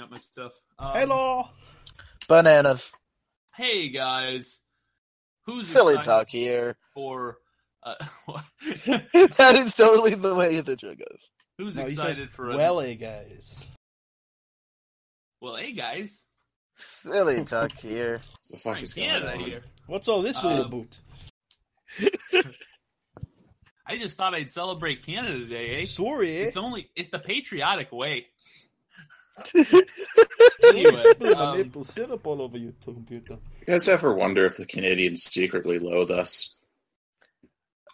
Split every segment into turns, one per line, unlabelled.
out my stuff.
Hello!
Bananas.
Hey, guys. Who's
Silly
excited
talk here.
for... what?
That is totally the way the show goes.
Who's
No,
excited for...
Well, hey, guys.
Well, hey, guys.
Silly talk here.
The fuck is going
Canada
on?
here.
What's all this all about?
I just thought I'd celebrate Canada today, eh?
Sorry, eh?
It's the patriotic way. Anyway,
maple syrup all over your computer.
You guys ever wonder if the Canadians secretly loathe us?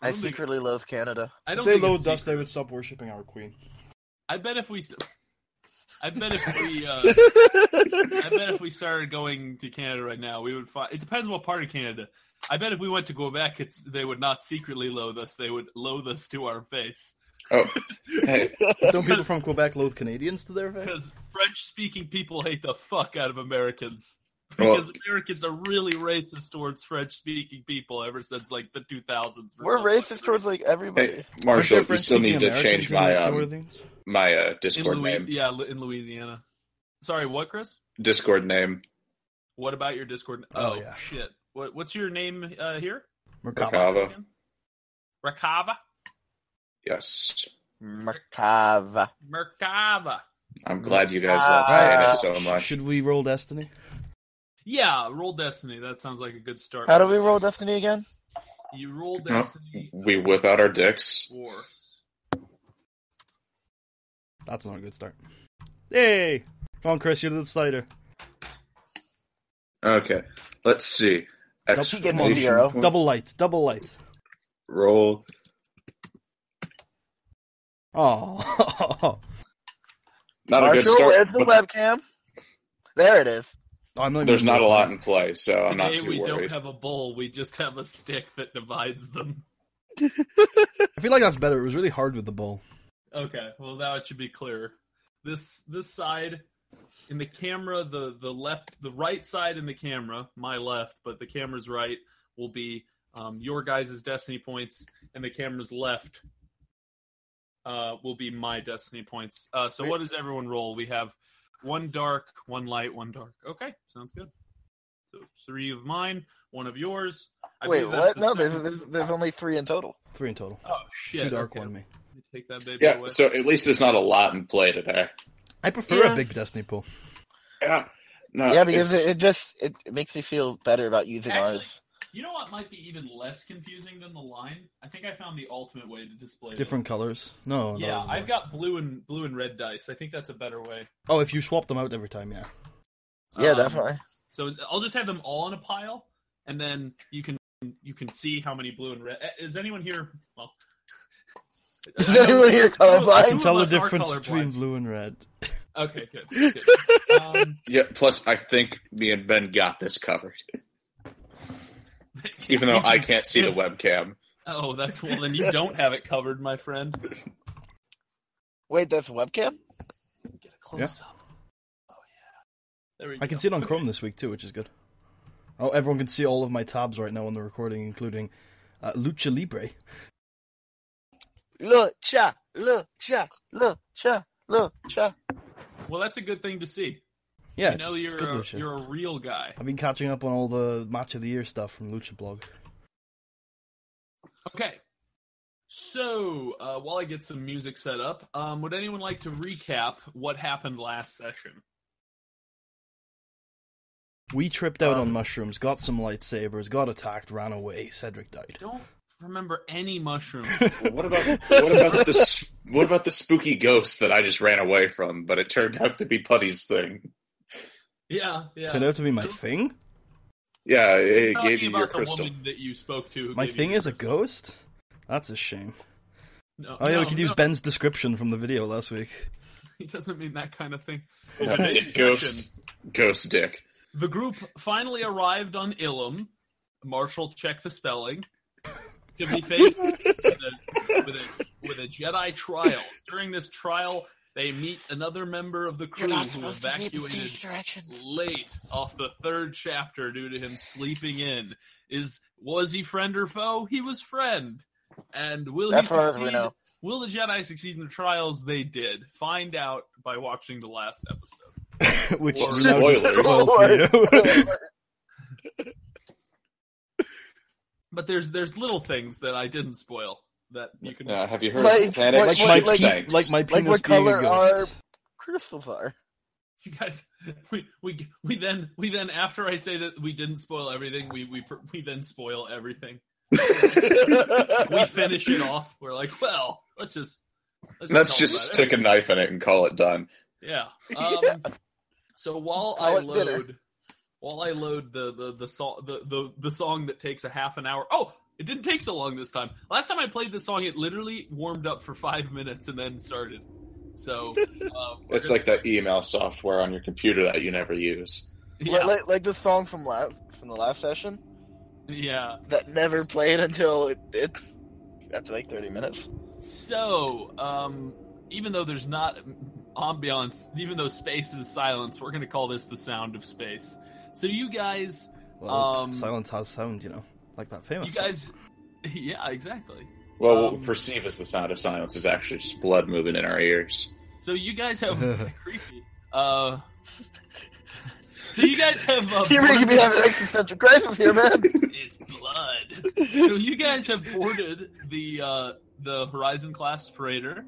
I secretly loathe Canada.
I
If
don't
they
think it's
loathed us,
secret.
they would stop worshipping our queen.
I bet if we we started going to Canada right now, we would find. It depends what part of Canada. I bet if we went to Quebec, they would not secretly loathe us. They would loathe us to our face.
Oh, hey,
Don't people from Quebec loathe Canadians to their face?
Because French-speaking people hate the fuck out of Americans.
Well-
Because Americans are really racist towards French-speaking people ever since like the 2000s.
We're racist towards like everybody.
hey, Marshall,
Aren't there
you still need to
French-speaking
change
Americans in,
my
New Orleans?
my Discord name.
Yeah, in Louisiana. Sorry, what, Chris?
Discord name.
What about your Discord?
Oh, yeah.
Shit. What's your name here?
Merkava.
Rakava?
Yes.
Merkava.
Merkava.
I'm glad you guys love saying it so much.
Should we roll Destiny?
Yeah, roll Destiny. That sounds like a good start.
How do we roll Destiny again?
You roll Destiny.
We whip out our dicks.
Force.
That's not a good start. Hey! Come on, Chris, you're the decider.
Okay, let's see. Exclamation
zero.
point.
Double light.
Roll.
Oh.
Not a good
Marshall,
start.
where's the
but
webcam? There it is.
I'm not
there's
even
not a
looking.
lot in play, so I'm not
Today
too
we don't
worried.
have a bowl. We just have a stick that divides them.
I feel like that's better. It was really hard with the bowl.
Okay, well now it should be clearer. This side in the camera, the right side in the camera, my left, but the camera's right will be your guys' Destiny points, and the camera's left will be my Destiny points. So what does everyone roll? We have one dark, one light, one dark. Okay, sounds good. So 3 of mine, 1 of yours. I
Wait,
believe that's
what?
the
No,
second-
there's only 3 in total.
3 in total.
Oh shit!
2 dark,
okay.
1 me.
Let me take that baby
Yeah,
away.
so at least there's not a lot in play today.
I prefer
Yeah.
a big Destiny pool.
Yeah, no,
Yeah, because
it's-
it makes me feel better about using
Actually,
ours.
You know what might be even less confusing than the line? I think I found the ultimate way to display
Different
this.
colors. No,
Yeah,
no.
I've got blue and red dice. I think that's a better way.
Oh, if you swap them out every time, yeah.
Yeah,
Um,
definitely.
So I'll just have them all in a pile, and then you can see how many blue and red. Is anyone here? Well,
Is anyone here colorblind?
Two
Can
of
tell the
us are
difference between
colorblind.
blue and red.
Okay, good.
yeah. Plus, I think me and Ben got this covered, even though I can't see the webcam.
Oh, that's well. Then you don't have it covered, my friend.
Wait, that's a webcam?
Get a close up. Oh yeah. There we go.
I can see it on Chrome this week too, which is good. Oh, everyone can see all of my tabs right now on the recording, including Lucha Libre.
Lucha, lucha, lucha, lucha.
Well, that's a good thing to see.
Yeah,
You know
it's good Lucha.
you're a real guy.
I've been catching up on all the Match of the Year stuff from Lucha Blog.
Okay. So, while I get some music set up, would anyone like to recap what happened last session?
We tripped out on mushrooms, got some lightsabers, got attacked, ran away. Cedric died.
Don't remember any mushrooms.
What about the spooky ghost that I just ran away from? But it turned out to be Putty's thing.
Yeah.
Turned out to be my thing?
Yeah, it
Talking
gave you your
about the
crystal.
woman that you spoke to. Who
My
gave
thing
you
is a
crystal.
ghost? That's a shame.
No,
Oh yeah,
no,
we could use
no.
Ben's description from the video last week.
He doesn't mean that kind of thing.
Yeah,
Today's session,
ghost dick.
the group finally arrived on Ilum. Marshall checked the spelling. To be faced with a Jedi trial. During this trial, they meet another member of the crew who evacuated late off the 3rd chapter due to him sleeping in. Was he friend or foe? He was friend. And will
That's
he
what we
succeed?
know.
Will the Jedi succeed in the trials? They did. Find out by watching the last episode.
which
Well,
we now just
spoilers.
spoiled for you.
But there's little things that I didn't spoil that you can.
Have you heard
Like-
of Titanic?
like-
Ship
like-
sinks.
Like my
Like
penis
what
being a
color our
ghost.
crystals are.
You guys, we then after I say that we didn't spoil everything, we then spoil everything. We finish it off. We're like, well, let's just
Let's
talk
just
about
stick a knife in it and call it done.
Yeah.
Yeah.
So while
Call
I
it dinner.
load the song that takes a half an hour. Oh, it didn't take so long this time. Last time I played this song, it literally warmed up for 5 minutes and then started. So
It's like that email software on your computer that you never use.
yeah,
Like the song from the last session
yeah.
that never played until it after like 30 minutes.
So even though there's not ambiance, even though space is silence, we're gonna call this the sound of space. So you guys,
Well, silence has sound, you know, like that famous.
you guys, yeah, exactly.
Well, what we perceive as the sound of silence is actually just blood moving in our ears.
So you guys have creepy. So you guys have.
You're making me have an existential crisis here, man.
It's blood. So you guys have boarded the Horizon class freighter,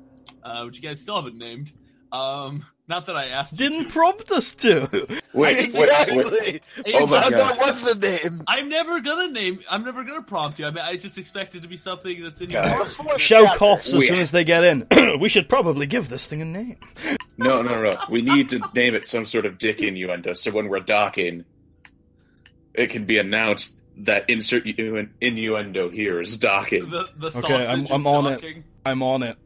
which you guys still haven't named. Not that I asked. You
Didn't
to.
prompt us to.
Wait.
Exactly.
Oh my God.
What's the name?
I'm never gonna prompt you. I mean, I just expect it to be something that's in your
Guys.
heart.
Shout coughs as
We-
soon as they get in. We should probably give this thing a name.
No. We need to name it some sort of dick innuendo, so when we're docking, it can be announced that insert innuendo here is docking.
The
Okay,
sausage
I'm
is
on it.
docking.
I'm on it.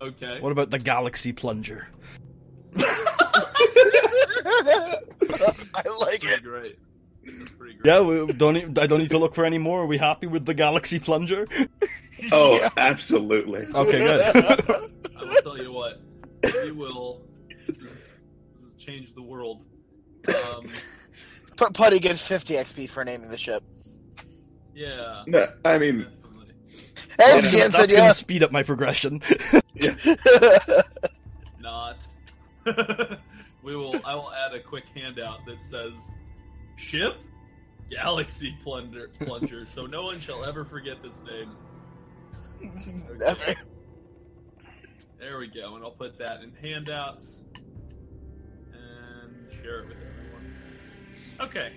Okay.
What about the Galaxy Plunger?
I like
Pretty
it.
great. That's pretty great.
Yeah, I don't need to look for any more. Are we happy with the Galaxy Plunger?
Oh, absolutely.
Okay, good.
I will tell you what. We will. This is changed the world.
Putty gets 50 XP for naming the ship.
Yeah.
No, I mean,
Definitely.
Hey,
That's
GM
gonna, that's
said
gonna
yeah.
speed up my progression.
Not. I will add a quick handout that says ship Galaxy Plunger, so no one shall ever forget this name.
Never.
There we go, and I'll put that in handouts and share it with everyone. Okay,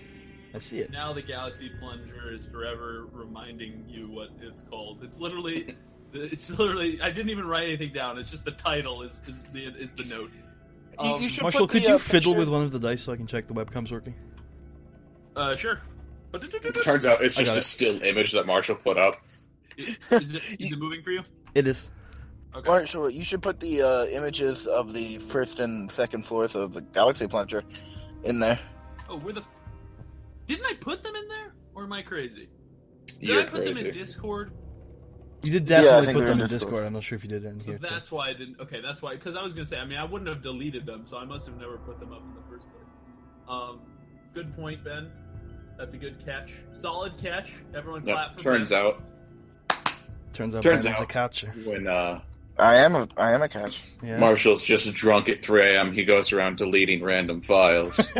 I see it.
now the Galaxy Plunger is forever reminding you what it's called. It's literally, I didn't even write anything down. It's just the title is the note.
You should
Marshall,
put
could
the,
you fiddle
picture-
with one of the dice so I can check the webcam's working?
Sure.
it turns out it's
I
just
got
a
it.
still image that Marshall put up.
Is it moving for you?
It is.
Okay.
Marshall, you should put the images of the first and second floors of the Galaxy Plunger in there.
Oh, didn't I put them in there? Or am I crazy? Did
You're
I put them in
crazy.
Discord?
You did
Yeah, I
definitely
think
put
they're
them
in
in
Discord.
Discord. I'm not sure if you did it in
So
here. too.
that's why I didn't. Okay, that's why. Because I was gonna say. I mean, I wouldn't have deleted them, so I must have never put them up in the first place. Good point, Ben. That's a good catch. Solid catch. Everyone clap for
Turns
Ben.
out
Turns out
Turns
Brandon's a
out-
catcher.
when
I am a catch.
Yeah.
Marshall's just drunk at 3 a.m., he goes around deleting random files.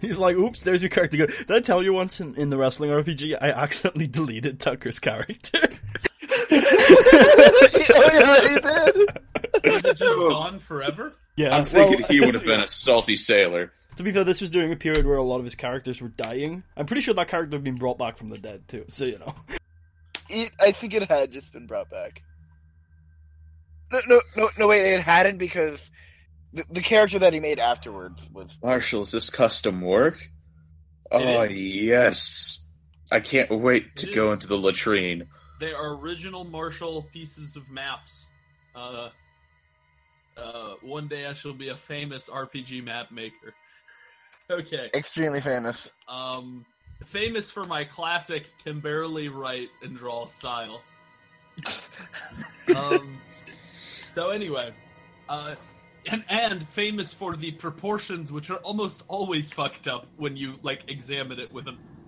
He's like, oops, there's your character. Did I tell you once in the wrestling RPG, I accidentally deleted Tucker's character?
Oh yeah, he did.
Was it just gone forever?
Yeah,
I'm thinking
well,
he would have been a salty sailor.
To be fair, this was during a period where a lot of his characters were dying. I'm pretty sure that character had been brought back from the dead, too, so you know.
I think it had just been brought back. No, wait, it hadn't because the character that he made afterwards was.
Marshall, is this custom work? Oh,
is.
yes. I can't wait to
It
go
is.
into the latrine.
They are original Marshall pieces of maps. One day I shall be a famous RPG map maker. Okay.
Extremely famous.
Famous for my classic can barely write and draw style. So anyway, and famous for the proportions, which are almost always fucked up when you like examine it with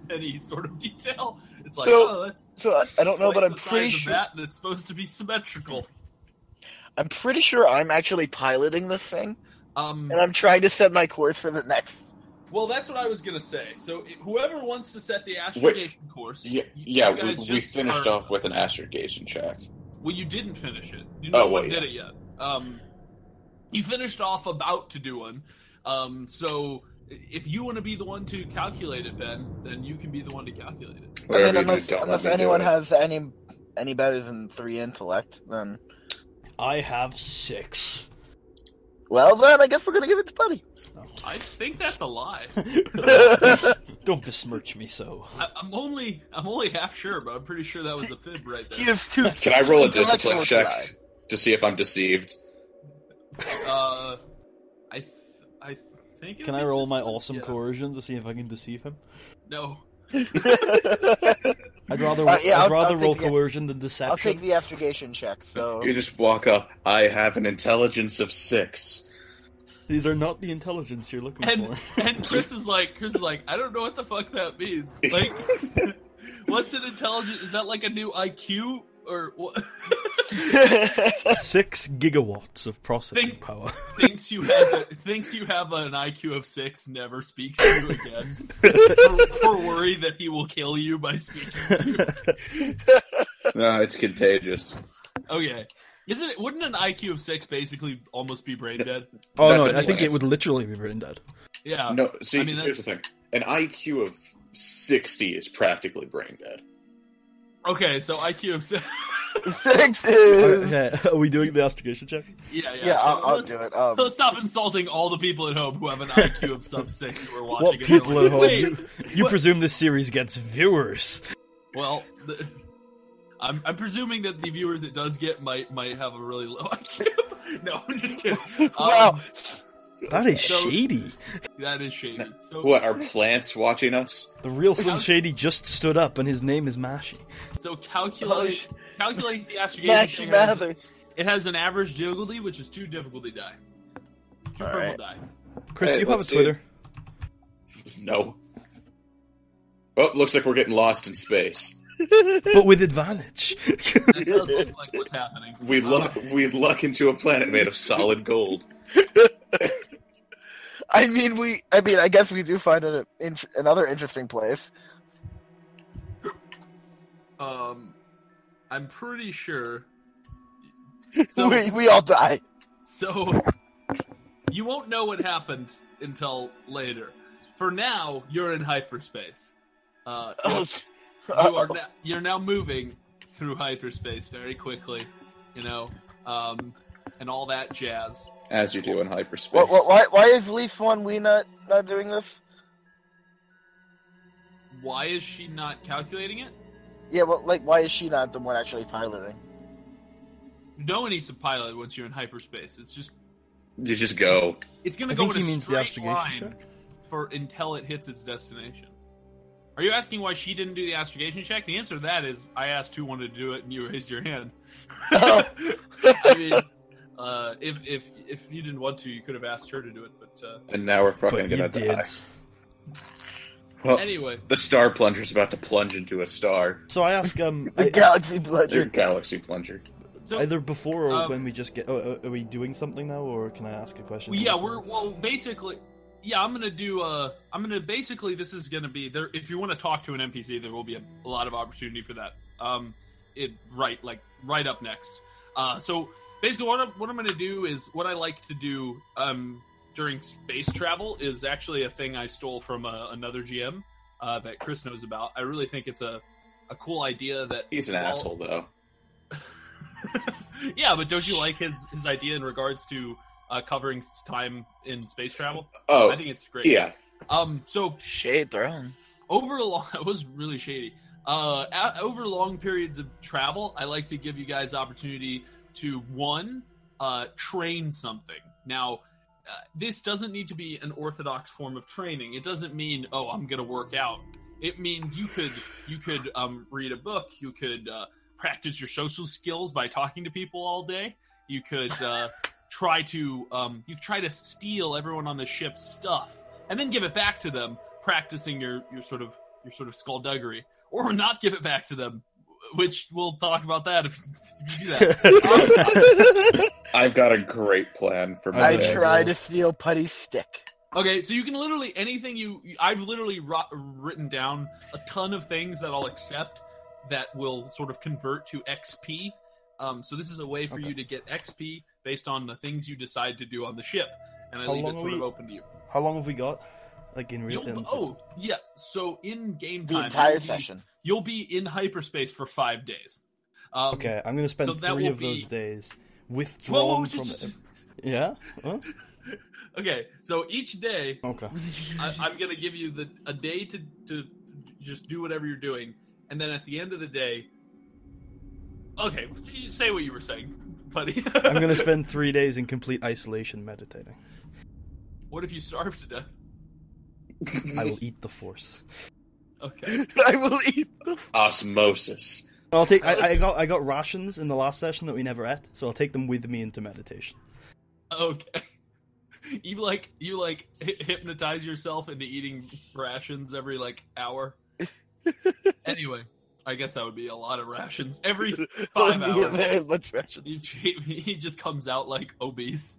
any sort of detail. It's like,
So-
oh, that's
So I don't know, but
twice
I'm
the size
pretty
of
sure.
that, and it's supposed to be symmetrical.
I'm pretty sure I'm actually piloting this thing,
And
and I'm trying to set my course for the next.
well, that's what I was gonna say. So whoever wants to set the astrogation course,
Yeah,
you guys
we
just
finished
are-
off with an astrogation check.
Well, you didn't finish it.
Oh,
one
wait,
did it yet. You finished off about to do one. So if you want to be the one to calculate it, Ben, then you can be the one to calculate it.
I mean,
Whatever you don't
unless
let me do
anyone
it.
has any better than 3 intellect, then
I have 6.
well, then I guess we're gonna give it to Buddy.
I think that's a lie.
Don't besmirch me so.
I'm only half sure, but I'm pretty sure that was a fib right
He
there.
is too.
Can I roll a discipline
intellectual
check
today.
to see if I'm deceived?
I think.
Can I roll my awesome
Yeah.
coercion to see if I can deceive him?
No.
I'd rather
yeah,
I'd rather
I'll
roll
take the-
coercion than deception.
I'll take the astrogation check. So
You just walk up. I have an intelligence of 6.
These are not the intelligence you're looking
And
for.
and Chris is like, I don't know what the fuck that means. Like, what's an intelligence? Is that like a new IQ or what?
6 gigawatts of processing
Think-
power.
thinks you have an IQ of 6, never speaks to you again, for worry that he will kill you by speaking to you.
No, it's contagious.
Okay, wouldn't an IQ of 6 basically almost be brain dead?
Oh
That's
no,
a
I think
plant.
it would literally be brain dead.
Yeah.
No, see,
I mean,
here's the thing. An IQ of 60 is practically brain dead.
Okay, so IQ of 6.
6 is.
Okay, are we doing the investigation check?
Yeah.
Yeah,
so
I'll
let's-
do it.
Let's stop insulting all the people at home who have an IQ of sub 6 who are watching
What
it.
people
They're
at
like,
home?
Wait,
You
what-
presume this series gets viewers?
Well, I'm presuming that the viewers it does get might have a really low IQ. No, I'm just kidding.
Wow.
That is
So-
shady.
That is shady. So,
What, are plants watching us?
The real Slim Shady just stood up, and his name is Mashy.
so calculate the astrogation.
Matchy
check has-
Mathers.
It has an average difficulty, which is 2 difficulty die. 2 purple
Alright.
die.
Chris,
Hey,
do you have a
let's see.
Twitter?
No. Oh, looks like we're getting lost in space.
But with advantage.
That does look like what's happening.
We luck into a planet made of solid gold.
I mean, I guess we do find another interesting place.
I'm pretty sure. So,
we all die.
So, you won't know what happened until later. For now, you're in hyperspace. You're now moving through hyperspace very quickly, and all that jazz.
As you do in hyperspace.
Why is at least one we not doing this?
Why is she not calculating it?
Yeah, well, like, why is she not the one actually piloting?
No one needs to pilot once you're in hyperspace. It's just
You just go.
it's going
I
to go
think
in
he
a
means the
straight
astrogation
line
check.
until it hits its destination. Are you asking why she didn't do the astrogation check? The answer to that is I asked who wanted to do it, and you raised your hand. I mean, if you didn't want to, you could have asked her to do it. But
And now we're fucking
But you
gonna
did.
die. Well,
anyway,
the star plunger's about to plunge into a star.
So I ask,
The Galaxy
Your
Pleasure.
galaxy plunger.
so
either before or
Um,
when we just get... Oh, are we doing something now, or can I ask a question?
well, yeah, basically. Yeah, I'm gonna do. Basically, this is gonna be there. If you want to talk to an NPC, there will be a lot of opportunity for that. Right up next. So basically, what I'm gonna do is what I like to do. During space travel is actually a thing I stole from another GM that Chris knows about. I really think it's a cool idea that
He's an asshole, though.
Yeah, but don't you like his idea in regards to covering time in space travel?
Oh,
I think it's great.
yeah.
So
Shade thrown.
over a long, it was really shady. Over long periods of travel, I like to give you guys opportunity to train something. Now, this doesn't need to be an orthodox form of training. It doesn't mean, oh, I'm going to work out. It means you could read a book. You could practice your social skills by talking to people all day. You could try to steal everyone on the ship's stuff and then give it back to them, practicing your sort of skullduggery, or not give it back to them, which we'll talk about that if you do that.
I've got a great plan for
I
Monday.
try to steal Putty's stick.
Okay, so you can literally anything I've literally written down a ton of things that I'll accept that will sort of convert to XP. So this is a way for you to get XP based on the things you decide to do on the ship, and I leave it sort of open to you.
How long have we got? Like in real time?
Yeah. So in game
The
time,
entire session.
you'll be in hyperspace for 5 days.
Okay, I'm going to spend
so that
3
will
of
be-
those days withdrawn from... Yeah? Huh?
Okay, so each day,
Okay.
I'm going to give you a day to just do whatever you're doing, and then at the end of the day, okay, you say what you were saying, buddy.
I'm going to spend 3 days in complete isolation meditating.
What if you starve to death?
I will eat the Force.
Okay.
I will eat the...
Osmosis.
I'll take. I got rations in the last session that we never ate, so I'll take them with me into meditation.
Okay. You hypnotize yourself into eating rations every hour. Anyway, I guess that would be a lot of rations every 5 hours.
Very much ration.
He just comes out obese.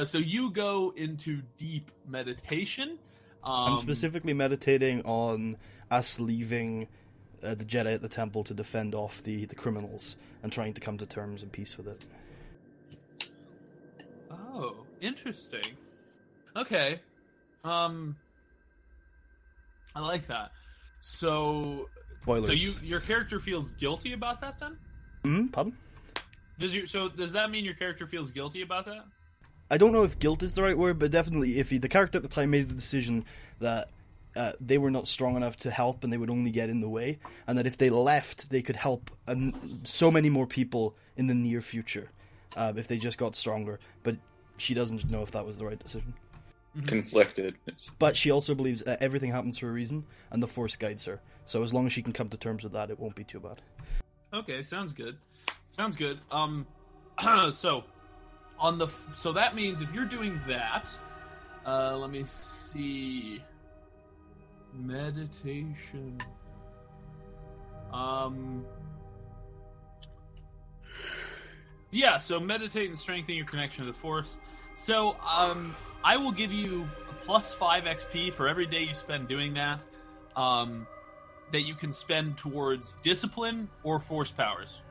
So you go into deep meditation.
I'm specifically meditating on us leaving the Jedi at the temple to defend off the criminals and trying to come to terms and peace with it.
Oh, interesting. Okay. I like that. So,
Spoilers.
your character feels guilty about that then?
Pardon?
Does that mean your character feels guilty about that?
I don't know if guilt is the right word, but definitely the character at the time made the decision that they were not strong enough to help and they would only get in the way, and that if they left, they could help so many more people in the near future if they just got stronger. But she doesn't know if that was the right decision.
Conflicted.
But she also believes that everything happens for a reason, and the Force guides her. So as long as she can come to terms with that, it won't be too bad.
Okay, sounds good. Sounds good. So that means if you're doing that, let me see. Meditation. Yeah, so meditate and strengthen your connection to the Force. So, I will give you a plus 5 XP for every day you spend doing that, that you can spend towards discipline or Force powers.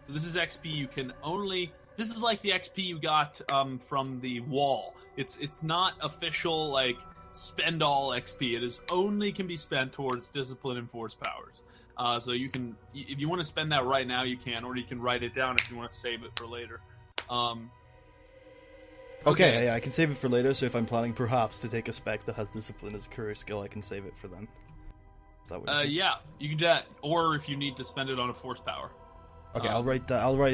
So this is XP you can only... This is like the XP you got from the wall. It's not official, spend all XP. It is only can be spent towards discipline and Force powers. So you can, if you want to spend that right now, you can, or you can write it down if you want to save it for later.
Okay, yeah, I can save it for later, so if I'm planning perhaps to take a spec that has discipline as a career skill, I can save it for then. Is that what
yeah, you can do that, or if you need to spend it on a Force power.
Okay, I'll write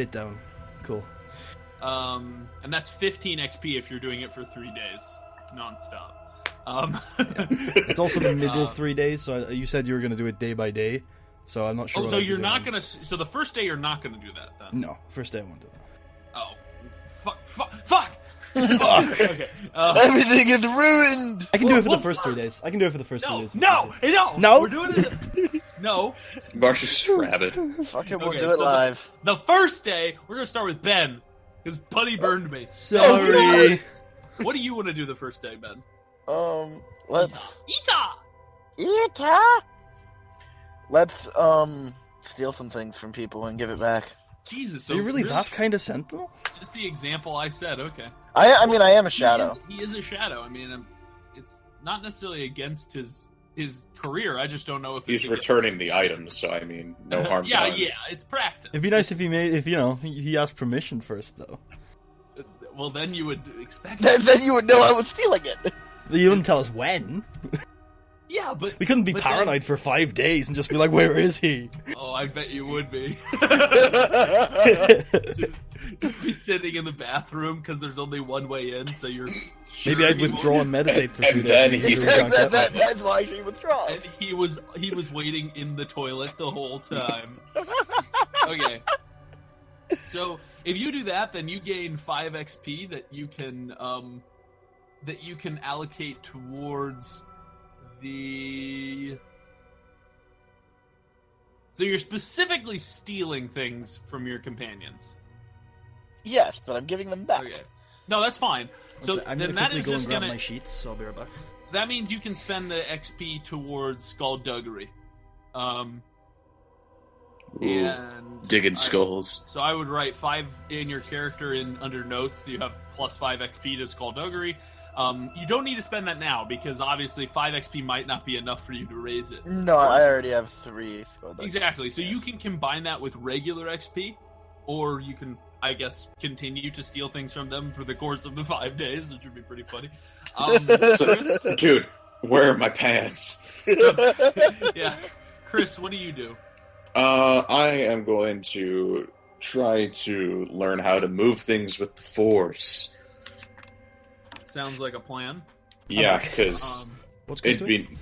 it down. Cool.
And that's 15 XP if you're doing it for 3 days, non-stop.
It's also the middle 3 days, so you said you were going to do it day by day, so I'm not sure.
Oh, so you're not going to... So the first day you're not going to do that, then?
No, first day I won't do that.
Oh. Fuck! Okay.
Everything is ruined!
I can do it for the first 3 days. I can do it for the first 3 days.
No! We're doing it... No.
Marcus Rabbit.
Fuck it, we'll do it live.
The first day, we're going to start with Ben, because Putty burned me.
Sorry.
What do you want to do the first day, Ben?
Let's...
Etah!
Let's, steal some things from people and give it back.
Jesus.
So you're really that kind of sentinel?
Just the example I said, okay.
I am a shadow.
He is a shadow. I mean, it's not necessarily against his career. I just don't know if
he's returning the items. So I mean, no harm done.
Yeah, it's practice.
It'd be nice if he asked permission first, though.
Well, then you would expect.
Then you would know I was stealing it.
But you wouldn't tell us when.
Yeah, but
we couldn't be paranoid for 5 days and just be like, "Where is he?"
Oh, I bet you would be. just be sitting in the bathroom because there's only one way in, so you're. Sure
maybe I'd withdraw and meditate for 2 days.
That's why she withdraws.
And he was waiting in the toilet the whole time. Okay. So if you do that, then you gain 5 XP that you can allocate towards the So you're specifically stealing things from your companions.
Yes, but I'm giving them back.
Okay. No, that's fine. So
I'm
then
gonna
that
quickly
is
go and
just
grab
gonna.
my sheets, so I'll be right back.
That means you can spend the XP towards skullduggery. And
Digging skulls.
So I would write 5 in your character under notes that you have plus 5 XP to skullduggery. You don't need to spend that now because obviously 5 XP might not be enough for you to raise it.
No, I already have 3 skullduggery.
Exactly. So you can combine that with regular XP, or you can, I guess, continue to steal things from them for the course of the 5 days, which would be pretty funny. Chris?
Dude, where are my pants?
Yeah. Chris, what do you do?
I am going to try to learn how to move things with the Force.
Sounds like a plan.
Yeah, because
What's Chris
it'd
doing?
be...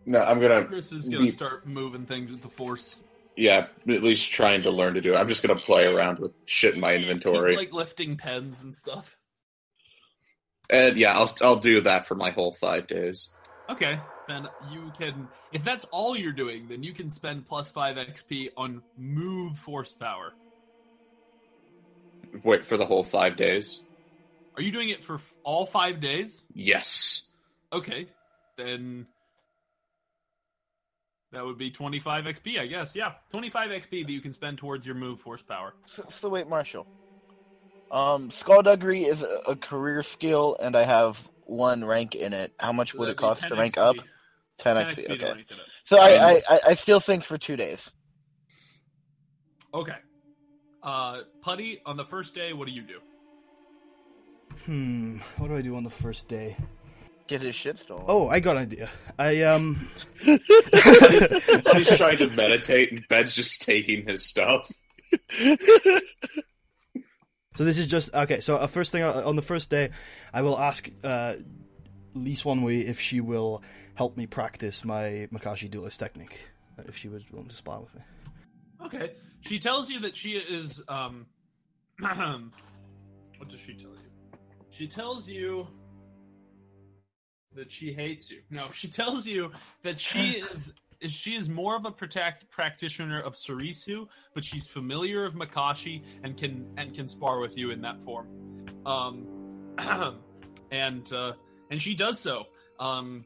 No, I'm gonna...
Chris is going to start moving things with the Force.
Yeah, at least trying to learn to do it. I'm just gonna play around with shit in my inventory.
He's like lifting pens and stuff.
And yeah, I'll do that for my whole 5 days.
Okay, then you can... If that's all you're doing, then you can spend plus 5 XP on move force power.
Wait, for the whole 5 days?
Are you doing it for all 5 days?
Yes.
Okay, then... That would be 25 XP, I guess. Yeah, 25 XP that you can spend towards your move force power.
So wait, Marshall. Skullduggery is a career skill, and I have 1 rank in it. How much would it cost to rank up? 10 XP,
to
okay.
rank it up.
So I steal things for 2 days.
Okay. Putty, on the first day, what do you do?
What do I do on the first day?
Get his shit stolen.
Oh, I got an idea.
He's trying to meditate, and Ben's just taking his stuff.
So this is just okay. So first thing on the first day, I will ask Lise Wanwei if she will help me practice my Makashi duelist technique. If she was willing to spar with me.
Okay. She tells you that she is. What does she tell you? She tells you that she hates you. No, she tells you that she is more of a practitioner of Sarisu, but she's familiar of Makashi and can spar with you in that form. And she does so. The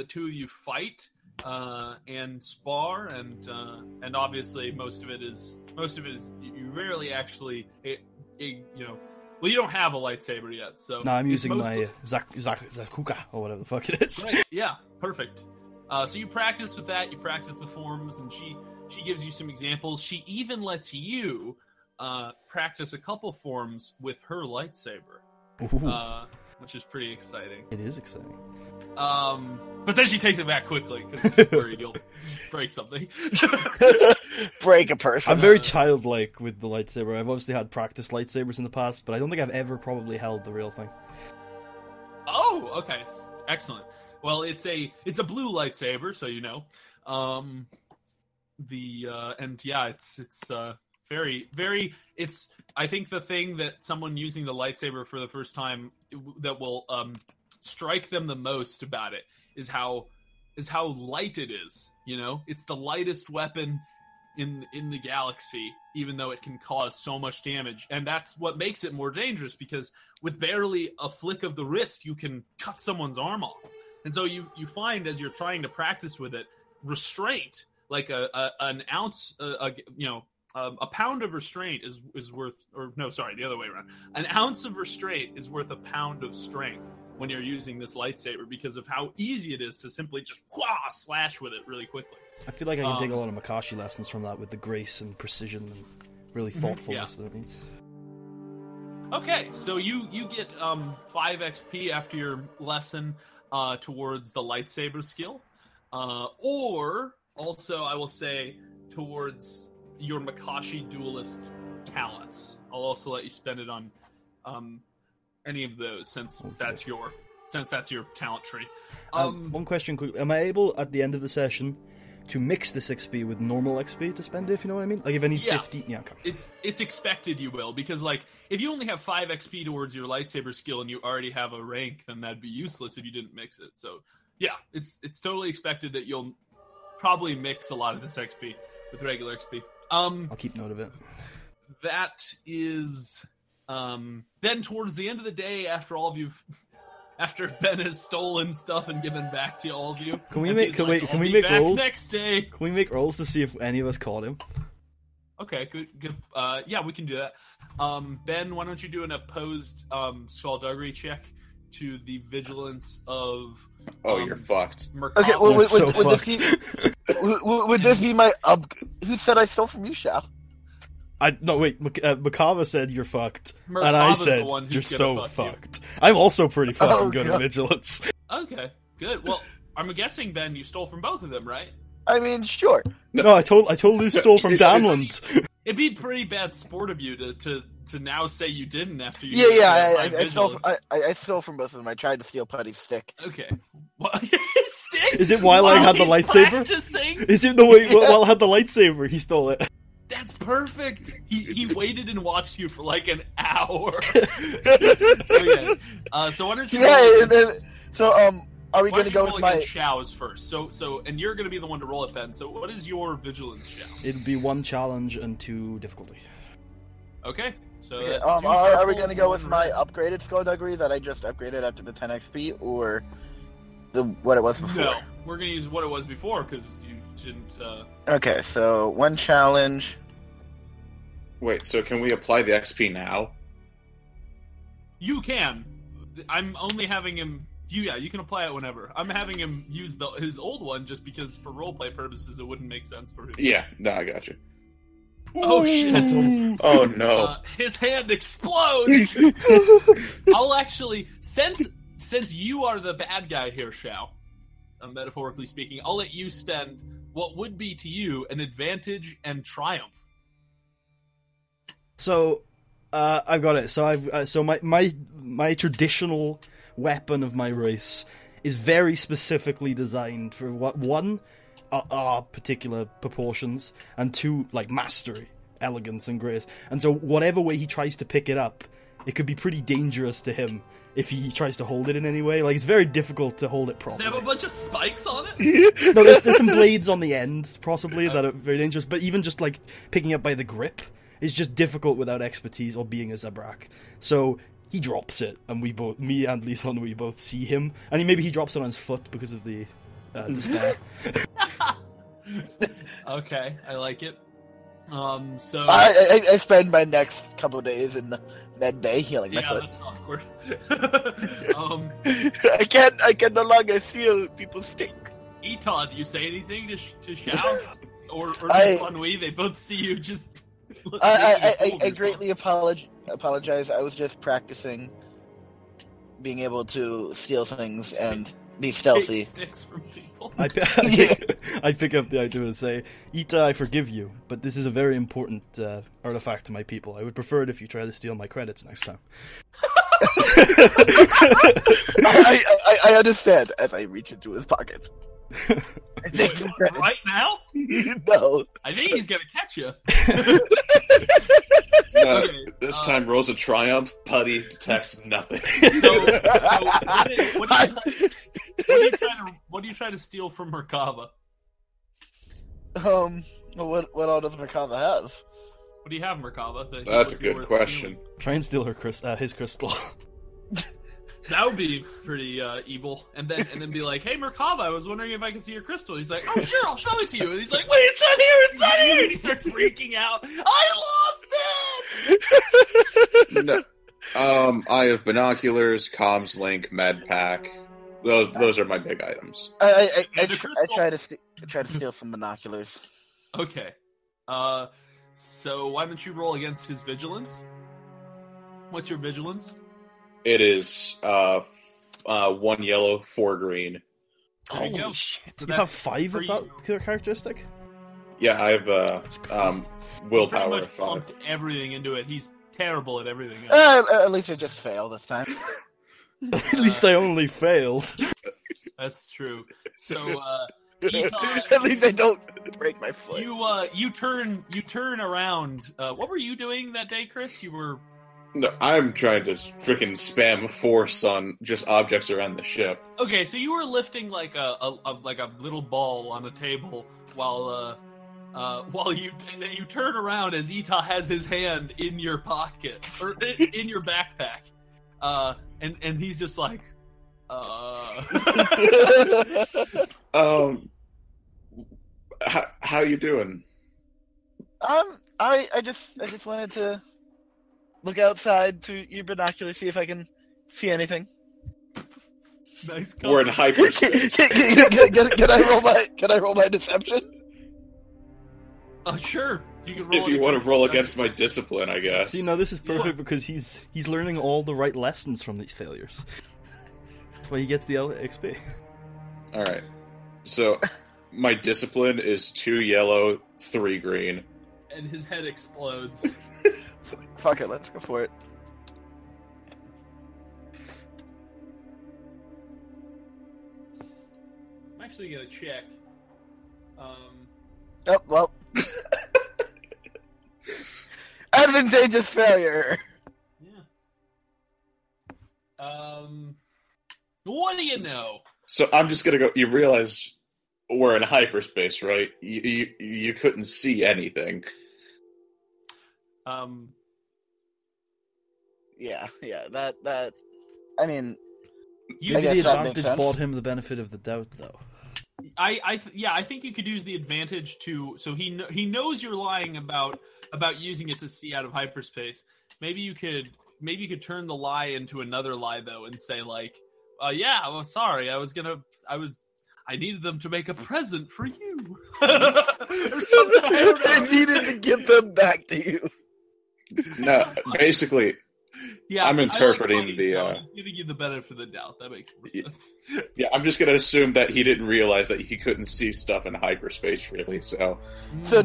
two of you fight and spar, and obviously most of it is you rarely actually well, you don't have a lightsaber yet, so...
No, I'm using my Zakuka, or whatever the fuck it is.
Right, yeah, perfect. So you practice with that, you practice the forms, and she gives you some examples. She even lets you practice a couple forms with her lightsaber, which is pretty exciting.
It is exciting.
But then she takes it back quickly, because she's worried you'll break something.
Break a person.
I'm very childlike with the lightsaber. I've obviously had practice lightsabers in the past, but I don't think I've ever probably held the real thing.
Oh, okay. Excellent. Well, it's a blue lightsaber, so you know. It's very, very. It's, I think, the thing that someone using the lightsaber for the first time that will strike them the most about it is how light it is. You know, it's the lightest weapon in the galaxy, even though it can cause so much damage, and that's what makes it more dangerous, because with barely a flick of the wrist you can cut someone's arm off. And so you find, as you're trying to practice with it, restraint, like an ounce, a pound of restraint is worth, or no, sorry, the other way around. An ounce of restraint is worth a pound of strength when you're using this lightsaber, because of how easy it is to simply just slash with it really quickly.
I feel like I can take a lot of Makashi lessons from that, with the grace and precision and really thoughtfulness that it means.
Okay, so you get 5 XP after your lesson towards the lightsaber skill, or also I will say towards your Makashi duelist talents. I'll also let you spend it on any of those, since that's your talent tree.
One question quickly: am I able at the end of the session to mix this XP with normal XP to spend it, if you know what I mean? Like if I need 50... Yeah, okay.
It's expected you will, because like if you only have 5 XP towards your lightsaber skill and you already have a rank, then that'd be useless if you didn't mix it. So yeah, it's totally expected that you'll probably mix a lot of this XP with regular XP.
I'll keep note of it.
That is then towards the end of the day, after Ben has stolen stuff and given back to all of you.
Can we make rolls
next day?
Can we make rolls to see if any of us caught him?
Okay, good. Yeah, we can do that. Ben, why don't you do an opposed skullduggery check to the vigilance of?
You're fucked.
Mercado.
Okay,
So
would this be my Who said I stole from you, Chef?
Makava said you're fucked, and I
Merkava's
said
the one who's
you're
gonna
so
fuck
fucked. I'm also pretty fucking good
God.
at vigilance.
Okay, good. Well, I'm guessing Ben, you stole from both of them, right?
I mean, sure.
No, I totally stole from Danland.
It'd be pretty bad sport of you to now say you didn't after you.
I stole from both of them. I tried to steal Putty's stick.
Okay. What? His stick?
Is it while I had the
he's
lightsaber?
Practicing?
Is it the way while I had the lightsaber? He stole it.
That's perfect. He waited and watched you for like an hour. Okay. So why don't you?
Are we going to go with my
Shao's first? So, and you're going to be the one to roll it, Ben. So, what is your vigilance, Shao?
It'd be 1 challenge and 2 difficulty.
Okay. So,
Okay,
that's
are we going to go with my upgraded skullduggery that I just upgraded after the 10 XP, or what it was before?
No, we're going to use what it was before because you didn't.
Okay, so 1 challenge.
Wait, so can we apply the XP now?
You can. I'm only having him. You can apply it whenever. I'm having him use his old one just because for roleplay purposes it wouldn't make sense for him.
Yeah, no, I got you.
Oh shit!
Oh no!
His hand explodes. I'll actually, since you are the bad guy here, Shao, metaphorically speaking, I'll let you spend what would be to you an advantage and triumph.
So, I've got it. So my traditional weapon of my race is very specifically designed for one, particular proportions, and 2, like, mastery, elegance, and grace. And so whatever way he tries to pick it up, it could be pretty dangerous to him if he tries to hold it in any way. Like, it's very difficult to hold it properly.
Does it have a bunch of spikes on it?
No, there's some blades on the end, possibly, that are very dangerous, but even just, like, picking up by the grip is just difficult without expertise or being a Zabrak. So he drops it, and me and Lisan, we both see him, and maybe he drops it on his foot because of the despair.
Okay, I like it. So
I spend my next couple of days in the med bay healing my foot.
That's awkward.
I can no longer feel people stink.
Etah, do you say anything to Shao or just Ennui? They both see you just.
I greatly apologize. I was just practicing being able to steal things and be stealthy.
Take sticks from people.
I pick up the idea and say, Etah, I forgive you, but this is a very important artifact to my people. I would prefer it if you try to steal my credits next time.
I understand as I reach into his pocket.
Right now?
No.
I think he's gonna catch you.
This time rolls a triumph. Putty detects nothing.
What are you trying to steal from Merkava?
What all does Merkava have?
What do you have, Merkava?
That's a good question.
Try and steal his crystal.
That would be pretty evil. And then be like, hey, Merkava, I was wondering if I could see your crystal. He's like, oh, sure, I'll show it to you. And he's like, wait, it's not here, it's not here. And he starts freaking out. I lost it!
No. I have binoculars, comms link, med pack. Those are my big items.
I try to steal some binoculars.
Okay. So why don't you roll against his vigilance? What's your vigilance?
It is 1 yellow, 4 green.
Holy shit!
Do you have 5 of that characteristic?
Yeah, I have willpower.
Pretty much pumped everything into it. He's terrible at everything.
At least I just failed this time.
At least I only failed.
That's true. So, Etah,
at least I don't break my foot.
You turn around. What were you doing that day, Chris? You were
No, I'm trying to freaking spam force on just objects around the ship.
Okay, so you were lifting like a little ball on a table while you turn around as Etah has his hand in your pocket or in your backpack, and he's just like,
how you doing?
I just wanted to look outside through your binoculars, see if I can see anything.
Nice.
We're in hyperspace.
Can I roll my deception?
Sure. You can roll
if you want to roll against my discipline, I guess.
See, now this is perfect because he's learning all the right lessons from these failures. That's why he gets the XP.
All right. So my discipline is 2 yellow, 3 green.
And his head explodes.
Fuck it, let's go for it.
I'm actually gonna check.
Oh, well. Advantageous failure.
Yeah. What do you know?
So I'm just gonna go. You realize we're in hyperspace, right? You couldn't see anything.
Yeah, that. I mean,
You
I guess
the
that makes
advantage
sense.
bought him the benefit of the doubt, though.
I think you could use the advantage to. So he knows you're lying about using it to see out of hyperspace. Maybe you could turn the lie into another lie though, and say like, yeah, I was sorry. I needed them to make a present for you. Or something,
I needed to give them back to you.
No, basically,
Yeah,
I'm interpreting
I
the.
just giving you the benefit of the doubt. That makes more sense.
Yeah, I'm just gonna assume that he didn't realize that he couldn't see stuff in hyperspace, really. So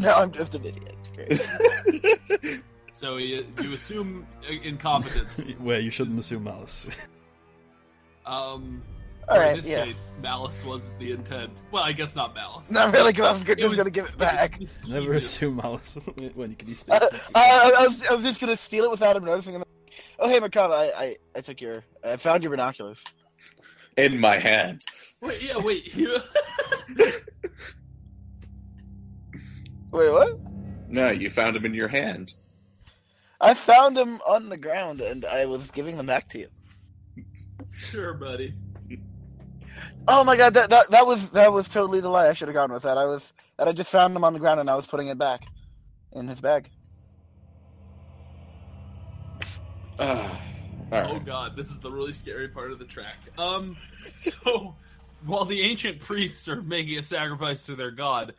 now I'm just an idiot. Great.
So you assume incompetence.
Where you shouldn't assume malice.
All
In
right,
this
yeah.
case, malice was the intent. Well, I guess not malice.
Not really, because I'm just
It was-
gonna give it back.
Never assume malice when you can use
I was just gonna steal it without him noticing. And oh, hey, Makava, I found your binoculars.
in my hand.
Wait, yeah, wait. You...
Wait, what?
No, you found him in your hand.
I found them on the ground, and I was giving them back to you.
Sure, buddy.
Oh my god, that was totally the lie. I should have gone with that. I just found them on the ground, and I was putting it back in his bag.
All right.
Oh god, this is the really scary part of the track. So while the ancient priests are making a sacrifice to their god,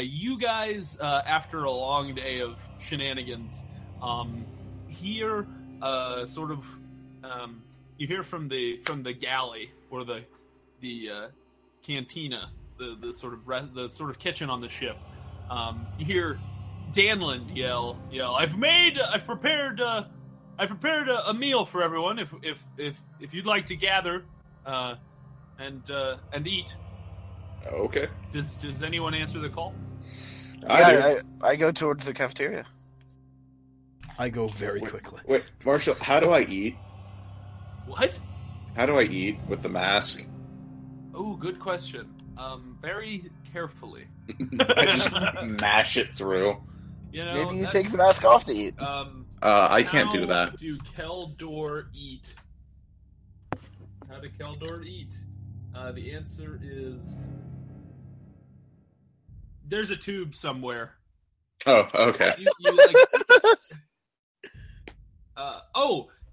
you guys, after a long day of shenanigans, hear you hear from the galley or the cantina, the sort of kitchen on the ship. You hear Danland yell, I've prepared a meal for everyone. If you'd like to gather, and eat.
Okay.
Does anyone answer the call?
I go towards the cafeteria.
I go very quickly.
Wait, Marshall, how do I eat?
What?
How do I eat with the mask?
Oh, good question. Very carefully.
I just mash it through.
You know,
Maybe you
that's-
take the mask off to eat.
I can't do
How
that.
do Keldor eat? How do Keldor eat? The answer is there's a tube somewhere.
Oh, okay.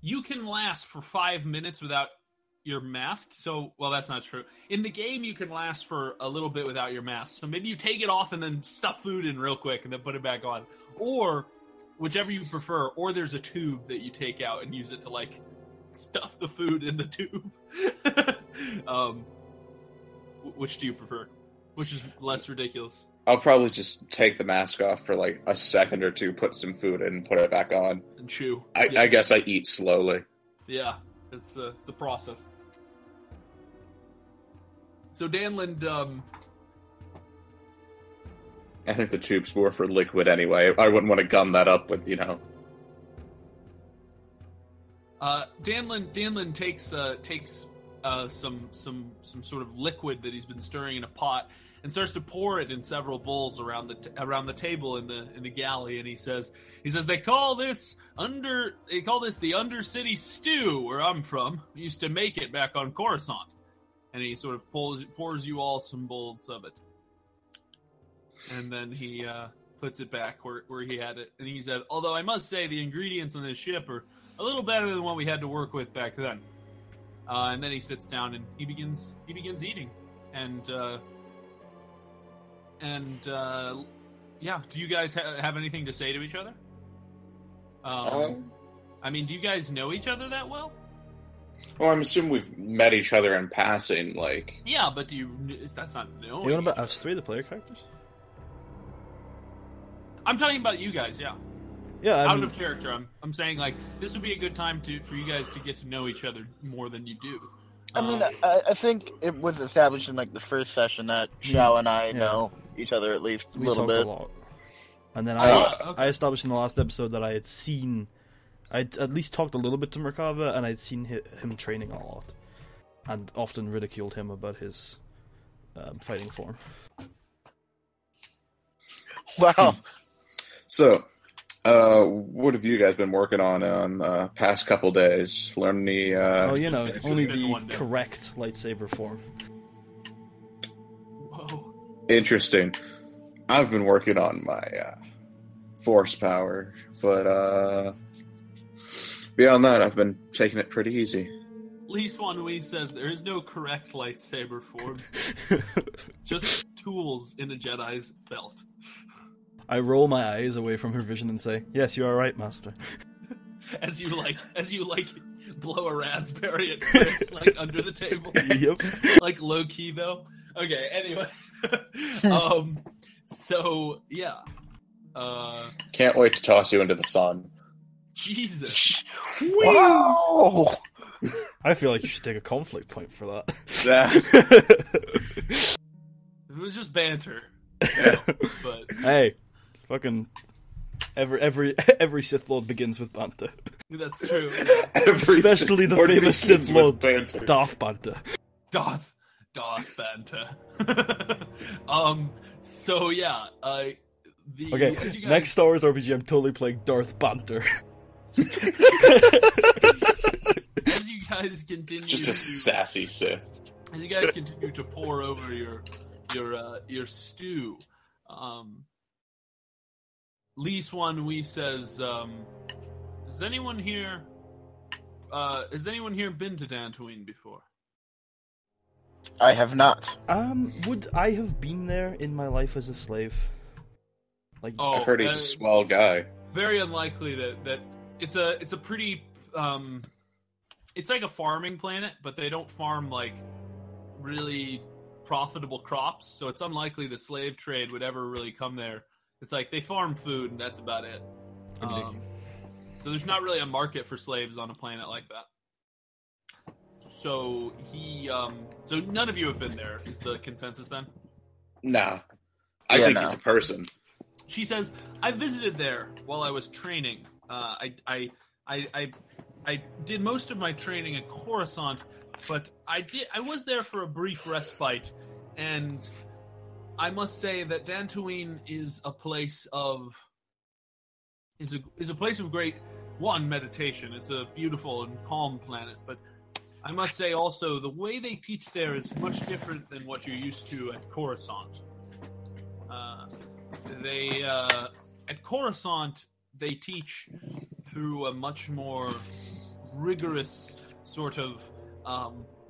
You can last for 5 minutes without your mask. So, well, that's not true. In the game, you can last for a little bit without your mask. So maybe you take it off and then stuff food in real quick and then put it back on. Or, whichever you prefer, or there's a tube that you take out and use it to, like, stuff the food in the tube. Which do you prefer? Which is less ridiculous?
I'll probably just take the mask off for like a second or two, put some food in, put it back on.
And chew.
I guess I eat slowly.
Yeah, it's a process. So Danland,
I think the tube's more for liquid anyway. I wouldn't want to gum that up with,
Danlin takes some sort of liquid that he's been stirring in a pot and starts to pour it in several bowls around the table in the galley, and he says they call this the Undercity stew where I'm from. We used to make it back on Coruscant, and he sort of pours you all some bowls of it, and then he puts it back where he had it, and he said, although I must say the ingredients on this ship are a little better than what we had to work with back then. And then he sits down and he begins eating, and yeah. Do you guys have anything to say to each other? I mean, do you guys know each other that well?
Well, I'm assuming we've met each other in passing, like.
Yeah, but that's not knowing.
You know about us three, the player characters?
I'm talking about you guys, yeah.
Yeah,
out of character. I'm saying, like, this would be a good time for you guys to get to know each other more than you do.
I mean, I think it was established in, like, the first session that Xiao and I know each other at least a little bit.
A lot. And then I established in the last episode that I'd at least talked a little bit to Merkava, and I'd seen him training a lot. And often ridiculed him about his fighting form.
Wow.
So, what have you guys been working on past couple days? Learn the
only the correct lightsaber form.
Whoa.
Interesting. I've been working on my force power, but beyond that, I've been taking it pretty easy.
Lee Swan Wee says there is no correct lightsaber form, just tools in a Jedi's belt.
I roll my eyes away from her vision and say, "Yes, you are right, Master."
As you blow a raspberry at Chris, like under the table.
Yep.
Like low key though. Okay. Anyway. So yeah.
Can't wait to toss you into the sun.
Jesus.
Wow.
I feel like you should take a conflict point for that.
It was just banter. But
hey. Fucking every Sith Lord begins with banter.
That's true.
Especially the famous Sith Lord Darth Banter.
Darth Banter. So yeah.
Next Star Wars RPG, I'm totally playing Darth Banter.
As you guys continue,
just a sassy Sith.
As you guys continue to pour over your stew. Lee Swan Wee says, has anyone here been to Dantooine before?
I have not.
Would I have been there in my life as a slave?
I've heard he's a swell guy.
Very unlikely that it's a pretty it's like a farming planet, but they don't farm like really profitable crops, so it's unlikely the slave trade would ever really come there. It's like they farm food, and that's about it. So there's not really a market for slaves on a planet like that. So so none of you have been there, is the consensus then?
Nah. I think he's a person.
She says, I visited there while I was training. I did most of my training at Coruscant, but I was there for a brief respite, and I must say that Dantooine is a place of great meditation. It's a beautiful and calm planet, but I must say also the way they teach there is much different than what you're used to at Coruscant. At Coruscant they teach through a much more rigorous sort of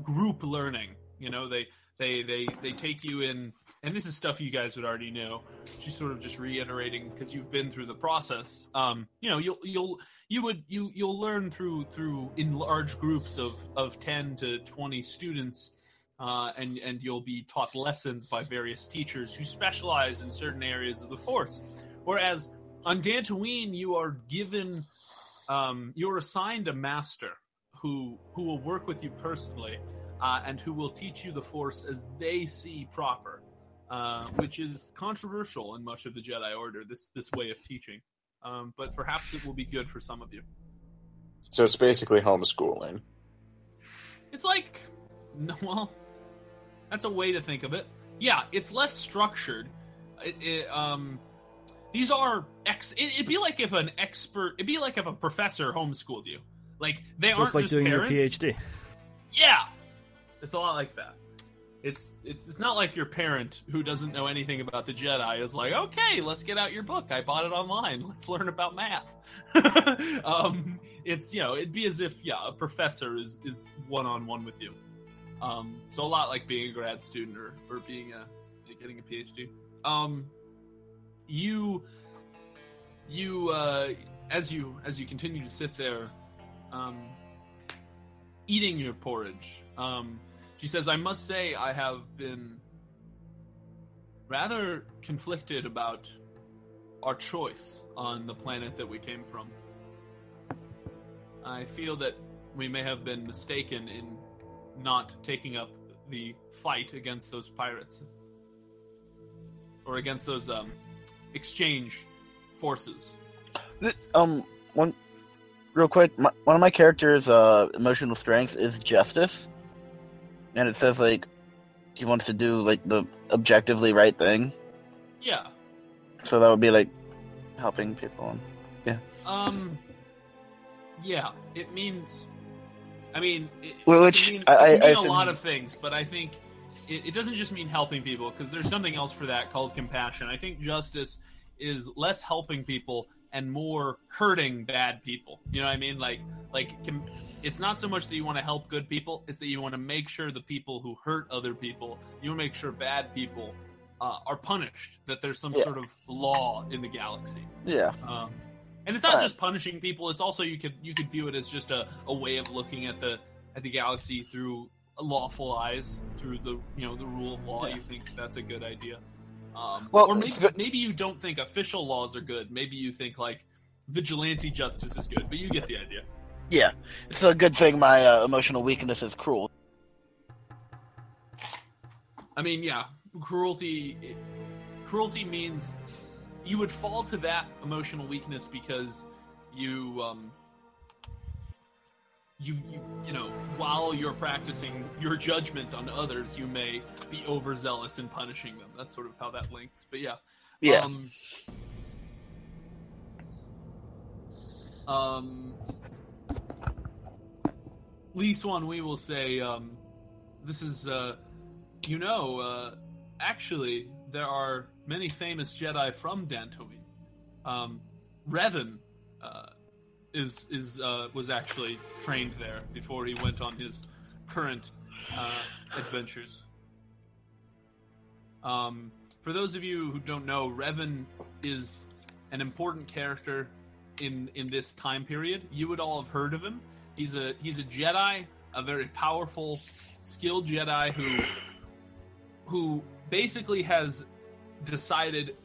group learning. You know, they take you in. And this is stuff you guys would already know. She's sort of just reiterating because you've been through the process. You'll learn through in large groups of 10 to 20 students, and you'll be taught lessons by various teachers who specialize in certain areas of the Force. Whereas on Dantooine, you're assigned a master who will work with you personally, and who will teach you the Force as they see proper. Which is controversial in much of the Jedi Order, this way of teaching. But perhaps it will be good for some of you.
So it's basically homeschooling.
It's like, well, that's a way to think of it. Yeah, it's less structured. These are it'd be like if a professor homeschooled you. Like they
So
aren't
it's like
just
doing
parents.
your PhD.
Yeah, it's a lot like that. It's not like your parent who doesn't know anything about the Jedi is like, okay, let's get out your book. I bought it online. Let's learn about math. It's it'd be as if a professor is one-on-one with you. So a lot like being a grad student or being getting a PhD. As you continue to sit there, eating your porridge, she says, I must say I have been rather conflicted about our choice on the planet that we came from. I feel that we may have been mistaken in not taking up the fight against those pirates. Or against those exchange forces.
One real quick. One of my characters' emotional strengths is justice, and it says like he wants to do like the objectively right thing.
Yeah.
So that would be like helping people. Yeah.
Yeah. It means. I mean, it can mean a lot of things, but I think it doesn't just mean helping people, because there's something else for that called compassion. I think justice is less helping people and more hurting bad people. You know what I mean? It's not so much that you want to help good people, it's that you want to make sure the people who hurt other people, you want to make sure bad people are punished, that there's some sort of law in the galaxy.
Yeah.
And it's not just punishing people, it's also you could view it as just a way of looking at the galaxy through lawful eyes, through the rule of law. You think that's a good idea. Or maybe you don't think official laws are good. Maybe you think like vigilante justice is good, but you get the idea.
Yeah, it's a good thing my emotional weakness is cruel.
I mean, yeah, cruelty means you would fall to that emotional weakness because you while you're practicing your judgment on others, you may be overzealous in punishing them. That's sort of how that links. But yeah. Lee Swan, we will say, this is, actually, there are many famous Jedi from Dantooine. Revan was actually trained there before he went on his current adventures. For those of you who don't know, Revan is an important character in this time period. You would all have heard of him. He's a Jedi, a very powerful, skilled Jedi who basically has decided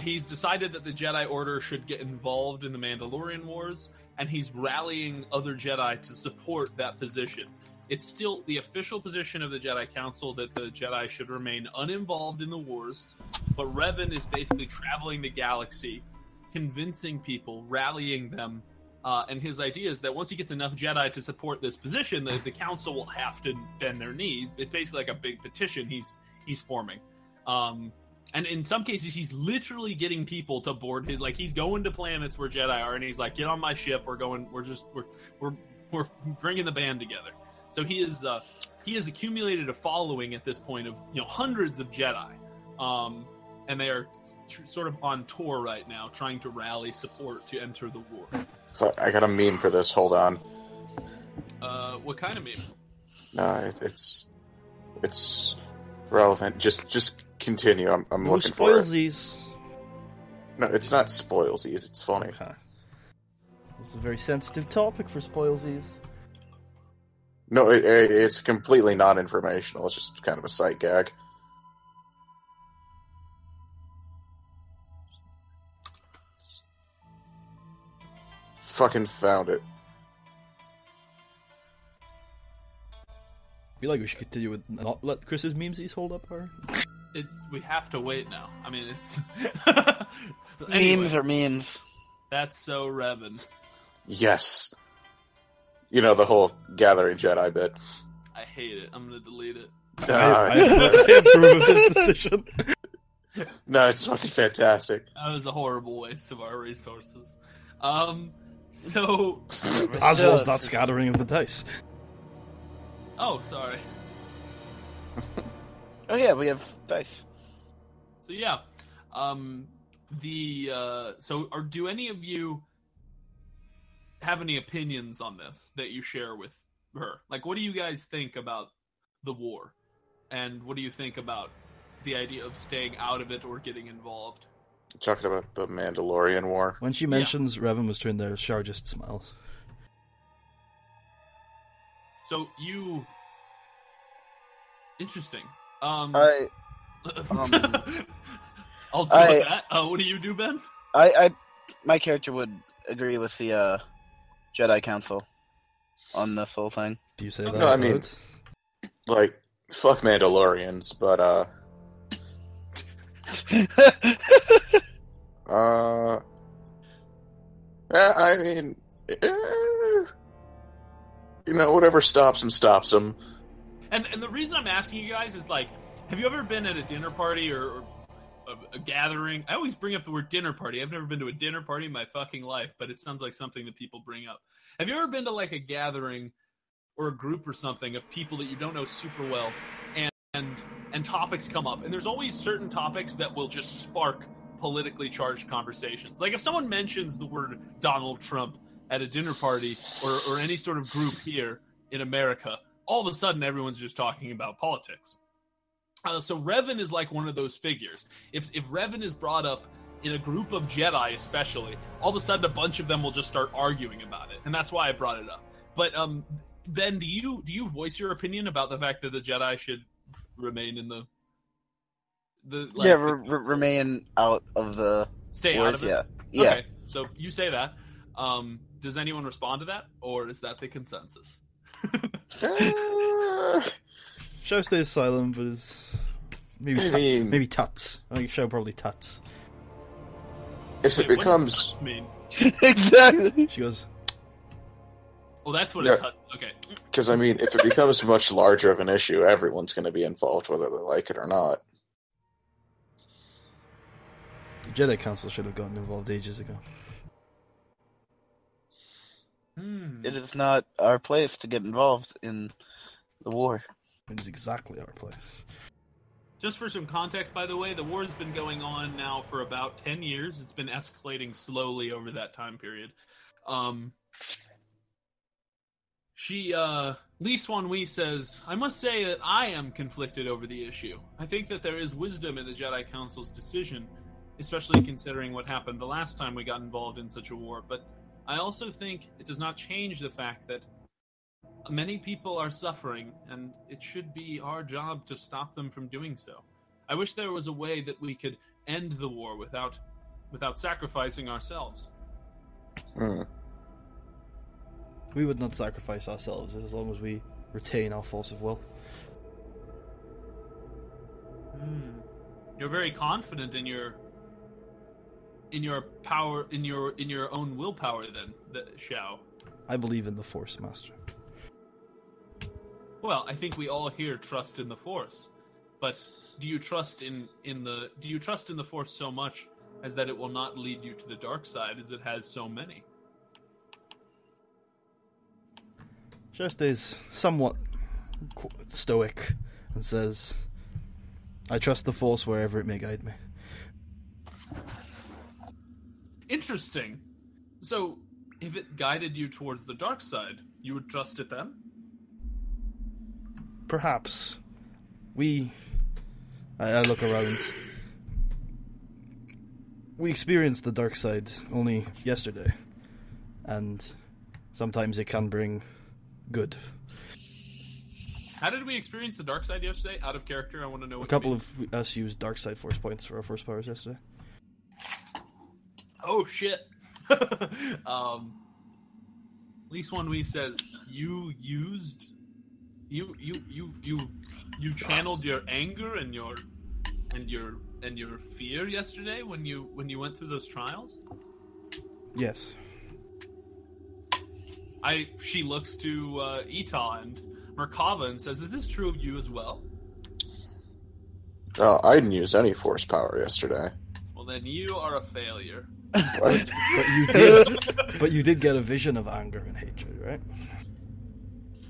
he's decided that the Jedi Order should get involved in the Mandalorian Wars, and he's rallying other Jedi to support that position. It's still the official position of the Jedi Council that the Jedi should remain uninvolved in the wars, but Revan is basically traveling the galaxy, convincing people, rallying them, and his idea is that once he gets enough Jedi to support this position, the Council will have to bend their knees. It's basically like a big petition he's forming. And in some cases, he's literally getting people to board his, like, he's going to planets where Jedi are, and he's like, get on my ship, we're bringing the band together. So he has accumulated a following at this point of, hundreds of Jedi. And they are sort of on tour right now, trying to rally support to enter the war.
I got a meme for this, hold on.
What kind of meme?
No, it's relevant. Just continue. I'm
No
looking for it.
spoilsies.
No, it's not spoilsies. It's funny.
Okay. It's a very sensitive topic for spoilsies.
No, it's completely not informational. It's just kind of a sight gag. Fucking found it.
I feel like we should continue with not let Chris's memesies hold up our...
We have to wait now. I mean, it's...
Memes are memes.
That's so Revan.
Yes. You know, the whole gathering Jedi bit.
I hate it. I'm gonna delete it.
I approve of his decision.
No, it's fucking fantastic.
That was a horrible waste of our resources. So...
As was that scattering of the dice.
Oh, sorry.
Oh yeah, we have dice.
So yeah, do any of you have any opinions on this that you share with her? Like, what do you guys think about the war, and what do you think about the idea of staying out of it or getting involved?
Talking about the Mandalorian war.
When she mentions Revan was trained there, Shar just smiles.
So you, interesting.
I'll
deal with that. What do you do, Ben?
My character would agree with the Jedi Council on this whole thing.
Do you say that?
No, I mean, like, fuck Mandalorians, but yeah, I mean, you know, whatever stops them, stops them.
And the reason I'm asking you guys is, like, have you ever been at a dinner party or a gathering? I always bring up the word dinner party. I've never been to a dinner party in my fucking life, but it sounds like something that people bring up. Have you ever been to, like, a gathering or a group or something of people that you don't know super well, and topics come up, and there's always certain topics that will just spark politically charged conversations. Like, if someone mentions the word Donald Trump at a dinner party or any sort of group here in America, all of a sudden everyone's just talking about politics. So Revan is like one of those figures. If Revan is brought up in a group of Jedi especially, all of a sudden a bunch of them will just start arguing about it, and that's why I brought it up. But Ben, do you voice your opinion about the fact that the Jedi should remain in the
remain out of the
stay
wars,
out of it?
Yeah.
Okay, so you say that. Does anyone respond to that, or is that the consensus?
Show stays silent, but is maybe tuts. I think Show probably tuts.
If it becomes,
what does tuts mean?
Exactly.
She goes,
well, that's what it tuts. Okay.
Because I mean, if it becomes much larger of an issue, everyone's going to be involved, whether they like it or not.
the Jedi Council should have gotten involved ages ago.
It is not our place to get involved in the war.
It is exactly our place.
Just for some context, by the way, the war has been going on now for about 10 years. It's been escalating slowly over that time period. Lee Swan Wee says, I must say that I am conflicted over the issue. I think that there is wisdom in the Jedi Council's decision, especially considering what happened the last time we got involved in such a war, but I also think it does not change the fact that many people are suffering, and it should be our job to stop them from doing so. I wish there was a way that we could end the war without sacrificing ourselves.
We would not sacrifice ourselves as long as we retain our force of will.
You're very confident in your power, in your own willpower, then, Xiao.
I believe in the Force, Master.
Well, I think we all here trust in the Force, but do you trust in the Force so much as that it will not lead you to the dark side, as it has so many?
Just is somewhat stoic and says, I trust the Force wherever it may guide me.
Interesting. So, if it guided you towards the dark side, you would trust it then?
Perhaps. I look around. We experienced the dark side only yesterday, and sometimes it can bring good.
How did we experience the dark side yesterday? Out of character, I want to know what
A couple of us used dark side force points for our force powers yesterday.
Oh shit. Lee Swan Wee says you channeled your anger and your fear yesterday when you went through those trials?
Yes.
She looks to Etah and Merkava and says, "Is this true of you as well?"
I didn't use any force power yesterday.
Well, then you are a failure.
What?
But you did get a vision of anger and hatred, right?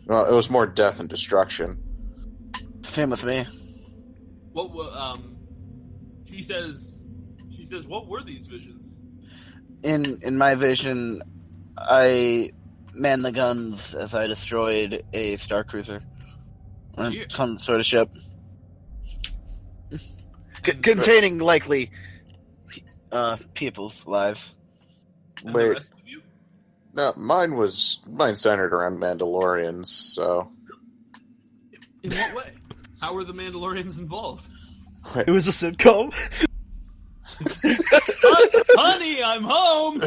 Well, it was more death and destruction.
Same with me.
She says, what were these visions?
In my vision, I manned the guns as I destroyed a star cruiser. Or some sort of ship. Containing likely people's lives.
And
Wait.
the rest of you?
No, mine centered around Mandalorians, so...
In what way? How were the Mandalorians involved?
It was a sitcom.
Honey, I'm home!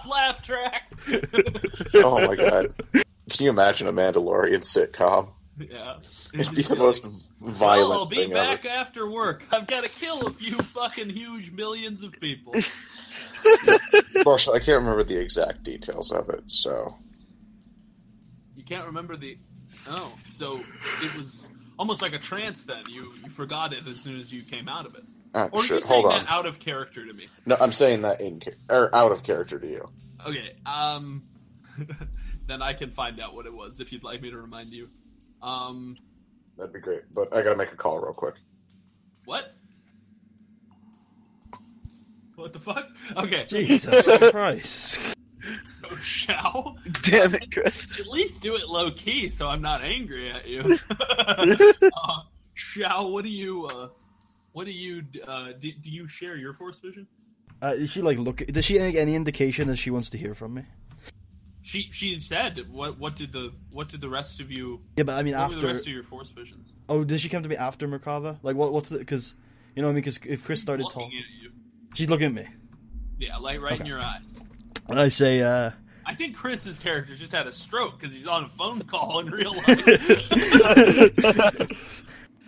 Laugh track!
Oh my god. Can you imagine a Mandalorian sitcom?
Yeah.
It'd be the most violent
I'll be
thing
back
ever.
after work. I've got to kill a few fucking huge millions of people.
Bullshit, I can't remember the exact details of it, so...
You can't remember the... Oh, so it was almost like a trance then. You forgot it as soon as you came out of it.
Oh,
Or are you
shit,
saying
hold on.
that out of character to me?
No, I'm saying that out of character to you.
Okay, then I can find out what it was if you'd like me to remind you.
That'd be great, but I gotta make a call real quick.
What? What the fuck? Okay.
Jesus Christ.
So, Shao,
Damn it, Chris.
at least do it low key so I'm not angry at you. Shao, do you share your force vision?
Is she does she make any indication that she wants to hear from me?
She said, what did the rest of you...
Yeah, but I mean
what were
after...
the rest of your force visions?
Oh, did she come to me after Merkava? Like, what's the... Because, you know what I mean? Because if Chris started
Looking
talking...
at you.
She's looking at me.
Yeah, like right in
Okay.
your eyes.
And I say,
I think Chris's character just had a stroke because he's on a phone call in real life.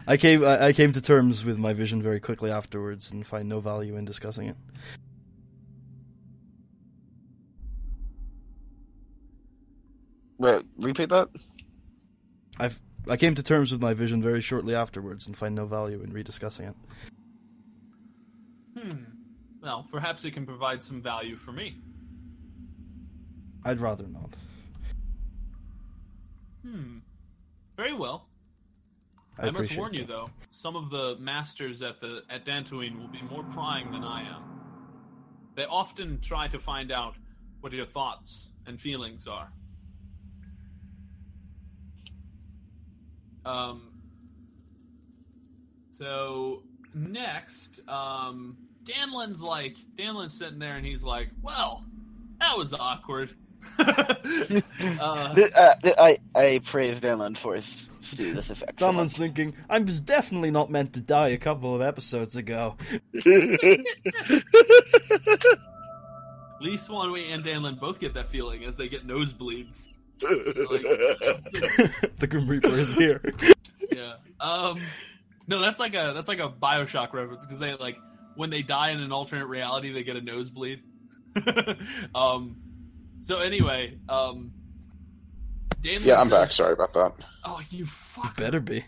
I came to terms with my vision very quickly afterwards and find no value in discussing it.
Wait, repeat that?
I came to terms with my vision very shortly afterwards and find no value in rediscussing it.
Well, perhaps it can provide some value for me.
I'd rather not.
Very well. I must
appreciate
warn you,
that.
though, some of the masters at Dantooine will be more prying than I am. They often try to find out what your thoughts and feelings are. So next, Danlin's sitting there and he's like, "Well, that was awkward."
I praise Danlin for his stew. This is excellent.
Someone's thinking, I was definitely not meant to die a couple of episodes ago.
At least Swanway and Danlin both get that feeling as they get nosebleeds. Like,
The Grim Reaper is here.
yeah. No, that's like a BioShock reference because they when they die in an alternate reality, they get a nosebleed. So anyway, Danlin
Yeah, I'm
says,
back. Sorry about that.
Oh, you fuck!
Better be.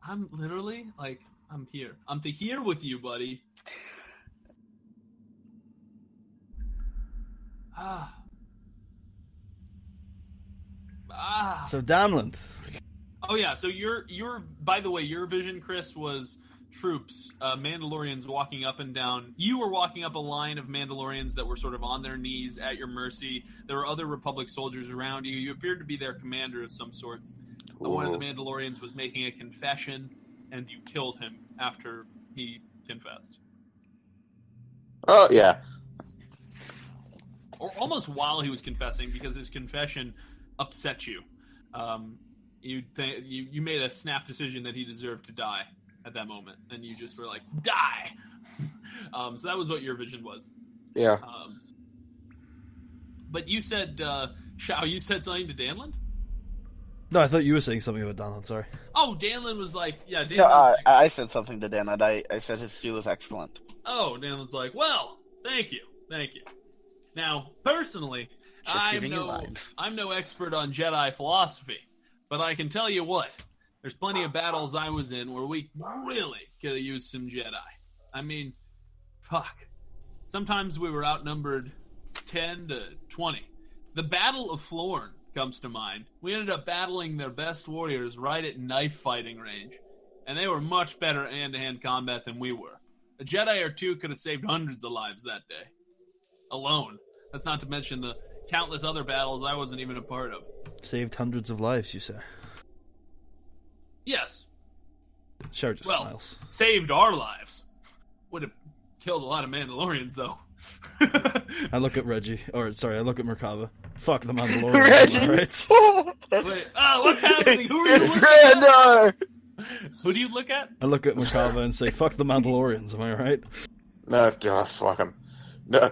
I'm literally I'm here. I'm to here with you, buddy.
So Damland.
Oh yeah, so your by the way, your vision, Chris, was troops, Mandalorians walking up and down. You were walking up a line of Mandalorians that were sort of on their knees at your mercy. There were other Republic soldiers around you. You appeared to be their commander of some sorts. One of the Mandalorians was making a confession, and you killed him after he confessed.
Oh, yeah.
Or almost while he was confessing, because his confession upset you. You made a snap decision that he deserved to die at that moment, and you just were like, die! So that was what your vision was.
Yeah.
But you said, Shao, you said something to Danlin?
No, I thought you were saying something about Damland, sorry.
Oh, Danlin was like, yeah, Danlin
No,
was like,
I said something to Danlin. I said his stew was excellent.
oh, Danlin's like, well, thank you. Now, personally,
Just giving you lines.
I'm no expert on Jedi philosophy, but I can tell you what. There's plenty of battles I was in where we really could have used some Jedi. I mean, fuck. Sometimes we were outnumbered 10 to 20. The Battle of Florn comes to mind. We ended up battling their best warriors right at knife fighting range, and they were much better hand-to-hand combat than we were. A Jedi or two could have saved hundreds of lives that day. Alone. That's not to mention the countless other battles I wasn't even a part of.
Saved hundreds of lives, you say?
Yes.
Sure, just smiles.
Saved our lives. Would have killed a lot of Mandalorians, though.
I look at Reggie. I look at Merkaba. Fuck the Mandalorian. Right?
Wait, what's happening? Who are you
It's
looking at?
Grandar!
Who do you look at?
I look at Merkaba and say, fuck the Mandalorians, am I right?
No, fuck him. No,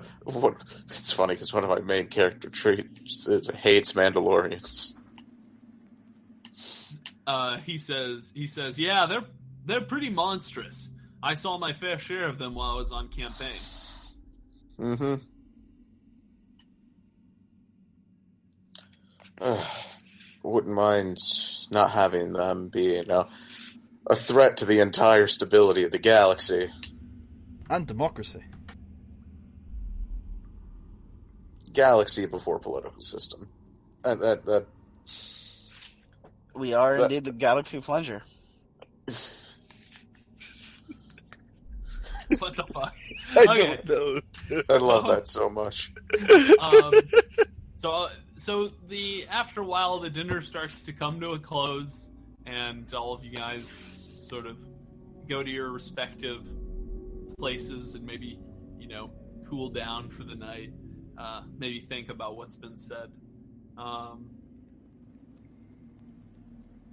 it's funny because one of my main character traits is hates Mandalorians.
He says, yeah, they're pretty monstrous. I saw my fair share of them while I was on campaign.
Mm-hmm. Wouldn't mind not having them be, a threat to the entire stability of the galaxy.
And democracy.
Galaxy before political system. And that
We are indeed the Galaxy Plunger.
What the fuck?
I
Okay.
don't know.
I love that so much.
So after a while, the dinner starts to come to a close, and all of you guys sort of go to your respective places and maybe, cool down for the night. Maybe think about what's been said.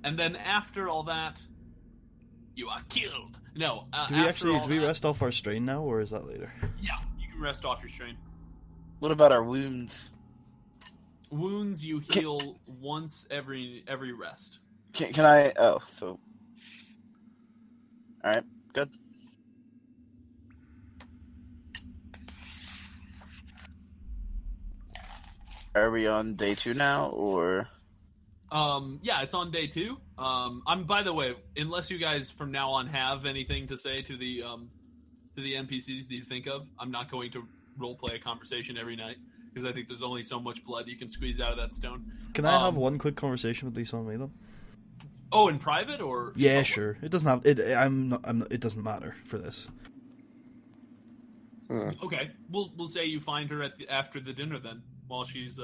And then after all that, you are killed. No,
Do we rest off our strain now, or is that later?
Yeah, you can rest off your strain.
What about our wounds?
Wounds you heal once every rest.
Can I... Oh, so... Alright, good. Are we on day 2 now, or...
Yeah, it's on day 2. By the way, unless you guys from now on have anything to say to the NPCs that you think of, I'm not going to roleplay a conversation every night, because I think there's only so much blood you can squeeze out of that stone.
Can I have one quick conversation with Lisa and me, though?
Oh, in private, or?
Yeah, sure. It doesn't have, it doesn't matter for this.
Okay, we'll say you find her after the dinner then, while she's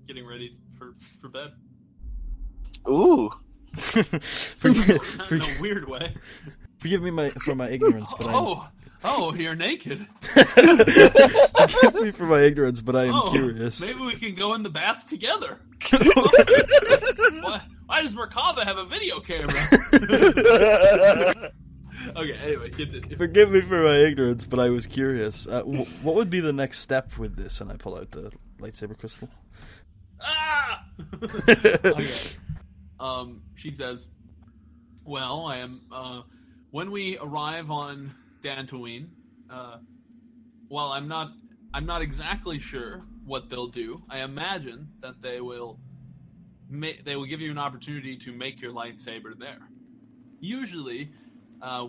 getting ready for bed.
Ooh!
In a weird way.
Forgive me for my ignorance, but
you're naked.
Forgive me for my ignorance, but I am curious.
Maybe we can go in the bath together. Why does Merkaba have a video camera? Okay, anyway, continue.
Forgive me for my ignorance, but I was curious. What would be the next step with this? And I pull out the lightsaber crystal.
Ah! Okay. She says, well, I am, when we arrive on Dantooine, while I'm not exactly sure what they'll do, I imagine that they will give you an opportunity to make your lightsaber there. Usually,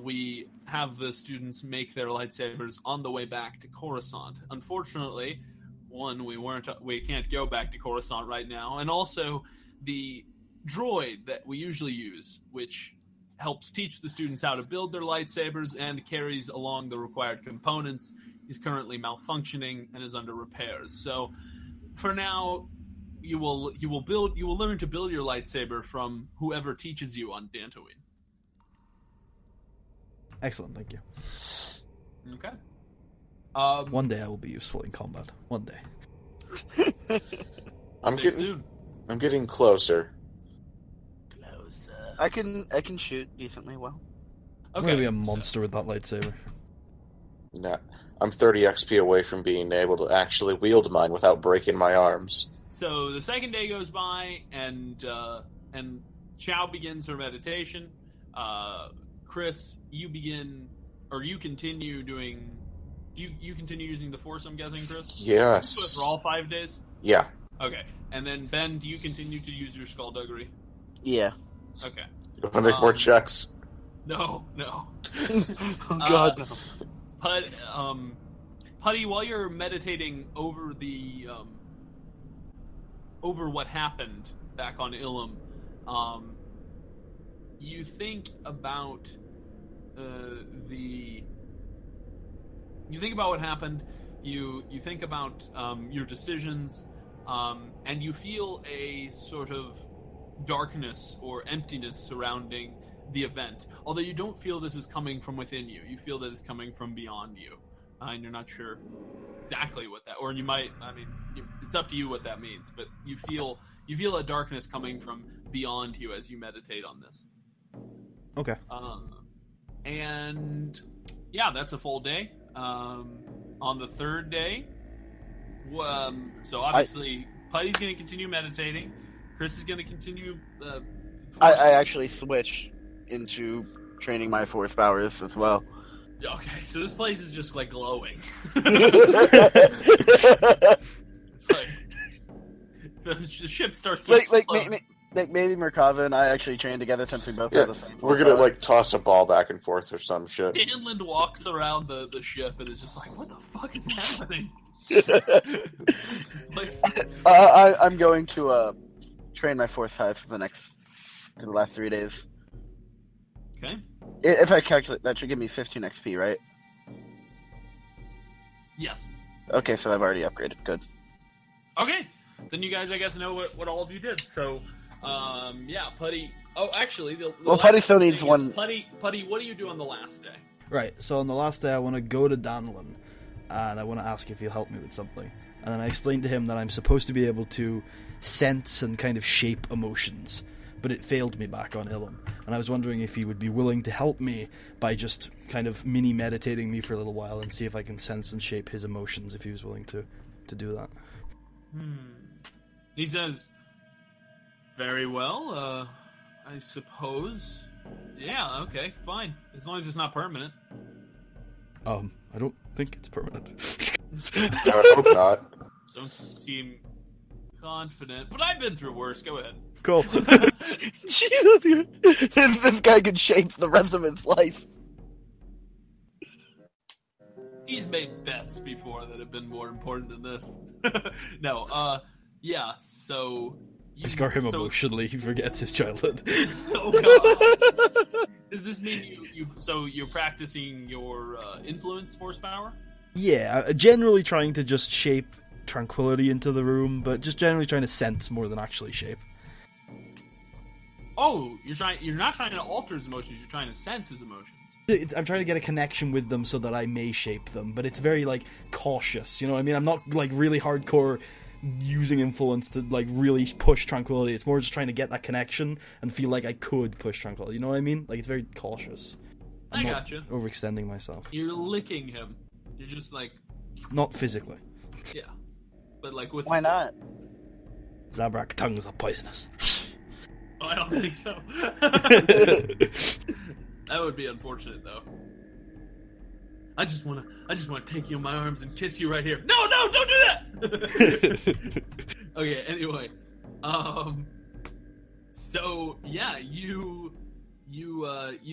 we have the students make their lightsabers on the way back to Coruscant. Unfortunately, one, we can't go back to Coruscant right now, and also the droid that we usually use, which helps teach the students how to build their lightsabers and carries along the required components, is currently malfunctioning and is under repairs. So, for now, you will learn to build your lightsaber from whoever teaches you on Dantooine.
Excellent, thank you.
Okay.
One day I will be useful in combat. One day.
I'm getting closer.
I can shoot decently well.
I'm gonna be a monster with that lightsaber.
Nah, I'm 30 XP away from being able to actually wield mine without breaking my arms.
So the second day goes by, and Chow begins her meditation. Chris, you continue doing. You continue using the Force, I'm guessing, Chris?
Yes.
For all 5 days?
Yeah.
Okay. And then, Ben, do you continue to use your skullduggery?
Yeah.
Okay.
You want to make more checks?
No.
Oh God, no.
Putty, while you're meditating over the over what happened back on Ilum, you think about you think about what happened. You think about your decisions, and you feel a sort of darkness or emptiness surrounding the event. Although you don't feel this is coming from within you. You feel that it's coming from beyond you. And you're not sure exactly what that... Or you might... I mean, it's up to you what that means. But you feel a darkness coming from beyond you as you meditate on this.
Okay.
And... Yeah, that's a full day. On the third day... so obviously, Putty's going to continue meditating. Chris is going to continue...
I actually switch into training my force powers as well.
Okay, so this place is just like glowing. It's like the ship starts to
like maybe Merkava and I actually trained together since we both have the same.
We're gonna like toss a ball back and forth or some shit.
Danland walks around the ship and is just like, "What the fuck is happening?"
I'm going to train my force powers for the last 3 days.
Okay.
If I calculate, that should give me 15 XP, right?
Yes.
Okay, so I've already upgraded. Good.
Okay. Then you guys, I guess, know what all of you did. So, yeah, Putty... Oh, actually,
Putty still needs one...
Putty, what do you do on the last day?
Right, so on the last day I want to go to Danlin, and I want to ask if he'll help me with something. And then I explained to him that I'm supposed to be able to sense and kind of shape emotions, but it failed me back on Ilum. And I was wondering if he would be willing to help me by just kind of mini-meditating me for a little while and see if I can sense and shape his emotions, if he was willing to do that.
He says, very well, I suppose. Yeah, okay, fine. As long as it's not permanent.
I don't think it's permanent.
I hope not.
Don't seem confident, but I've been through worse. Go ahead.
Cool.
Jesus, this guy could shape the rest of his life.
He's made bets before that have been more important than this. No, yeah, so...
I scar him emotionally, he forgets his childhood.
Oh god. Does this mean you're practicing your influence force power?
Yeah, generally trying to just shape tranquility into the room, but just generally trying to sense more than actually shape.
Oh, you're not trying to alter his emotions, you're trying to sense his emotions.
I'm trying to get a connection with them so that I may shape them, but it's very, like, cautious, you know what I mean? I'm not, like, really hardcore using influence to, like, really push tranquility. It's more just trying to get that connection and feel like I could push tranquility, you know what I mean? Like, it's very cautious.
I gotcha.
Overextending myself.
You're licking him. You're just, like...
Not physically.
Yeah. But, like, with...
Why not?
Zabrak tongues are poisonous.
Oh, I don't think so. That would be unfortunate, though. I just want to take you in my arms and kiss you right here. No, don't do that. Okay, anyway, so yeah, you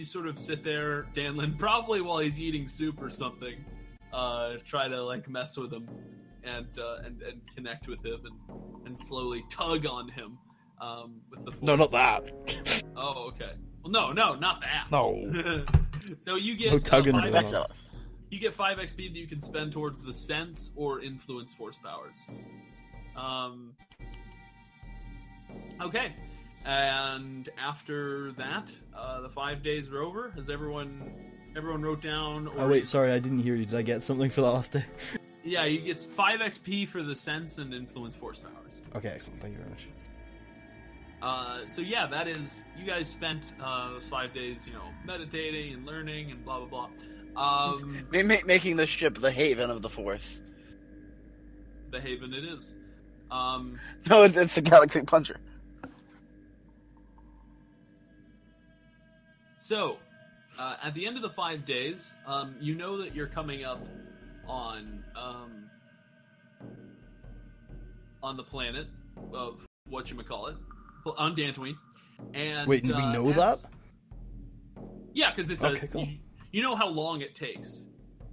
sort of sit there, Danlin, probably while he's eating soup or something, try to like mess with him and connect with him and slowly tug on him with the force.
No, not that.
Oh, okay. Well, no, not that.
No.
So you get
No tugging.
5 XP. You get 5 XP that you can spend towards the sense or influence force powers. Okay, and after that, the 5 days are over. Has everyone wrote down? Or...
Oh wait, sorry, I didn't hear you. Did I get something for the last day?
Yeah, you get 5 XP for the sense and influence force powers.
Okay, excellent. Thank you very much.
So yeah, that is, you guys spent those 5 days, meditating and learning and blah blah blah.
Making the ship the haven of the Force.
The haven it is.
No, it's the Galaxy Puncher.
So, at the end of the 5 days, you know that you're coming up on the planet whatchamacallit, on Dantooine. And
Wait, we know that?
Yeah, because it's
okay, cool.
You know how long it takes.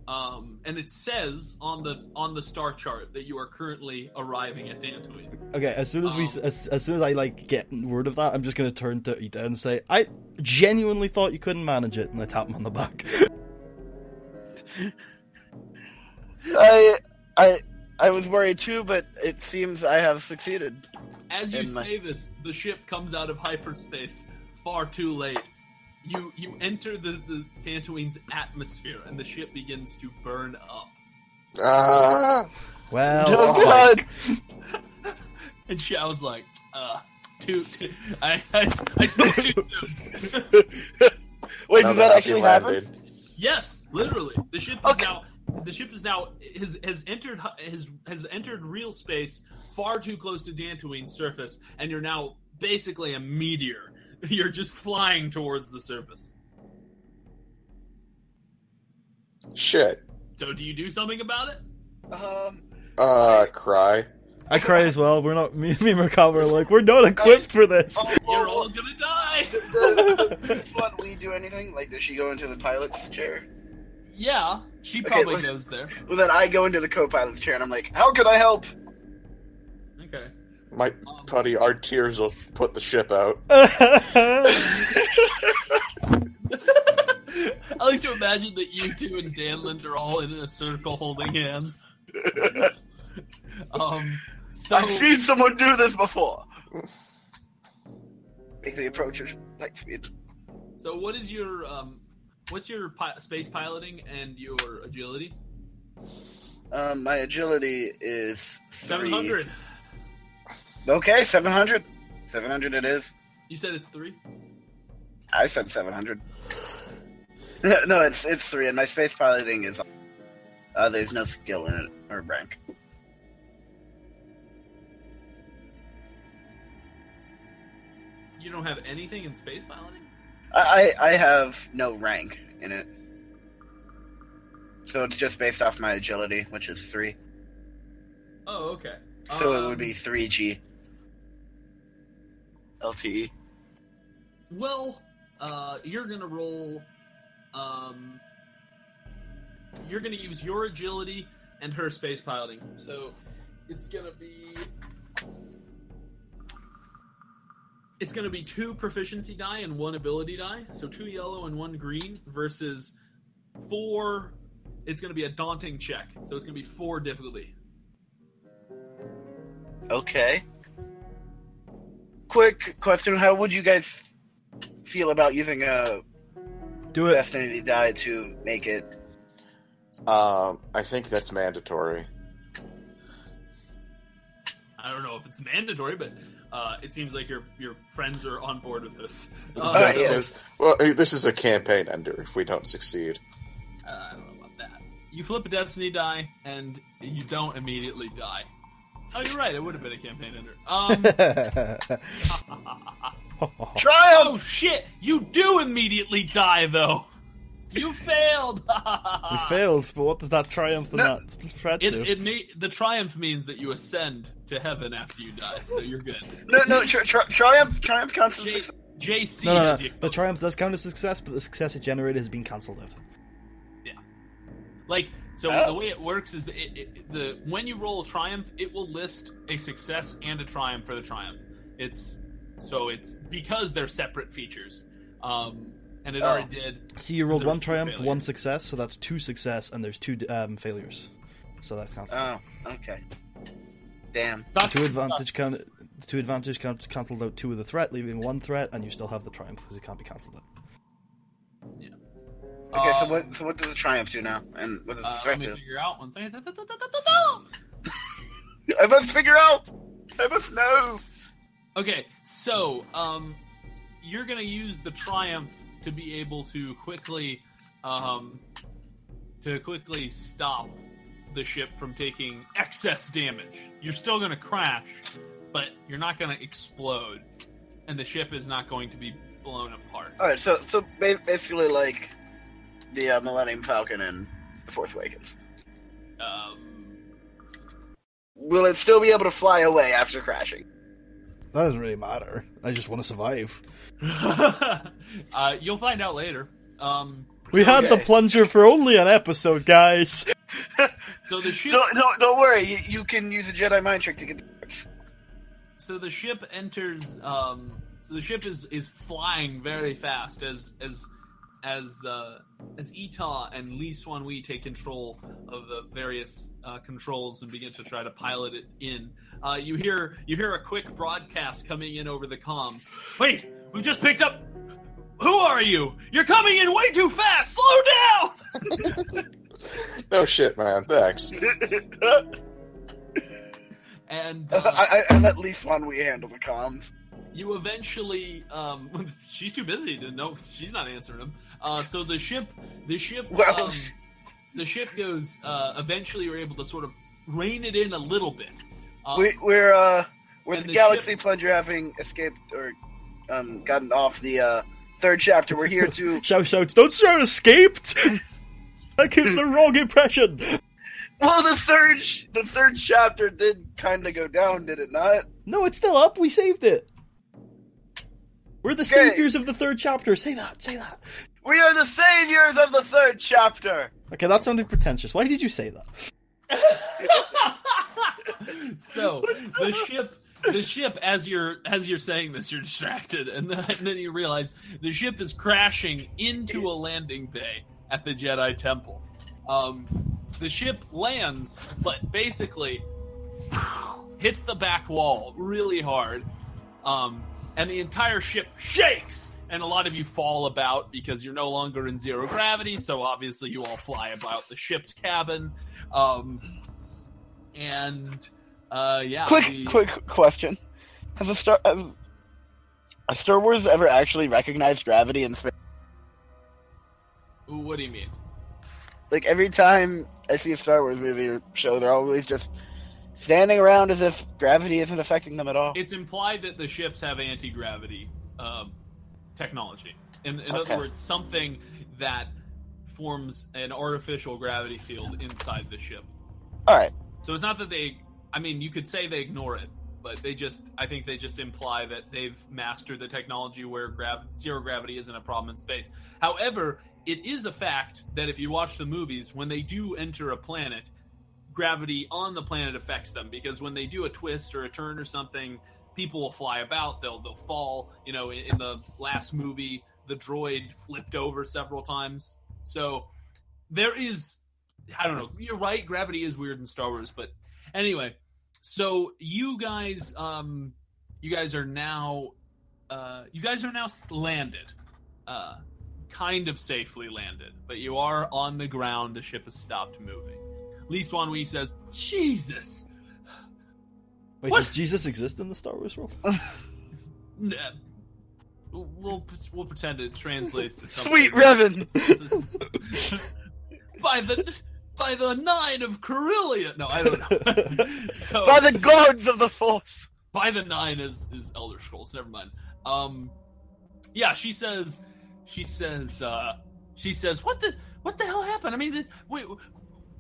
And it says on the star chart that you are currently arriving at Dantooine.
Okay, as soon as as soon as I like get word of that, I'm just gonna turn to Etah and say, I genuinely thought you couldn't manage it, and I tap him on the back.
I was worried too, but it seems I have succeeded.
As you say this, the ship comes out of hyperspace far too late. You enter the Dantooine's atmosphere, and the ship begins to burn up.
Well,
Oh God!
And Xiao's like, I spoke too soon.
Wait,
Now
does that actually happen?
landed.
Yes, literally. The ship is now has entered real space far too close to Dantooine's surface, and you're now basically a meteor. You're just flying towards the surface.
Shit.
So do you do something about it?
Cry.
I cry as well. We're not me and Merkaba are like, we're not equipped for this.
You're all gonna die!
Does we do anything? Like, does she go into the pilot's chair?
Yeah, she
Okay,
probably
let's-
goes there.
Well, then I go into the co-pilot's chair, and I'm like, how can I help?
Okay.
My putty, our tears will put the ship out.
I like to imagine that you two and Danland are all in a circle holding hands. So
I've seen someone do this before. Make the approach at light speed.
So what is your what's your space piloting and your agility?
My agility is
700.
Okay, 700. 700 it is.
You said it's 3?
I said 700. No, it's 3, and my space piloting is... there's no skill in it, or rank.
You don't have anything in space piloting?
I have no rank in it. So it's just based off my agility, which is 3.
Oh, okay.
So it would be 3G. LTE.
Well, you're gonna roll. You're gonna use your agility and her space piloting. So it's gonna be 2 proficiency die and 1 ability die. So 2 yellow and 1 green versus 4. It's gonna be a daunting check. So it's gonna be 4 difficulty.
Okay. Quick question: how would you guys feel about using a
Do it.
destiny die to make it?
I think that's mandatory.
I don't know if it's mandatory, but it seems like your friends are on board with this.
yeah.
Because- well, this is a campaign ender if we don't succeed.
I don't know about that. You flip a destiny die, and you don't immediately die. Oh, you're right. It would have been a campaign ender.
Triumph!
Oh shit! You do immediately die, though. You failed.
We failed, but what does that triumph and
No.
that threat do?
The triumph means that you ascend to heaven after you die, so you're good.
No, triumph counts as success.
JC
No.
has you.
The triumph does count as success, but the success it generated has been cancelled out.
Like, so
Oh.
the way it works is that when you roll a triumph, it will list a success and a triumph for the triumph. It's because they're separate features. And it already did.
So you rolled
There was
1
2
triumph,
failures.
1 success, so that's 2 success, and there's 2 failures. So that's cancelled.
Oh, okay. Damn.
Stop-
2 advantage cancelled out 2 of the threat, leaving 1 threat, and you still have the triumph because it can't be cancelled out.
Okay, so what does the triumph do now, and what does the
Let
threat
me
do?
figure out one second.
I must figure out. I must know.
Okay, so you're gonna use the triumph to be able to quickly stop the ship from taking excess damage. You're still gonna crash, but you're not gonna explode, and the ship is not going to be blown apart.
All right, so basically like the Millennium Falcon and the Force Awakens. Will it still be able to fly away after crashing?
That doesn't really matter. I just want to survive.
You'll find out later.
We had the plunger for only an episode, guys.
So the ship.
Don't worry. You can use a Jedi mind trick to get the books.
So the ship enters. So the ship is flying very fast as Etah and Lee Swan Wee take control of the various controls and begin to try to pilot it in. You hear a quick broadcast coming in over the comms. Wait, we've just picked up. Who are you? You're coming in way too fast. Slow down.
No shit, man. Thanks.
And
I let Lee Swan Wee handle the comms.
you eventually, she's too busy to know. She's not answering him. So the ship goes. Eventually, you're able to sort of rein it in a little bit.
We're with
and
the
the
Galaxy
ship-
Plunger having escaped or gotten off the third chapter. We're here to.
Shouts, don't shout escaped! That gives the wrong impression!
Well, the third chapter did kind of go down, did it not?
No, it's still up, we saved it! We're the
Okay.
saviors of the third chapter, say that!
We are the saviors of the third chapter.
Okay, that sounded pretentious. Why did you say that?
So the ship, as you're saying this, you're distracted, and then you realize the ship is crashing into a landing bay at the Jedi Temple. The ship lands, but basically hits the back wall really hard, and the entire ship shakes. And a lot of you fall about because you're no longer in zero gravity, so obviously you all fly about the ship's cabin.
Quick question: Has Star Wars ever actually recognized gravity in space?
What do you mean?
Like, every time I see a Star Wars movie or show, they're always just standing around as if gravity isn't affecting them at all.
It's implied that the ships have anti-gravity technology. In
Okay.
other words, something that forms an artificial gravity field inside the ship.
Alright.
So it's not that you could say they ignore it, but I think they just imply that they've mastered the technology where zero gravity isn't a problem in space. However, it is a fact that if you watch the movies, when they do enter a planet, gravity on the planet affects them, because when they do a twist or a turn or something, people will fly about, they'll fall. In the last movie, the droid flipped over several times. So there is, I don't know, you're right, gravity is weird in Star Wars, but anyway, so you guys are now landed. Kind of safely landed, but you are on the ground. The ship has stopped moving. Lee Swan Wee says, Jesus!
Wait,
What?
does Jesus exist in the Star Wars world?
Nah. We'll pretend it translates to something.
Sweet Revan!
by the 9 of Corellia. No, I don't know. So,
By the gods of the Force!
by the 9 is Elder Scrolls. Never mind. Yeah, she says, what the hell happened? I mean,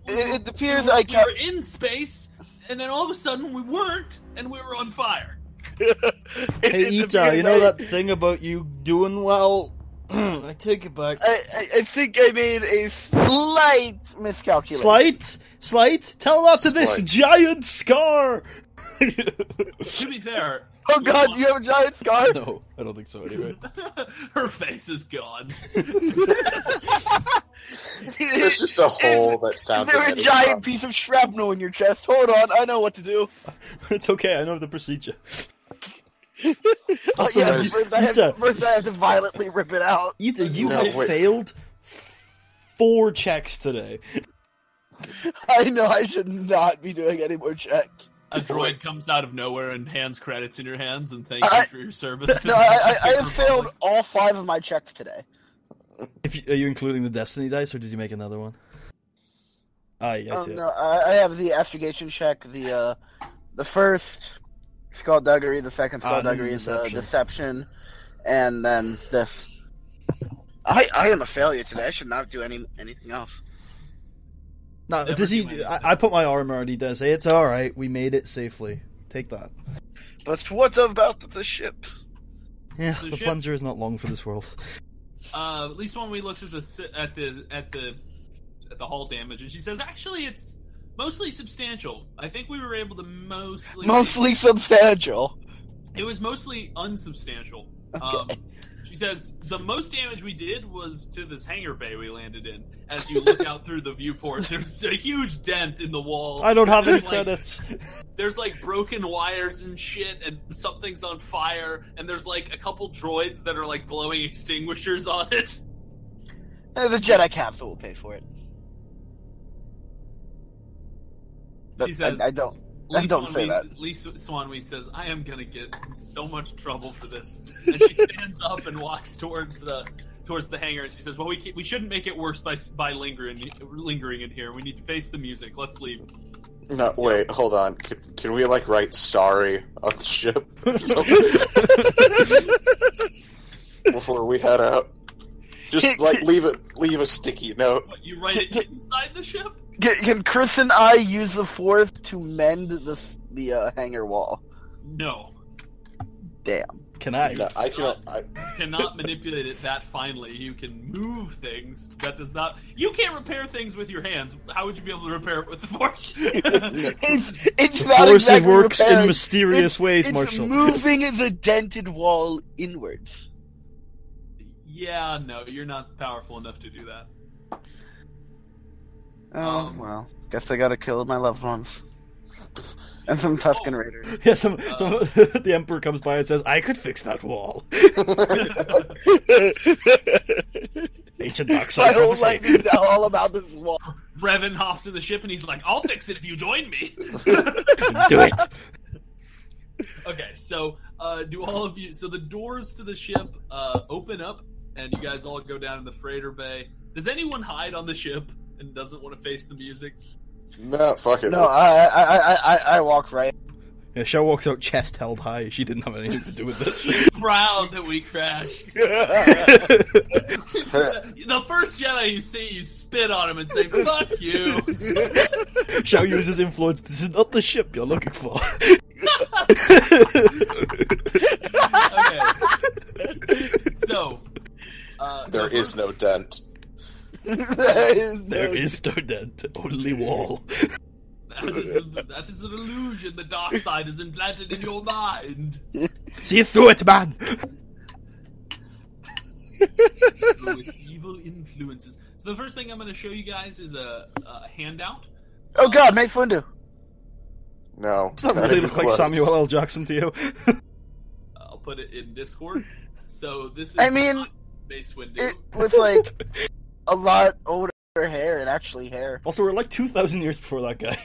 It appears
we
I
were
kept.
in space, and then all of a sudden we weren't, and we were on fire.
Hey, Etah, you know that thing about you doing well? I take it back.
I think I made a slight miscalculation.
Slight? Tell that to this
Slight.
giant scar!
To be fair,
Oh god, do you have a giant scar?
No, I don't think so anyway.
her face is gone.
It's just a hole that sounds
There's
like
a giant piece of shrapnel in your chest. Hold on, I know what to do.
It's okay, I know the procedure.
Oh, yeah,
Etah,
first I have to violently rip it out.
Etah, you
No,
have
wait.
failed 4 checks today.
I know I should not be doing any more checks.
A droid comes out of nowhere and hands credits in your hands and thanks you for your service. To
No,
the
I
Czech
have failed
Republic.
all 5 of my checks today.
Are you including the Destiny dice, or did you make another one? I see it.
No, I have the astrogation check, the first skullduggery, the second
Ah, and then
skullduggery is the
deception.
deception, and then this. I am a failure today. I should not do anything else.
No,
Never
does he?
do anything.
I put my armor on. He does. Hey, it's all right. We made it safely. Take that.
But what about the ship?
Yeah,
The
the
ship-
plunger is not long for this world.
At least when we looked at the hull damage, and she says, actually, it's mostly substantial. I think we were able to
Mostly substantial.
It was mostly unsubstantial.
Okay.
She says the most damage we did was to this hangar bay we landed in. As you look out through the viewport, there's a huge dent in the wall.
I don't have any
There's,
credits.
There's like broken wires and shit, and something's on fire, and there's like a couple droids that are like blowing extinguishers on it.
The Jedi Council will pay for it. But
She says,
I don't say that.
Lee Swanwee says, I am gonna get in so much trouble for this. And she stands up and walks towards the hangar, and she says, well, we shouldn't make it worse by lingering in here. We need to face the music. Let's leave.
No, wait, hold on. Can we, like, write sorry on the ship? Before we head out? Just, like, leave a sticky note.
What, you write it inside the ship?
Can Chris and I use the Force to mend the hangar wall?
No.
Damn.
Can I?
No, I cannot.
Cannot manipulate it that finely. You can move things. That does not. You can't repair things with your hands. How would you be able to repair it with the Force?
It's not
Force
exactly
works
repairing.
in mysterious ways,
It's
Marshall.
moving the dented wall inwards.
Yeah, no, you're not powerful enough to do that.
Oh, well. Guess I gotta kill my loved ones. And some Tusken Raiders.
Yeah, the Emperor comes by and says, I could fix that wall. Ancient dark
My
side
whole
prophecy.
life is now all about this wall.
Revan hops in the ship and he's like, I'll fix it if you join me.
Do it.
Okay, so do all of you... So the doors to the ship open up, and you guys all go down in the freighter bay. Does anyone hide on the ship and doesn't want to face the music?
No, fuck it.
No, I walk right.
Yeah, Shell walks out chest held high. She didn't have anything to do with this.
Proud that we crashed. The first Jedi you see, you spit on him and say, fuck you.
Shell uses influence. This is not the ship you're looking for.
Okay. So,
There is no dent.
There is no dent, only wall.
That is an illusion the dark side is implanted in your mind.
See through it, man!
Through its evil influences. So the first thing I'm going to show you guys is a handout.
Oh god, Mace Windu.
No.
Does that
not
really
even
look like
close.
Samuel L. Jackson to you?
I'll put it in Discord. So this is
I mean,
not Mace Windu.
It was like a lot older hair and actually hair.
Also, we're like 2,000 years before that guy.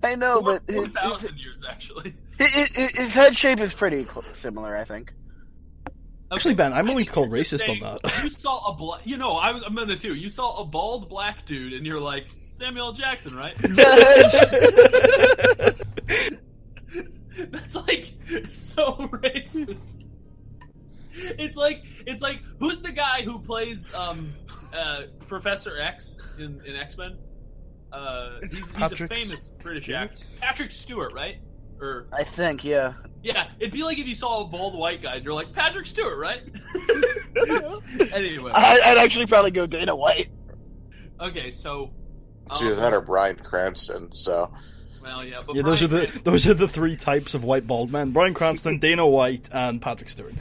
I know, but
4,000 years, actually.
his head shape is pretty similar, I think.
Actually, Ben, I'm only called racist on that.
You saw a I'm gonna too. You saw a bald black dude, and you're like, Samuel L. Jackson, right? That's like so racist. It's like who's the guy who plays Professor X in X-Men? He's a famous British actor. Patrick Stewart, right? Or
I think, yeah.
yeah, it'd be like if you saw a bald white guy and you're like, Patrick Stewart, right? Anyway.
I'd actually probably go Dana White.
Okay, so
It's either that or Bryan Cranston, so...
well, yeah, but
Yeah, those are the three types of white bald men: Bryan Cranston, Dana White, and Patrick Stewart.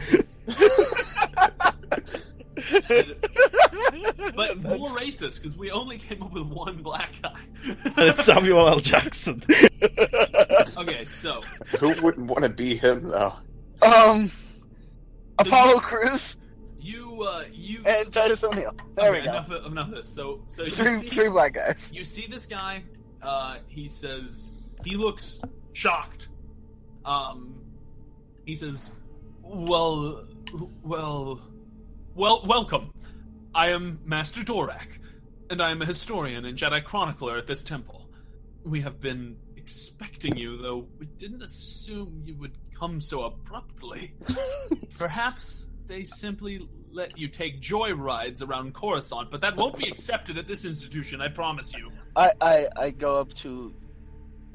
but more racist because we only came up with one black guy.
And it's Samuel L. Jackson.
Okay, so
Who wouldn't want to be him, though?
Apollo Crews
you
and Titus O'Neil. There we go.
Enough of this. So you
Three black guys.
You see this guy. He says he looks shocked. He says, welcome. I am Master Dorak, and I am a historian and Jedi chronicler at this temple. We have been expecting you, though we didn't assume you would come so abruptly. Perhaps they simply let you take joy rides around Coruscant, but that won't be accepted at this institution, I promise you.
I go up to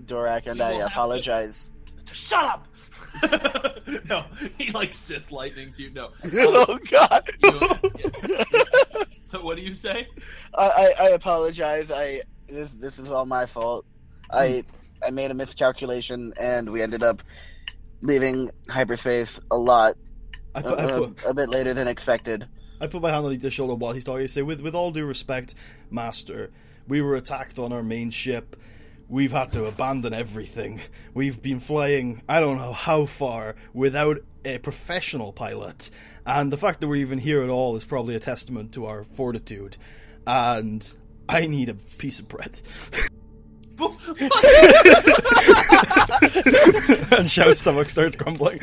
Dorak and
You
I
will have
apologize.
Shut up! No, he like Sith lightnings you. No.
Oh God!
So what do you say?
I apologize. This is all my fault. I made a miscalculation, and we ended up leaving hyperspace a bit later than expected.
I put my hand on Etah's shoulder while he's talking. I say, with all due respect, Master, we were attacked on our main ship. We've had to abandon everything. We've been flying, I don't know how far, without a professional pilot. And the fact that we're even here at all is probably a testament to our fortitude. And I need a piece of bread. And Shout Stomach starts grumbling.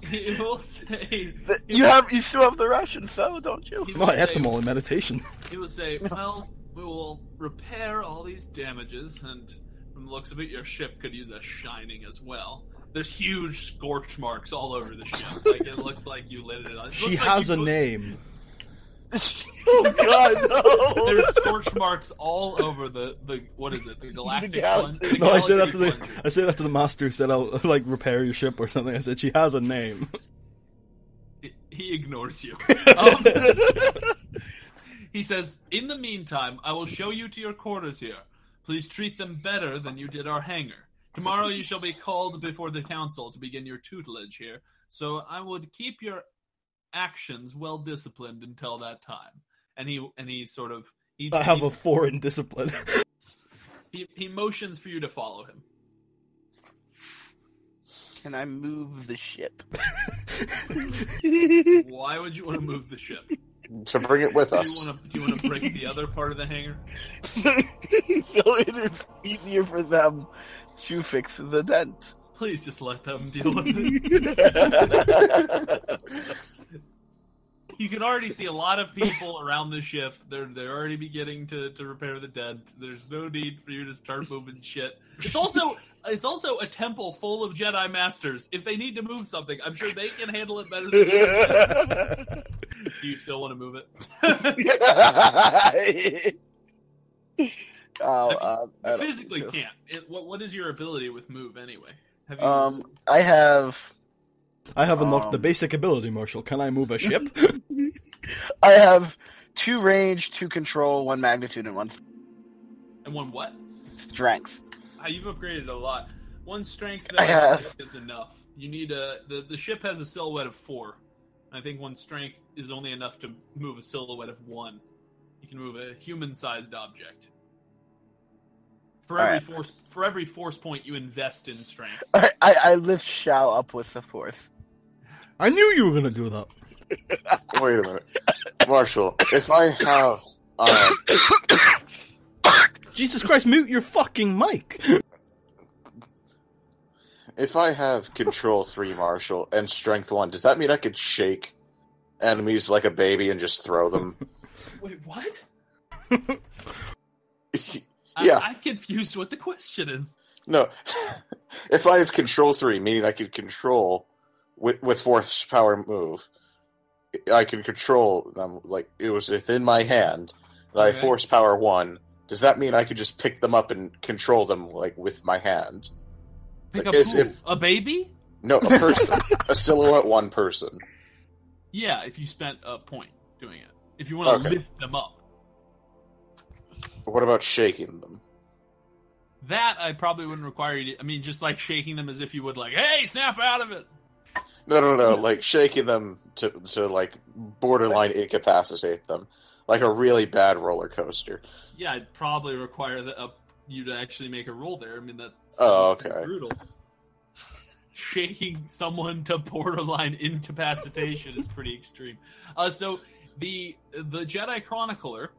He will say...
You still have the rations, though, don't you?
No, I ate them all in meditation.
He will say, well, we will repair all these damages, and from the looks of it, your ship could use a shining as well. There's huge scorch marks all over the ship. Like, it looks like you lit it on.
She has a name.
Oh God, no!
There's scorch marks all over the what is it? The galactic one?
No, I say that to the master who said I'll like repair your ship or something. I said she has a name.
He ignores you. He says, in the meantime, I will show you to your quarters here. Please treat them better than you did our hangar. Tomorrow you shall be called before the council to begin your tutelage here, so I would keep your actions well disciplined until that time. And he sort of... I
have a 4 in discipline.
He motions for you to follow him.
Can I move the ship?
Why would you want to move the ship?
To bring it with us.
Do you want to break the other part of the hangar?
So it is easier for them to fix the dent.
Please just let them deal with it. You can already see a lot of people around the ship. They're already beginning to repair the dent. There's no need for you to start moving shit. It's also a temple full of Jedi Masters. If they need to move something, I'm sure they can handle it better than you. Do you still want to move it? You physically can't. What is your ability with move anyway? Have you
I have
unlocked the basic ability, Marshall. Can I move a ship?
I have 2 range, 2 control, 1 magnitude, and 1...
And 1 what?
Strength.
You've upgraded a lot. 1 strength is enough. You need the ship has a silhouette of 4. I think 1 strength is only enough to move a silhouette of 1. You can move a human-sized object. For every force point you invest in strength.
I lift Shao up with the force.
I knew you were going to do that.
Wait a minute. Marshall, if I have...
Jesus Christ, mute your fucking mic!
If I have Control 3, Marshall, and Strength 1, does that mean I could shake enemies like a baby and just throw them?
Wait, what?
Yeah.
I'm confused what the question is.
No. If I have Control 3, meaning I could control with force power move, I can control them like it was within my hand. And I force power 1. Does that mean I could just pick them up and control them like with my hand?
Pick
like,
up who? A baby?
No, a person. A silhouette 1 person.
Yeah, if you spent a point doing it. If you want to lift them up.
What about shaking them?
That I probably wouldn't require you to... I mean, just like shaking them as if you would like, hey, snap out of it!
No. Like shaking them to like borderline incapacitate them. Like a really bad roller coaster.
Yeah, I'd probably require you to actually make a roll there. I mean, that's
okay.
Brutal. Shaking someone to borderline incapacitation is pretty extreme. So the Jedi Chronicler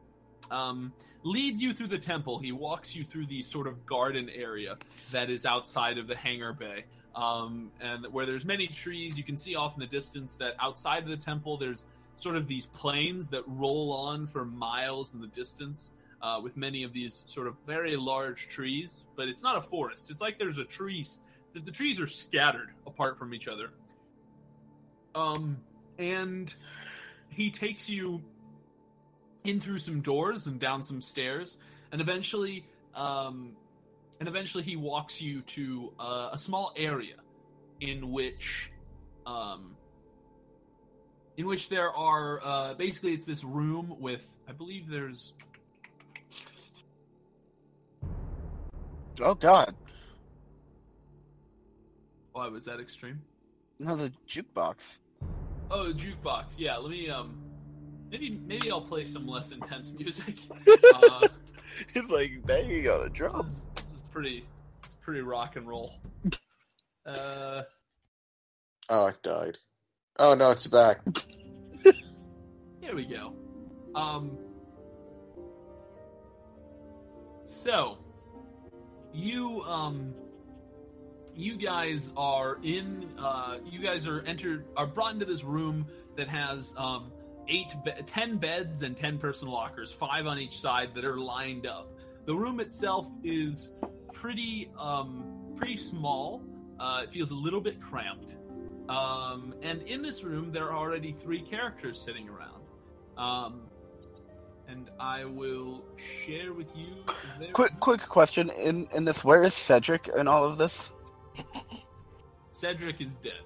leads you through the temple. He walks you through the sort of garden area that is outside of the hangar bay. And where there's many trees, you can see off in the distance that outside of the temple there's sort of these plains that roll on for miles in the distance, with many of these sort of very large trees. But it's not a forest. It's like there's a trees. The trees are scattered apart from each other. And he takes you in through some doors and down some stairs, and eventually he walks you to a small area in which there are basically it's this room with, I believe there's.
Oh God!
Why was that extreme?
No, the jukebox.
Oh, the jukebox. Yeah, let me maybe I'll play some less intense music.
It's like banging on a drum.
This is pretty rock and roll.
Oh, I died. Oh no, it's back.
Here we go. So you guys are brought into this room that has 10 beds and 10 person lockers, 5 on each side that are lined up. The room itself is pretty small. It feels a little bit cramped. And in this room, there are already 3 characters sitting around. And I will share with you.
Quick question: in this, where is Cedric in all of this?
Cedric is dead.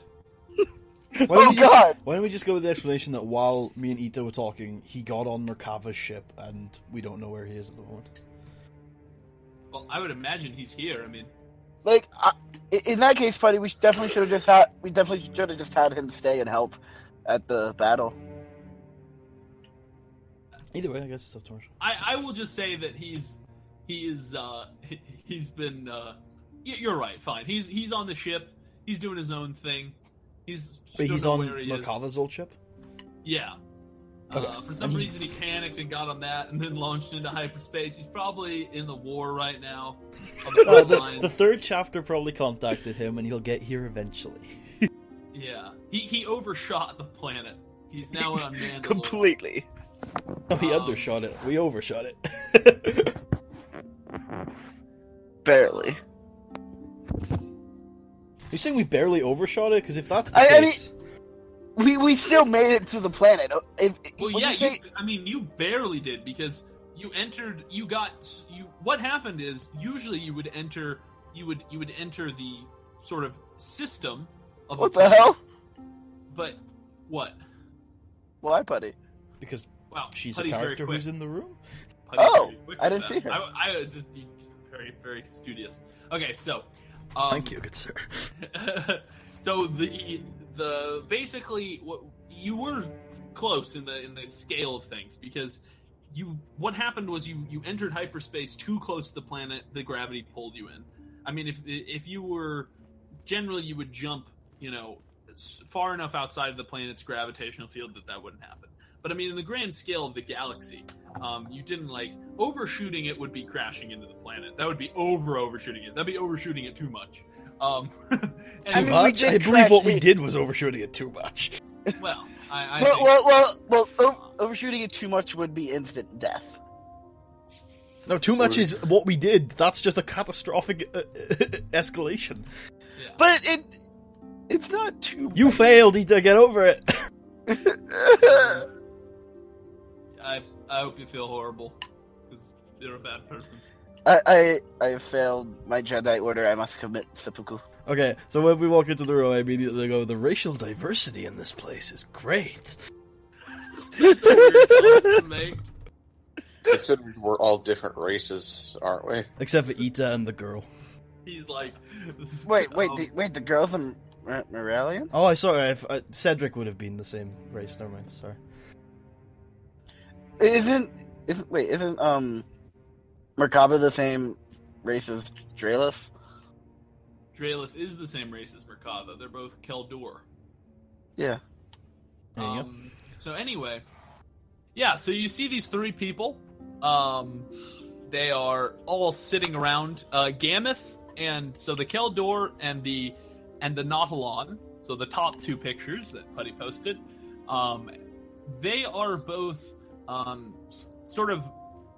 Why don't we just go with the explanation that while me and Etah were talking, he got on Merkava's ship, and we don't know where he is at the moment.
Well, I would imagine he's here. I mean,
Like, in that case, buddy, we definitely should have just had him stay and help at the battle.
Either way, I guess it's up to Marshall.
I will just say that he's been. You're right. Fine. He's on the ship. He's doing his own thing. He's
on Merkava's old ship?
Yeah.
Okay.
For some reason, he panicked and got on that, and then launched into hyperspace. He's probably in the war right now. On the front lines.
The 3rd chapter probably contacted him, and he'll get here eventually.
Yeah. He overshot the planet. He's now on Mandalorian.
Completely.
No, he undershot it. We overshot it.
Barely.
You're saying we barely overshot it? Because if that's the case...
We still made it to the planet.
You barely did, because you entered. What happened is usually you would enter the sort of system of
what the hell?
But what?
Why, Putty?
Because she's
Putty's
a character who's in the room.
I didn't see her.
I was just very, very studious. Okay, so
thank you, good sir.
So the basically what you were close in the scale of things, because what happened was you entered hyperspace too close to the planet. The gravity pulled you in. I mean, if you were generally, you would jump far enough outside of the planet's gravitational field that wouldn't happen. But I mean, in the grand scale of the galaxy, you didn't overshooting it would be crashing into the planet. That would be overshooting it. That'd be overshooting it too much.
I believe what we did was overshooting it too much.
Well,
overshooting it too much would be instant death.
No, too much is what we did. That's just a catastrophic escalation.
Yeah.
But it's not too much.
You failed, Etah. Get over it.
I hope you feel horrible, because you're a bad person.
I failed my Jedi order. I must commit seppuku.
Okay, so when we walk into the room, I immediately go, the racial diversity in this place is great.
That's a weird comment to make.
Considering we're all different races, aren't we?
Except for Etah and the girl.
He's like...
Wait, the girl's a Moralian?
Oh, sorry, Cedric would have been the same race. Never mind, sorry.
Isn't Merkava the same race as Draelith?
Draelith is the same race as Merkava. They're both Keldor.
Yeah.
There you go.
So anyway, yeah. So you see these 3 people. They are all sitting around Gameth, and so the Keldor and the Nautilon. So the top 2 pictures that Putty posted. They are both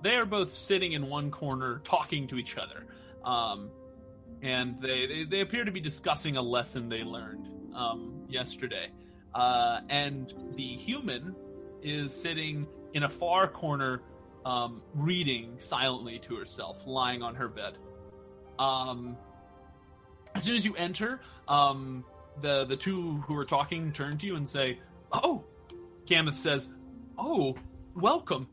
They are both sitting in one corner talking to each other. And they appear to be discussing a lesson they learned yesterday. And the human is sitting in a far corner reading silently to herself, lying on her bed. As soon as you enter, the two who are talking turn to you and say, "Oh," Gameth says, "Oh, welcome."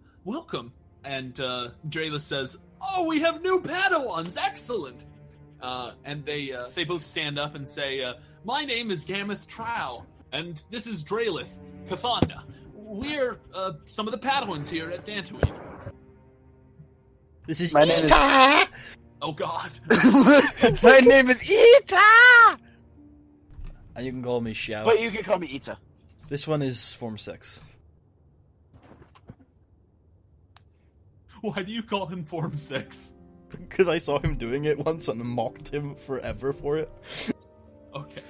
And Draylith says, "Oh, we have new Padawans, excellent." And they both stand up and say, "My name is Gameth Trow, and this is Draylith Cathanda. We're some of the Padawans here at Dantooine."
This is
My name is-
Etah!
Oh God!
My name is Etah!
And you can call me Xiao.
But you can call me Etah.
This one is Form 6.
Why do you call him Form 6?
Because I saw him doing it once and mocked him forever for it.
Okay.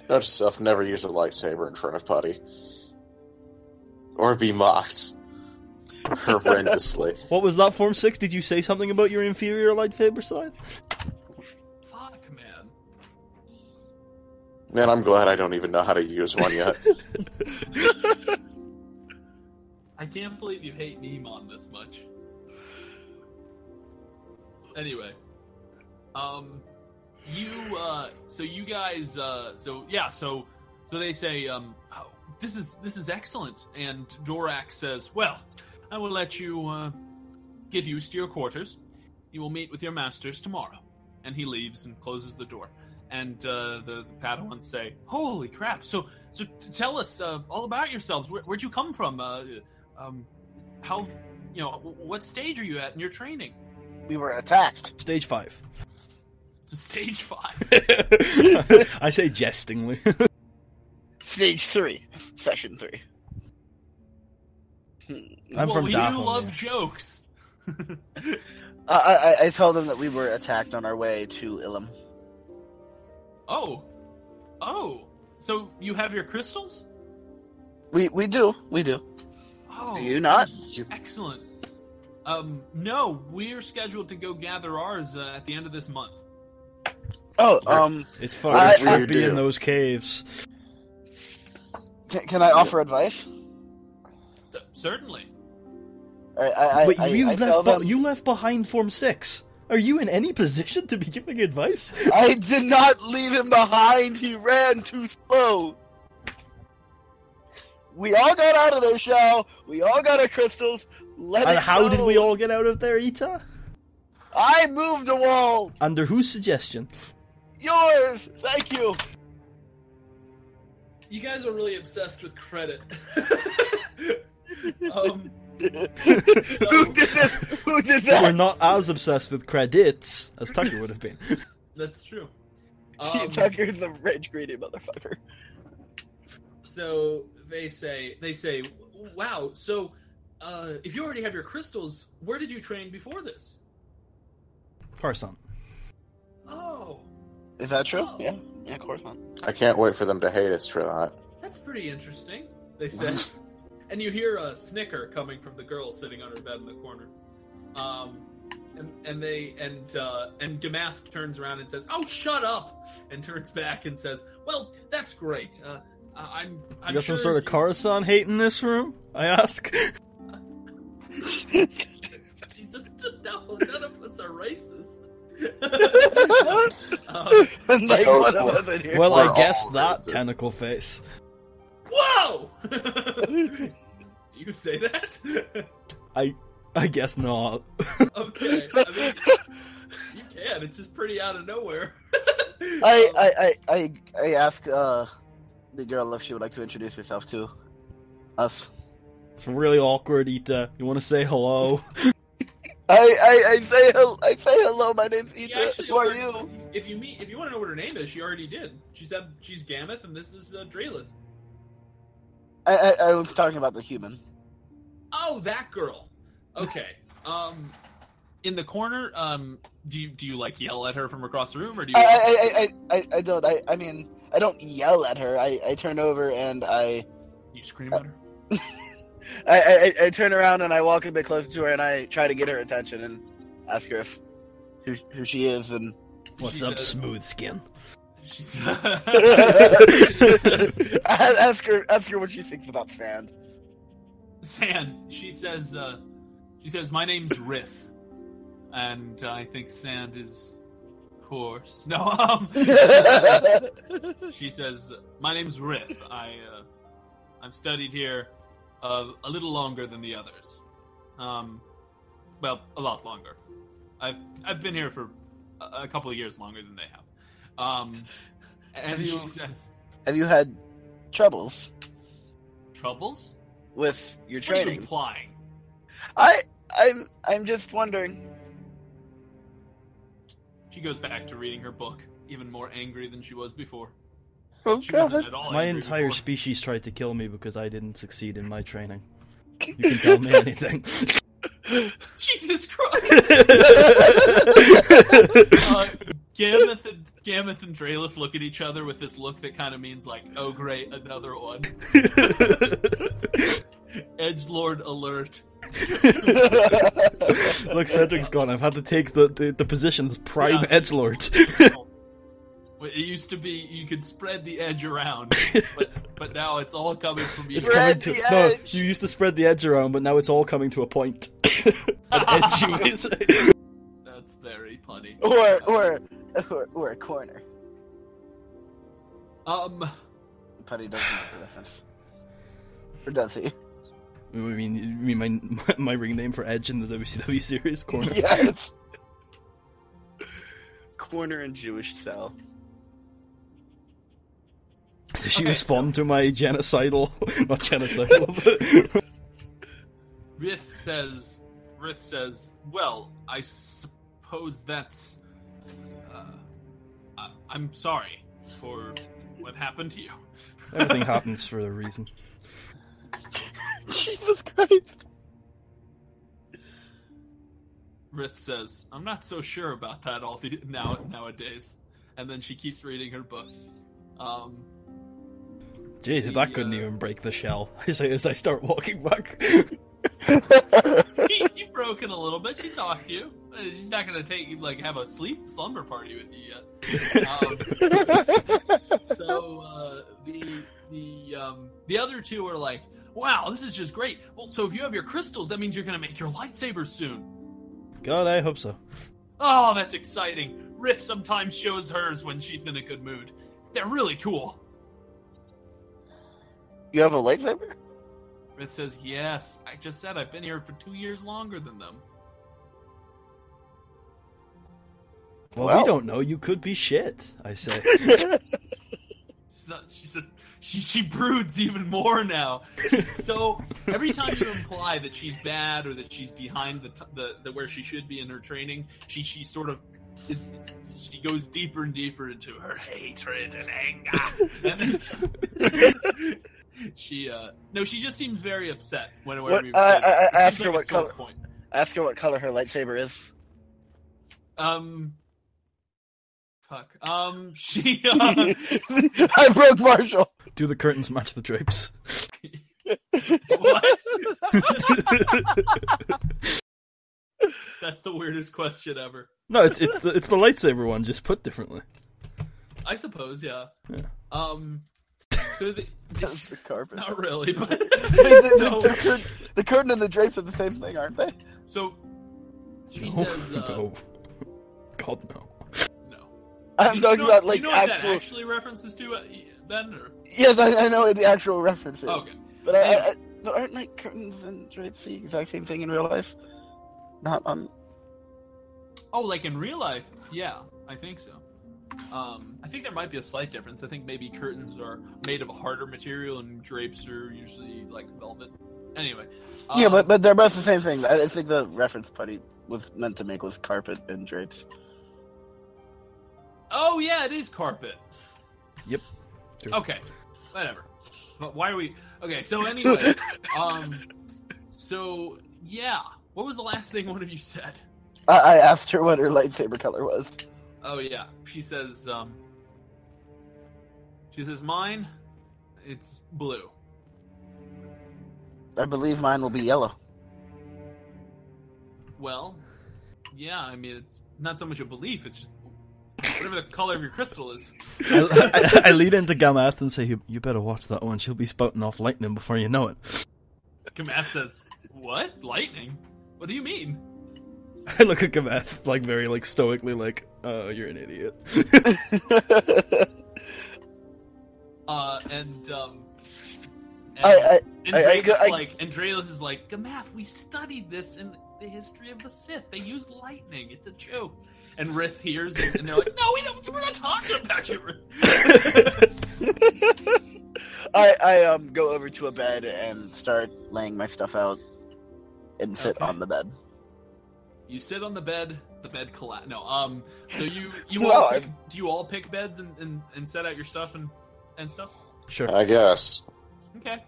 Note to self, never use a lightsaber in front of Putty. Or be mocked. Horrendously.
What was that, Form 6? Did you say something about your inferior lightsaber side?
Fuck, man.
Man, I'm glad I don't even know how to use one yet.
I can't believe you hate Neemon this much. Anyway, so they say, "Oh, this is excellent." And Dorak says, "Well, I will let you get used to your quarters. You will meet with your masters tomorrow." And he leaves and closes the door. And the Padawans say, "Holy crap! So tell us all about yourselves. Where'd you come from? How, what stage are you at in your training?"
We were attacked.
Stage 5.
So stage 5.
I say jestingly.
Stage 3. Session 3.
I'm from
you
Dantooine.
love jokes.
I told them that we were attacked on our way to Ilum.
Oh. So you have your crystals?
We do.
Oh,
Do you not?
Excellent. No, we're scheduled to go gather ours at the end of this month.
Oh,
It's fucking
I
trippy
do.
in those caves.
can I offer advice?
Certainly.
Alright,
Wait, you left behind Form 6. Are you in any position to be giving advice?
I did not leave him behind. He ran too slow. We all got out of there, Shao. We all got our crystals.
And how did we all get out of there, Etah?
I moved a wall.
Under whose suggestion?
Yours. Thank you.
You guys are really obsessed with credit.
Who did this? Who did
We're
that?
not as obsessed with credits as Tucker would have been.
That's true.
Tucker's the rich greedy motherfucker.
So they say, "Wow, so if you already have your crystals, where did you train before this?"
Coruscant.
Oh,
Is that true?
Oh.
Yeah, of course not.
I can't wait for them to hate us for that.
that's pretty interesting, they say. And you hear a snicker coming from the girl sitting on her bed in the corner. And Gamath turns around and says, "Oh, shut up!" and turns back and says, "Well, that's great. I'm
You got
sure
some sort of Coruscant hate in this room? I ask.
She says, "No, none of us are racist."
Like
Go
one
for
of
it.
us in here.
Well,
We're
I guess
all
that
racist.
tentacle face.
Whoa! Do you say that?
I guess not.
Okay, I mean, you can. It's just pretty out of nowhere.
I ask the girl if she would like to introduce herself to us.
It's really awkward, Etah. You want to say hello?
I say hello. My name's
He
Etah.
actually
Who are
already-
you?
If you want to know what her name is, she already did. She said she's Gameth, and this is Draylith.
I was talking about the human.
Oh, that girl. Okay. In the corner, do you like yell at her from across the room, or do you?
I don't. I mean, I don't yell at her. I turn over and
You scream at her.
I turn around and I walk a bit closer to her and I try to get her attention and ask her if who she is and
What's
She
up,
says-
smooth skin?
She
ask her what she thinks about Sand.
Sand. She says, "My name's Rith, and I think Sand is course. No, she says, my name's Rith. I've studied here a little longer than the others. Well, a lot longer. I've been here for a couple of years longer than they have. And she says,
have you had troubles
troubles
with your
What are you
training?
implying?
I'm just wondering.
She goes back to reading her book, even more angry than she was before.
Oh
She wasn't
god.
at all
My
angry
entire
before.
species tried to kill me because I didn't succeed in my training. You can tell me anything.
Jesus Christ! Gameth and Draelith look at each other with this look that kind of means like, oh great, another one. Edgelord alert.
Look, Cedric's gone. I've had to take the position as prime
Yeah.
edgelord.
It used to be you could spread the edge around, but now it's all coming from you.
It's coming to
the
no.
edge.
You used to spread the edge around, but now it's all coming to a point. An edge, you may say.
That's very funny.
Or a corner. Putty doesn't make a reference. Or does he?
You mean my ring name for Edge in the WCW series? Corner.
Yes. Corner and Jewish cell.
Did she
Okay,
respond to my genocidal? Not genocidal, but
Rith says, well, I suppose that's... I'm sorry for what happened to you.
everything happens for a reason.
Jesus Christ.
Rith says, I'm not so sure about that nowadays. And then she keeps reading her book.
Jeez, that couldn't even break the shell. As I start walking back.
She broken a little bit. She talked to you. She's not gonna have a slumber party with you yet. So the other two are like, wow, this is just great. Well, so if you have your crystals, that means you're gonna make your lightsabers soon.
God, I hope so.
Oh, that's exciting. Rith sometimes shows hers when she's in a good mood. They're really cool.
You have a lightsaber?
Rith says, yes. I just said I've been here for 2 years longer than them.
Well, we don't know. You could be shit, I say.
She says she broods even more now. She's so every time you imply that she's bad or that she's behind the where she should be in her training, she sort of she goes deeper and deeper into her hatred and anger. And then she just seems very upset whenever you
I ask
seems
her
like a
what
sore
color.
point.
Ask her what color her lightsaber is.
Fuck. She.
I broke Marshall.
Do the curtains match the drapes?
What? That's the weirdest question ever.
No, it's the lightsaber one, just put differently.
I suppose, yeah.
Yeah.
So
That's the carpet.
not really, but no.
The curtain and the drapes are the same thing, aren't they?
So she
No,
says,
no. God, no.
no.
I'm talking about like
you know what
actual.
that actually references to, Ben? Or...
Yes, I know what the actual reference is.
Okay.
But
Anyway.
but aren't like curtains and drapes the exact same thing in real life? Not on.
Oh, like in real life? Yeah, I think so. I think there might be a slight difference. I think maybe curtains are made of a harder material and drapes are usually like velvet. Anyway.
Yeah, but they're both the same thing. I think the reference Putty was meant to make was carpet and drapes.
Oh, yeah, it is carpet.
Yep. True.
Okay, whatever. But why are we... Okay, so anyway, so, yeah. What was the last thing one of you said?
I asked her what her lightsaber color was.
Oh, yeah. She says, mine, it's blue.
I believe mine will be yellow.
Well, yeah, I mean, it's not so much a belief, it's just whatever the color of your crystal is.
I lead into Gamath and say, you better watch that one. She'll be spouting off lightning before you know it.
Kamath says, what? Lightning? What do you mean?
I look at Gameth, like, very, like, stoically, like, you're an idiot.
Andreas is like, Gamath, we studied this in the history of the Sith. They use lightning. It's a joke. And Rith hears it, and they're like, no, we're not talking about you, Rith.
I go over to a bed and start laying my stuff out and sit on the bed.
You sit on the bed collapses. No, so you
No,
all do you all pick beds and set out your stuff and stuff?
Sure.
I guess.
Okay.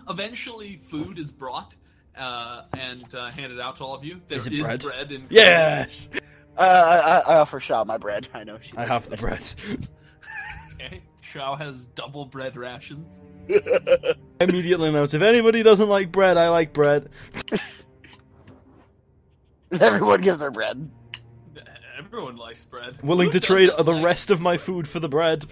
Eventually food is brought and handed out to all of you. There is bread and
yes!
I offer Shaw my bread. I know she
I have the bread.
Okay. Shao has double bread rations.
I immediately note, if anybody doesn't like bread, I like bread.
Everyone gives their bread.
Everyone likes bread.
Willing
Who
to trade
doesn't
the
like-
rest of my food for the bread.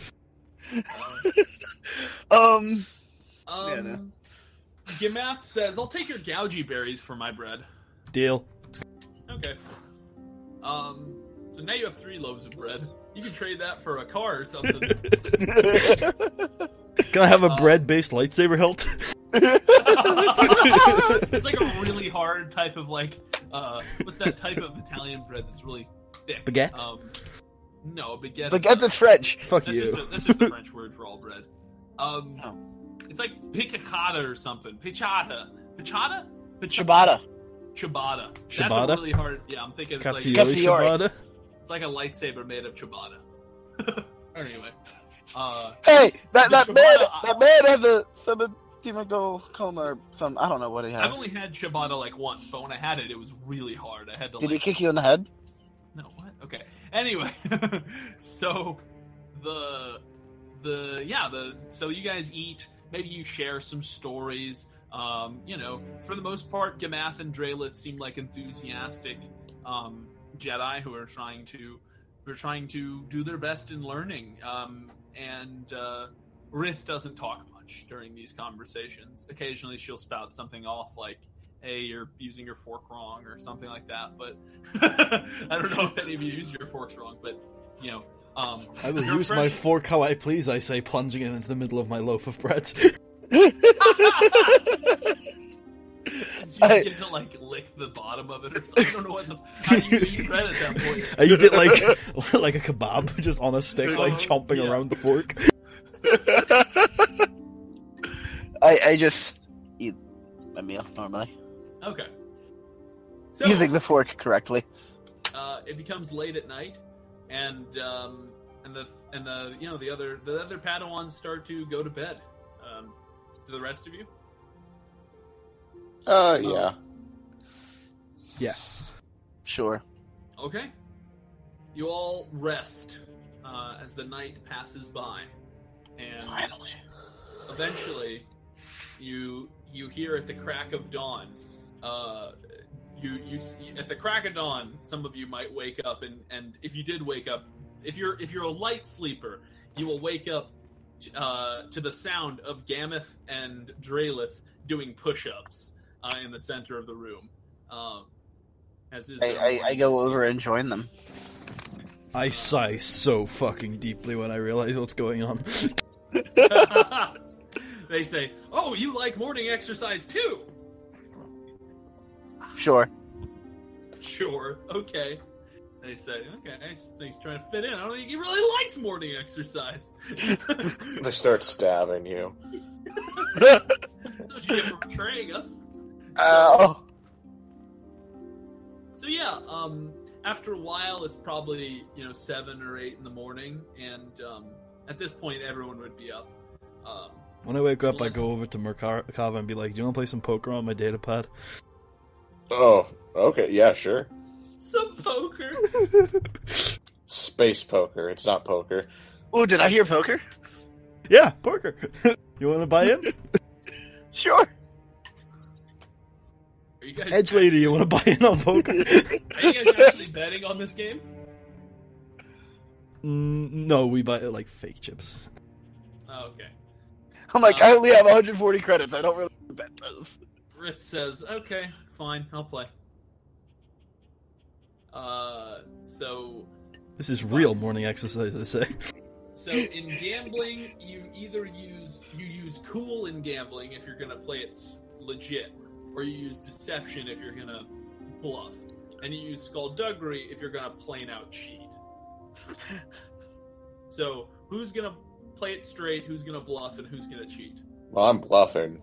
Gamath says, I'll take your gougy berries for my bread.
Deal.
Okay. So now you have 3 loaves of bread. You can trade that for a car or something.
Can I have a bread-based lightsaber hilt?
It's like a really hard type of, like, what's that type of Italian bread that's really thick?
Baguette?
No, baguette.
Baguette's is French.
Fuck
That's
you.
that's just the French word for all bread. It's like piccata or something. Piccata. Piccata?
Ciabatta.
Ciabatta. That's a
Ciabatta?
really hard. Yeah, I'm thinking it's like
Cassiori ciabatta?
it's like a lightsaber made of ciabatta. Anyway,
Hey, that
the
man has a subtimago coma or some. I don't know what he has.
I've only had ciabatta like once, but when I had it, it was really hard. I had to.
Did he kick you in the head?
No, what? Okay. Anyway, so so you guys eat. Maybe you share some stories. For the most part, Gamath and Drelith seem like enthusiastic Jedi who are trying to do their best in learning. And Rith doesn't talk much during these conversations. Occasionally, she'll spout something off like, "Hey, you're using your fork wrong," or something like that. But I don't know if any of you use your forks wrong. But
I will use my fork how I please, I say, plunging it into the middle of my loaf of bread.
You get to like lick the bottom of it or something. I don't know how do you eat bread at that point?
I eat it like a kebab, just on a stick, like chomping around the fork.
I just eat my meal normally.
Okay. So,
Using the fork correctly.
it becomes late at night, and the other Padawans start to go to bed. Do the rest of you?
Yeah.
Yeah.
Sure.
Okay. You all rest as the night passes by, and
Finally.
eventually, you hear at the crack of dawn. You at the crack of dawn, some of you might wake up, and if you did wake up, if you're a light sleeper, you will wake up to the sound of Gameth and Drelith doing push-ups in the center of the room.
I go over and join them.
I sigh so fucking deeply when I realize what's going on.
They say, "Oh, you like morning exercise too?"
Sure.
Sure. Okay. They say, "Okay, I just think he's trying to fit in. I don't think he really likes morning exercise."
They start stabbing you.
That's what you get for betraying us.
Oh.
So yeah, after a while, it's probably 7 or 8 in the morning, and at this point, everyone would be up.
When I wake up, I go over to Merkava and be like, "Do you want to play some poker on my datapad?"
Oh, okay, yeah, sure.
Some poker.
Space poker. It's not poker.
Oh, did I hear poker?
Yeah, poker. You want to buy in?
Sure.
Are you guys
Edge lady, you want to buy in on poker?
Are you guys actually betting on this game?
No, we buy like fake chips.
Oh, okay.
I'm like, I only have 140 credits. I don't really bet those.
Rith says, "Okay, fine, I'll play." So
This is real morning exercise, I say.
So in gambling, you either use cool in gambling if you're gonna play it legit, or you use deception if you're gonna bluff, and you use skullduggery if you're gonna plain out cheat. So who's gonna play it straight? Who's gonna bluff? And who's gonna cheat?
Well, I'm bluffing.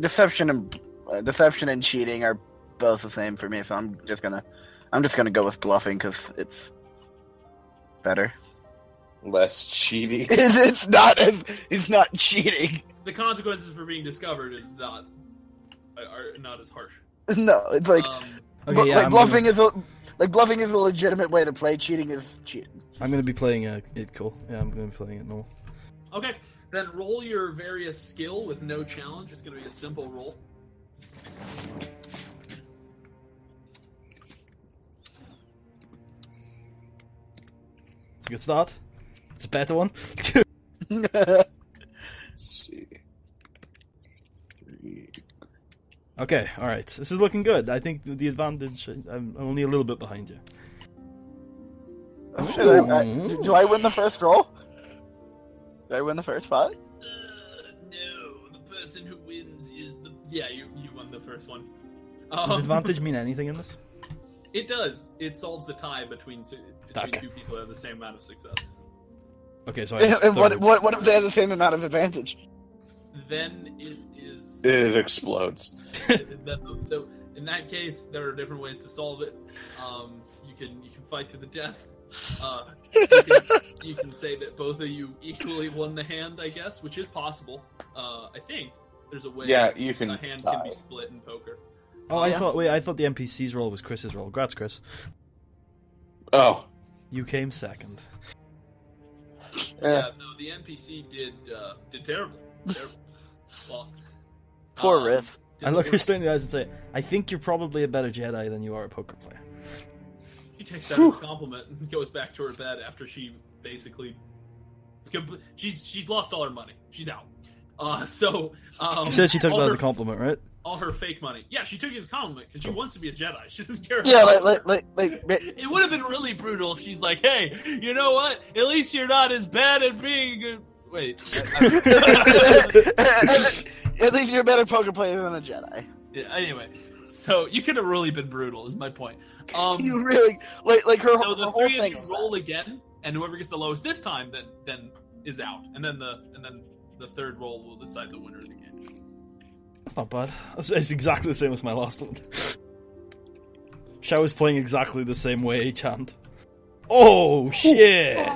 Deception and cheating are both the same for me, so I'm just gonna go with bluffing because it's better.
Less cheating.
It's not cheating.
The consequences for being discovered are not as harsh.
No, it's like
Okay, yeah,
bluffing is a legitimate way to play. Cheating is cheating.
I'm going to be playing it cool. Yeah, I'm going to be playing it normal.
Okay, then roll your various skill with no challenge. It's going to be a simple roll.
It's a good start. It's a better one.
Let's see. 3.
Okay, alright. This is looking good. I think the advantage... I'm only a little bit behind you.
Oh, shit, do I win the first roll? Do I win the first fight?
No, the person who wins is the... Yeah, you won the first one.
Does advantage mean anything in this?
It does. It solves a tie between two people who have the same amount of success.
Okay, so
And what if they have the same amount of advantage?
Then it is...
It explodes.
In that case, there are different ways to solve it. You can fight to the death. You can say that both of you equally won the hand, I guess, which is possible. I think there's a way.
Yeah, you can.
A hand
die.
can be split in poker.
Oh, I thought the NPC's roll was Chris's roll. Congrats, Chris.
Oh.
You came second.
Yeah, no, the NPC did terrible. Terrible. Lost.
Poor Riff.
I look her straight in the eyes and say, I think you're probably a better Jedi than you are a poker player.
She takes that as a compliment and goes back to her bed after she basically... She's lost all her money. She's out.
You said she took that as a compliment, right?
All her fake money. Yeah, she took it as a compliment because she wants to be a Jedi. She doesn't care.
Yeah, like
it would have been really brutal if she's like, "Hey, you know what? At least you're not as bad at being a good." Wait.
At least you're a better poker player than a Jedi.
Yeah, anyway, so you could have really been brutal. Is my point.
You really like her.
So the
her
three
whole
of
thing
you roll again, and whoever gets the lowest this time, then is out, and then the third roll will decide the winner of the game.
That's not bad. It's exactly the same as my last one. Shao is playing exactly the same way each hand. Oh, shit!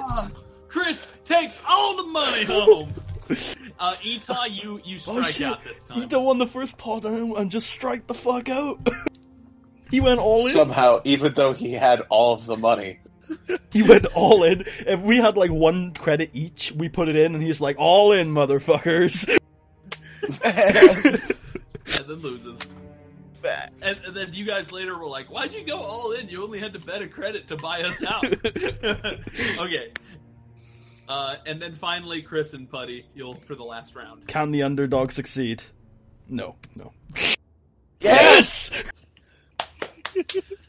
Chris takes all the money home! Etah, you strike out this time.
Etah won the first pot and just strike the fuck out. He went all in.
Somehow, even though he had all of the money.
He went all in. If we had like 1 credit each, we put it in and he's like, all in, motherfuckers.
And then loses. And then you guys later were like, why'd you go all in? You only had to bet a credit to buy us out. Okay. And then finally, Chris and Putty, you'll for the last round.
Can the underdog succeed? No.
Yes!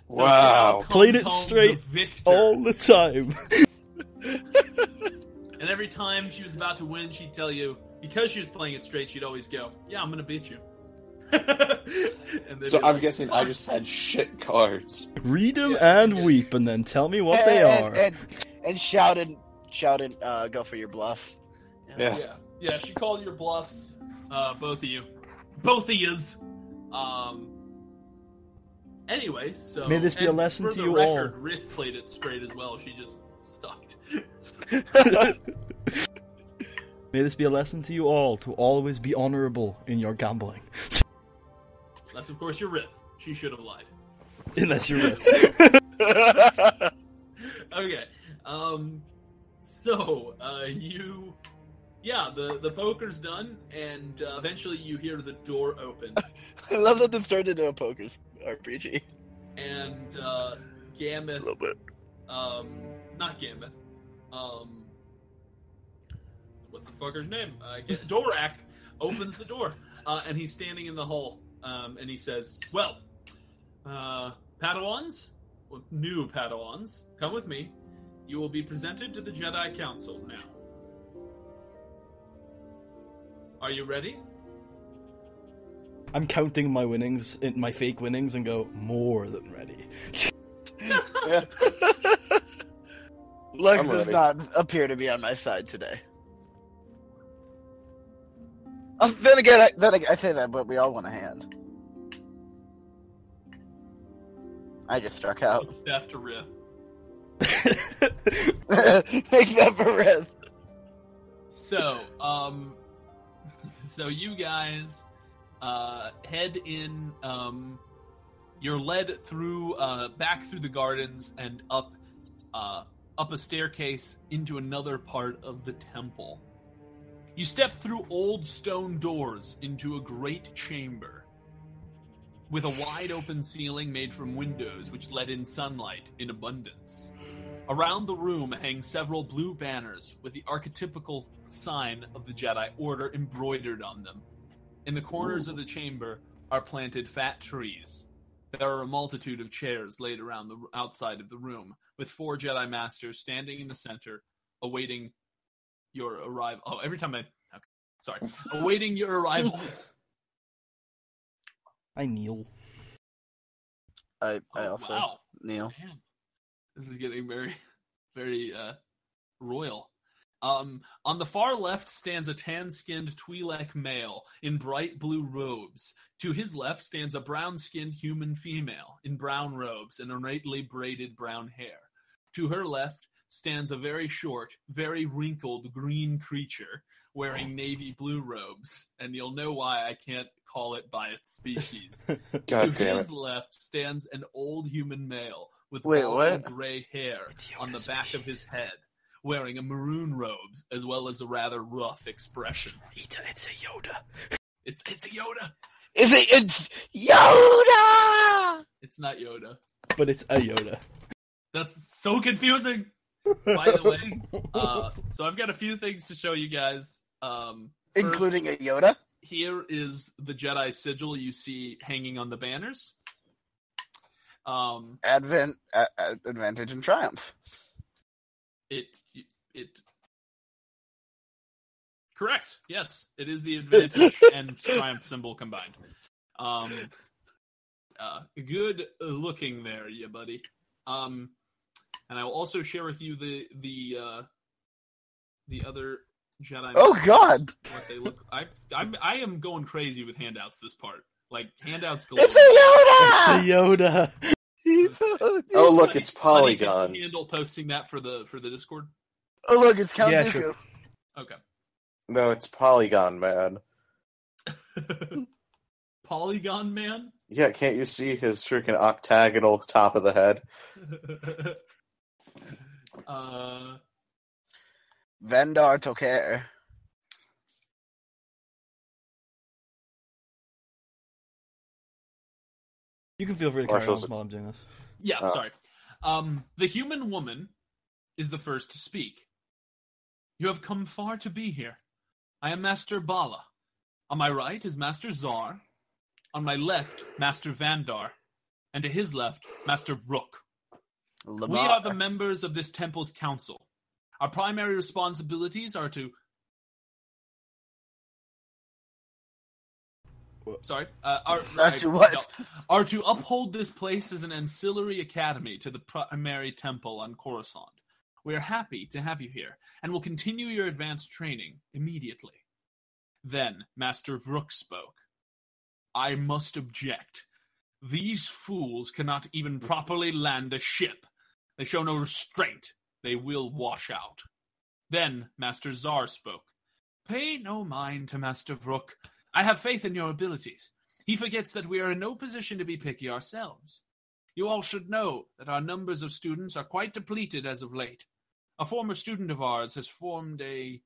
Wow.
Played it straight all the time.
And every time she was about to win, she'd tell you, because she was playing it straight, she'd always go, yeah, I'm gonna beat you.
So I'm guessing I just had shit cards.
Read them and weep, and then tell me what they are.
And shout and go for your bluff.
Yeah. She called your bluffs, both of you, both of yous. Anyway, so
may this be a lesson to you
record,
all.
Riff played it straight as well. She just sucked.
May this be a lesson to you all to always be honorable in your gambling.
Unless, of course, you're Riff. She should have lied.
Unless you're Riff.
Okay. So, the poker's done, and eventually you hear the door open.
I love that this turned into a poker RPG.
And Gameth...
A little bit.
Not Gameth. What's the fucker's name? Dorak opens the door, and he's standing in the hall, and he says, "Well, Padawans, new Padawans, come with me. You will be presented to the Jedi Council now. Are you ready?"
I'm counting my winnings, my fake winnings, and go, more than ready.
Lux
I'm
does
ready.
not appear to be on my side today. Then again, I say that, but we all want a hand. I just struck out.
Except Rith.
Except for Riz.
So, so you guys head in. You're led through, back through the gardens and up a staircase into another part of the temple. You step through old stone doors into a great chamber with a wide open ceiling made from windows which let in sunlight in abundance. Around the room hang several blue banners with the archetypical sign of the Jedi Order embroidered on them. In the corners of the chamber are planted fat trees. There are a multitude of chairs laid around the outside of the room, with 4 Jedi Masters standing in the center, awaiting your arrival. Oh, every time awaiting your arrival.
I kneel.
I also
Wow.
kneel.
Man, this is getting very, very royal. On the far left stands a tan-skinned Twi'lek male in bright blue robes. To his left stands a brown-skinned human female in brown robes and ornately braided brown hair. To her left stands a very short, very wrinkled green creature wearing navy blue robes, and you'll know why I can't call it by its species.
God
To
damn
his
it.
left stands an old human male with
Wait,
bald
what?
gray hair
It's
on the
Yoda's
back of his head, wearing a maroon robe as well as a rather rough expression.
Etah, it's a Yoda.
It's a Yoda.
It's Yoda!
It's not Yoda.
But it's a Yoda.
That's so confusing. By the way, so I've got a few things to show you guys.
Including a Yoda?
Here is the Jedi sigil you see hanging on the banners.
Advantage and triumph.
It correct. Yes, it is the advantage and triumph symbol combined. Good looking there, ya buddy. And I will also share with you the other Jedi.
Oh God!
What they look. I am going crazy with handouts this part. Like handouts galore.
It's a
Yoda!
It's a Yoda!
Oh, look, it's
Honey, can you
polygons.
handle posting that for the Discord?
Oh look, it's Count
Yeah,
Dooku.
sure.
Okay.
No, it's Polygon Man.
Polygon Man.
Yeah, can't you see his freaking octagonal top of the head?
Vendar Toker.
You can feel free to carry
Marshall's-
on while I'm doing this.
Yeah,
Oh.
sorry. The human woman is the first to speak. You have come far to be here. I am Master Bala. On my right is Master Zar. On my left, Master Vandar. And to his left, Master Rook. We are the members of this temple's council. Our primary responsibilities are to... Sorry? Are to uphold this place as an ancillary academy to the primary temple on Coruscant. We are happy to have you here, and will continue your advanced training immediately. Then Master Vrook spoke. I must object. These fools cannot even properly land a ship. They show no restraint. They will wash out. Then Master Zar spoke. Pay no mind to Master Vrook. I have faith in your abilities. He forgets that we are in no position to be picky ourselves. You all should know that our numbers of students are quite depleted as of late. A former student of ours has formed a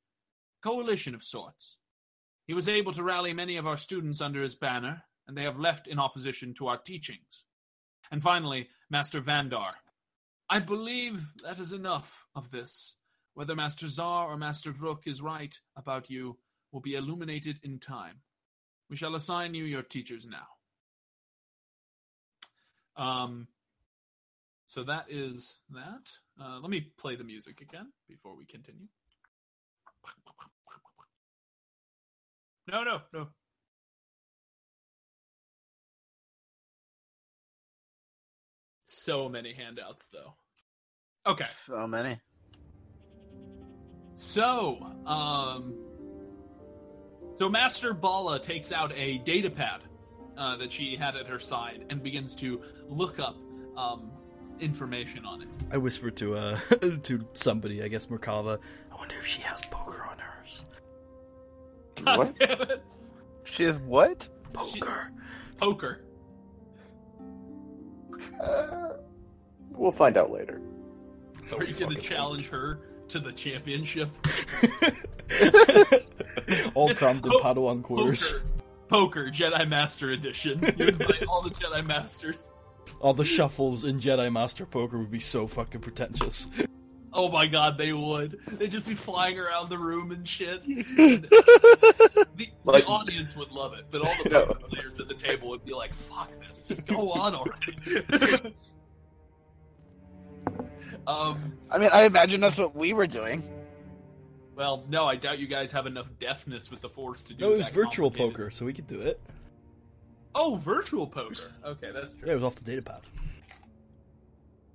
coalition of sorts. He was able to rally many of our students under his banner, and they have left in opposition to our teachings. And finally, Master Vandar. I believe that is enough of this. Whether Master Zar or Master Vrook is right about you will be illuminated in time. We shall assign you your teachers now. So that is that. Let me play the music again before we continue. No. So many handouts, though. Okay.
So many.
So Master Bala takes out a data pad that she had at her side and begins to look up information on it.
I whispered to to somebody, I guess Merkava, I wonder if she has poker on hers.
God
What?
damn it.
She has what?
Poker.
Poker.
We'll find out later.
Are you going to challenge her to the championship?
All
Just
crammed in Padawan quarters.
Poker Jedi Master Edition. You invite all the Jedi Masters.
All the shuffles in Jedi Master Poker would be so fucking pretentious.
Oh my god, they would. They'd just be flying around the room and shit. And the audience would love it, but all the poker players at the table would be like, fuck this, just go on already.
I mean, I imagine that's what we were doing.
Well, no, I doubt you guys have enough deftness with the Force to do
No, it was
that
virtual
complicated-
poker, so we could do it.
Oh, virtual poker. Okay, that's true.
Yeah, it was off the data pad.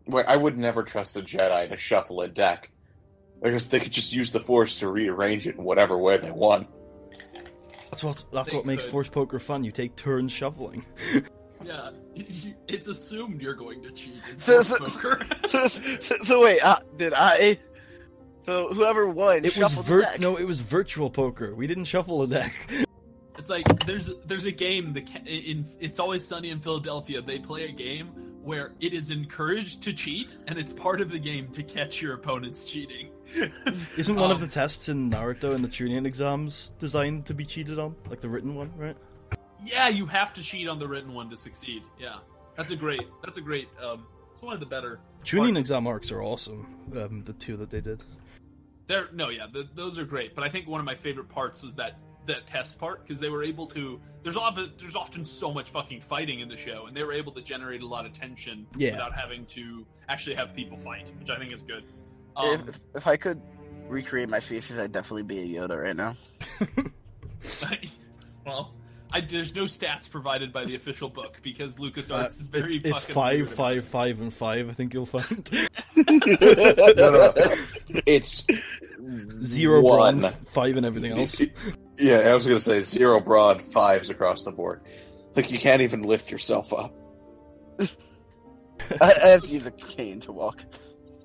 Wait, I would never trust a Jedi to shuffle a deck. Because they could just use the Force to rearrange it in whatever way they want.
That's what
They
makes
could.
Force Poker fun. You take turns shuffling.
Yeah, it's assumed you're going to cheat in
So-
Force poker.
So wait, did I? So whoever won
It was
shuffled the deck.
no, it was virtual poker. We didn't shuffle a deck.
It's like there's a game in It's Always Sunny in Philadelphia. They play a game where it is encouraged to cheat, and it's part of the game to catch your opponents cheating.
Isn't one of the tests in Naruto in the Chunin exams designed to be cheated on? Like the written one, right?
Yeah, you have to cheat on the written one to succeed. Yeah, that's a great. It's one of the better.
Chunin
parts.
exam arcs are awesome. The two that they did.
Those are great. But I think one of my favorite parts was that test part, because they were able to. There's often so much fucking fighting in the show, and they were able to generate a lot of tension without having to actually have people fight, which I think is good.
If I could recreate my species, I'd definitely be a Yoda right now.
Well, there's no stats provided by the official book because LucasArts is very
it's
fucking
5,
weird
5, 5, and 5. I think you'll find
No. It's
0
one.
brawn, 5, and everything else.
Yeah, I was gonna say 0 broad, 5s across the board. Like, you can't even lift yourself up.
I have to use a cane to walk.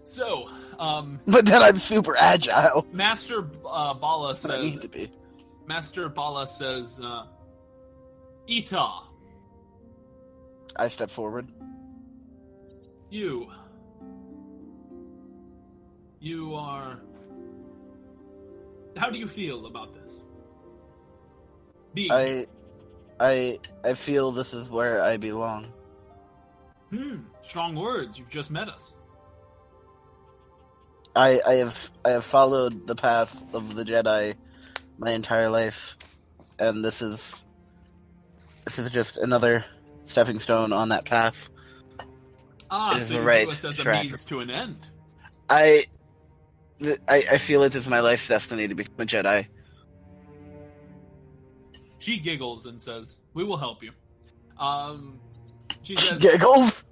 So,
But then I'm super agile.
Master Bala
I need
says.
to be.
Master Bala says, Etah,
I step forward.
you are. How do you feel about this? Being
I feel this is where I belong.
Strong words. You've just met us.
I have followed the path of the Jedi my entire life, and this is just another stepping stone on that path.
Ah,
It is
so
the
you
right
view us as a
track.
means to an end.
I feel it is my life's destiny to become a Jedi.
She giggles and says, "We will help you." She says,
Giggles.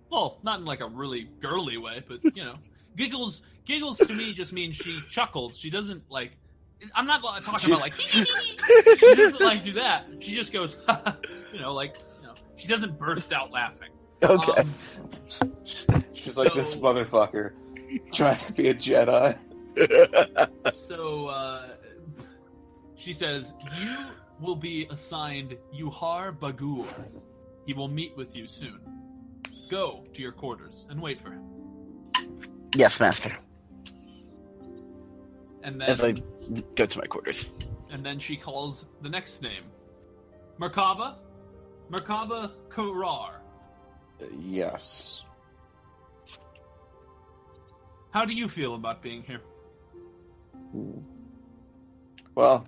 well, not in like a really girly way, but giggles. Giggles to me just means she chuckles. She doesn't like. I'm not talking about like. She doesn't like do that. She just goes, She doesn't burst out laughing.
Okay.
She's like, this motherfucker trying to be a Jedi.
So she says, "You will be assigned Yuhar Bagur. He will meet with you soon. Go to your quarters and wait for him."
Yes, Master.
And
As I
then,
go to my quarters.
and then she calls the next name, Merkava Karar.
Yes.
How do you feel about being here?
Well,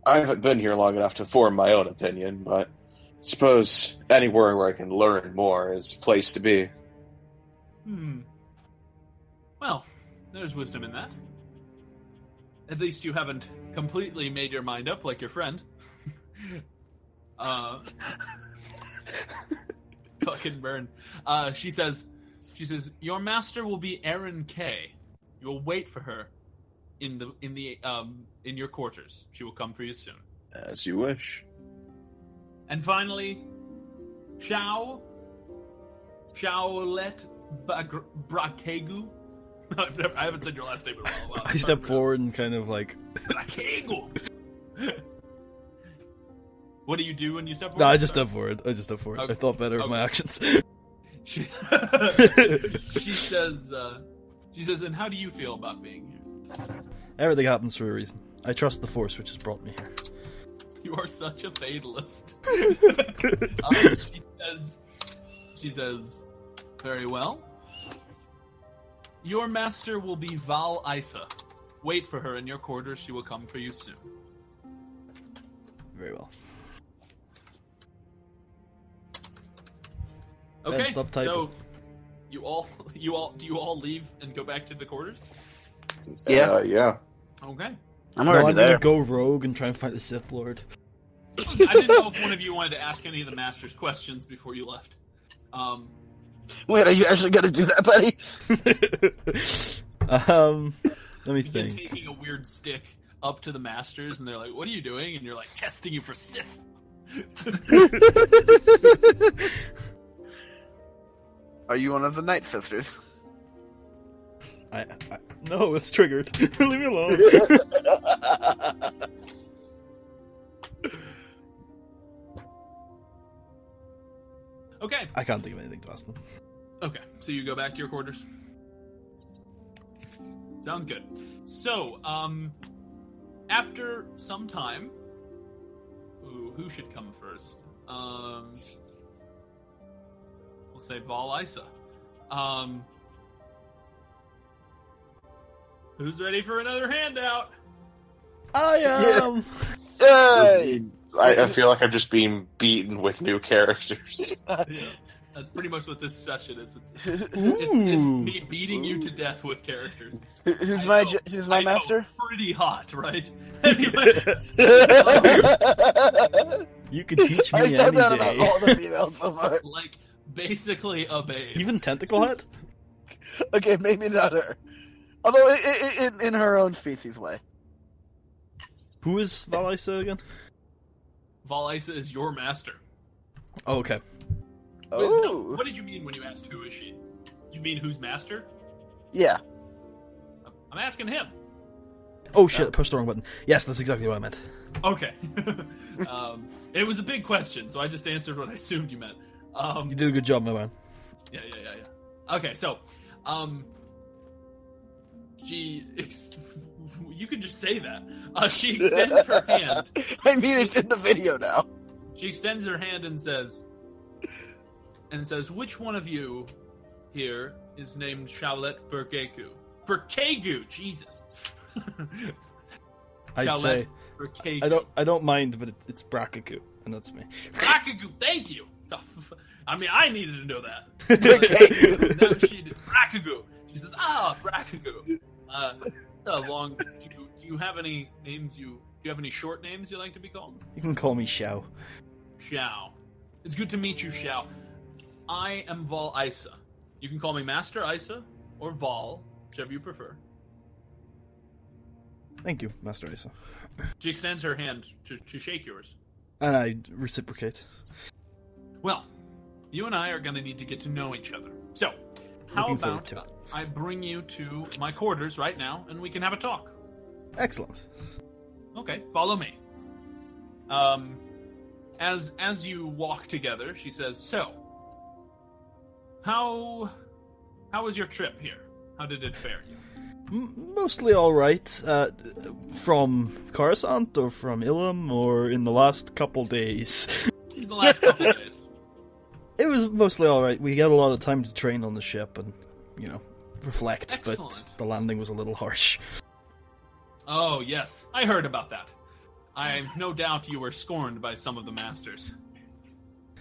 I haven't been here long enough to form my own opinion, but Suppose anywhere where I can learn more is a place to be.
Well, there's wisdom in that. At least you haven't completely made your mind up like your friend. Fucking burn. She says, your master will be Erin K. You will wait for her in your quarters. She will come for you soon.
As you wish.
And finally, Xiaolet Brakegu. I haven't said your last name in a while.
I step forward and kind of like...
Brakegu. What do you do when you step forward?
No, I just step forward. Okay. I thought better of my actions.
She says, and how do you feel about being here?
Everything happens for a reason. I trust the Force, which has brought me here.
You are such a fatalist. She says, very well. Your master will be Val Isa. Wait for her in your quarters. She will come for you soon.
Very well.
Okay,
stop typing.
so do you all leave and go back to the quarters?
Yeah.
Yeah.
Okay.
I'm
No,
already
I'm
there.
gonna go rogue and try and fight the Sith Lord.
I didn't know if one of you wanted to ask any of the master's questions before you left.
Wait, are you actually gonna do that, buddy?
Let me
You've been
think.
taking a weird stick up to the masters, and they're like, "What are you doing?" And you're like, "Testing you for Sith."
Are you one of the Night Sisters?
No, it's triggered. Leave me alone.
Okay.
I can't think of anything to ask them.
Okay, so you go back to your quarters. Sounds good. So, after some time, who should come first? We'll say Val Isa. Who's ready for another handout?
I am.
Hey!
I feel like I'm just being beaten with new characters.
Yeah, that's pretty much what this session is. It's me beating you to death with characters.
Who's my
I know,
master?
Pretty hot, right? Anyway,
You could teach me
I said
any
that about
day.
all the females so far.
like basically a babe.
Even Tentacle Head?
Okay, maybe not her. Although in her own species way.
Who is Valisa again?
Val Isa is your master.
Oh, okay.
Oh,
What did you mean when you asked who is she? Did you mean who's master?
yeah.
I'm asking him.
Oh shit, I pushed the wrong button. Yes, that's exactly what I meant.
Okay. It was a big question, so I just answered what I assumed you meant.
You did a good job, my man.
Yeah. Okay, so, you could just say that. She extends her hand.
I mean, it's in the video now.
She extends her hand and says, which one of you here is named Charlotte Burkegu? Burkegu, Jesus.
I'd say
Burkegu.
I don't mind, but it's Brakaku, and that's me.
Brakagu, thank you. I mean, I needed to know that.
Burkegu.
No, she did. Brakagu. She says, Brakagu. Do you have any names do you have any short names you like to be called?
You can call me Xiao.
Xiao. It's good to meet you, Xiao. I am Val Isa. You can call me Master Isa or Val, whichever you prefer.
Thank you, Master Isa.
She extends her hand to shake yours.
And I reciprocate.
Well, you and I are going to need to get to know each other. So, how
Looking forward
about
to it.
I bring you to my quarters right now, and we can have a talk.
Excellent.
Okay, follow me. As you walk together, she says, "So, how was your trip here? How did it fare you?"
Mostly alright. From Coruscant, or from Ilum, or in the last couple days.
In the last couple of days.
It was mostly alright. We got a lot of time to train on the ship and, reflect,
Excellent.
but the landing was a little harsh.
Oh, yes. I heard about that. I no doubt you were scorned by some of the masters.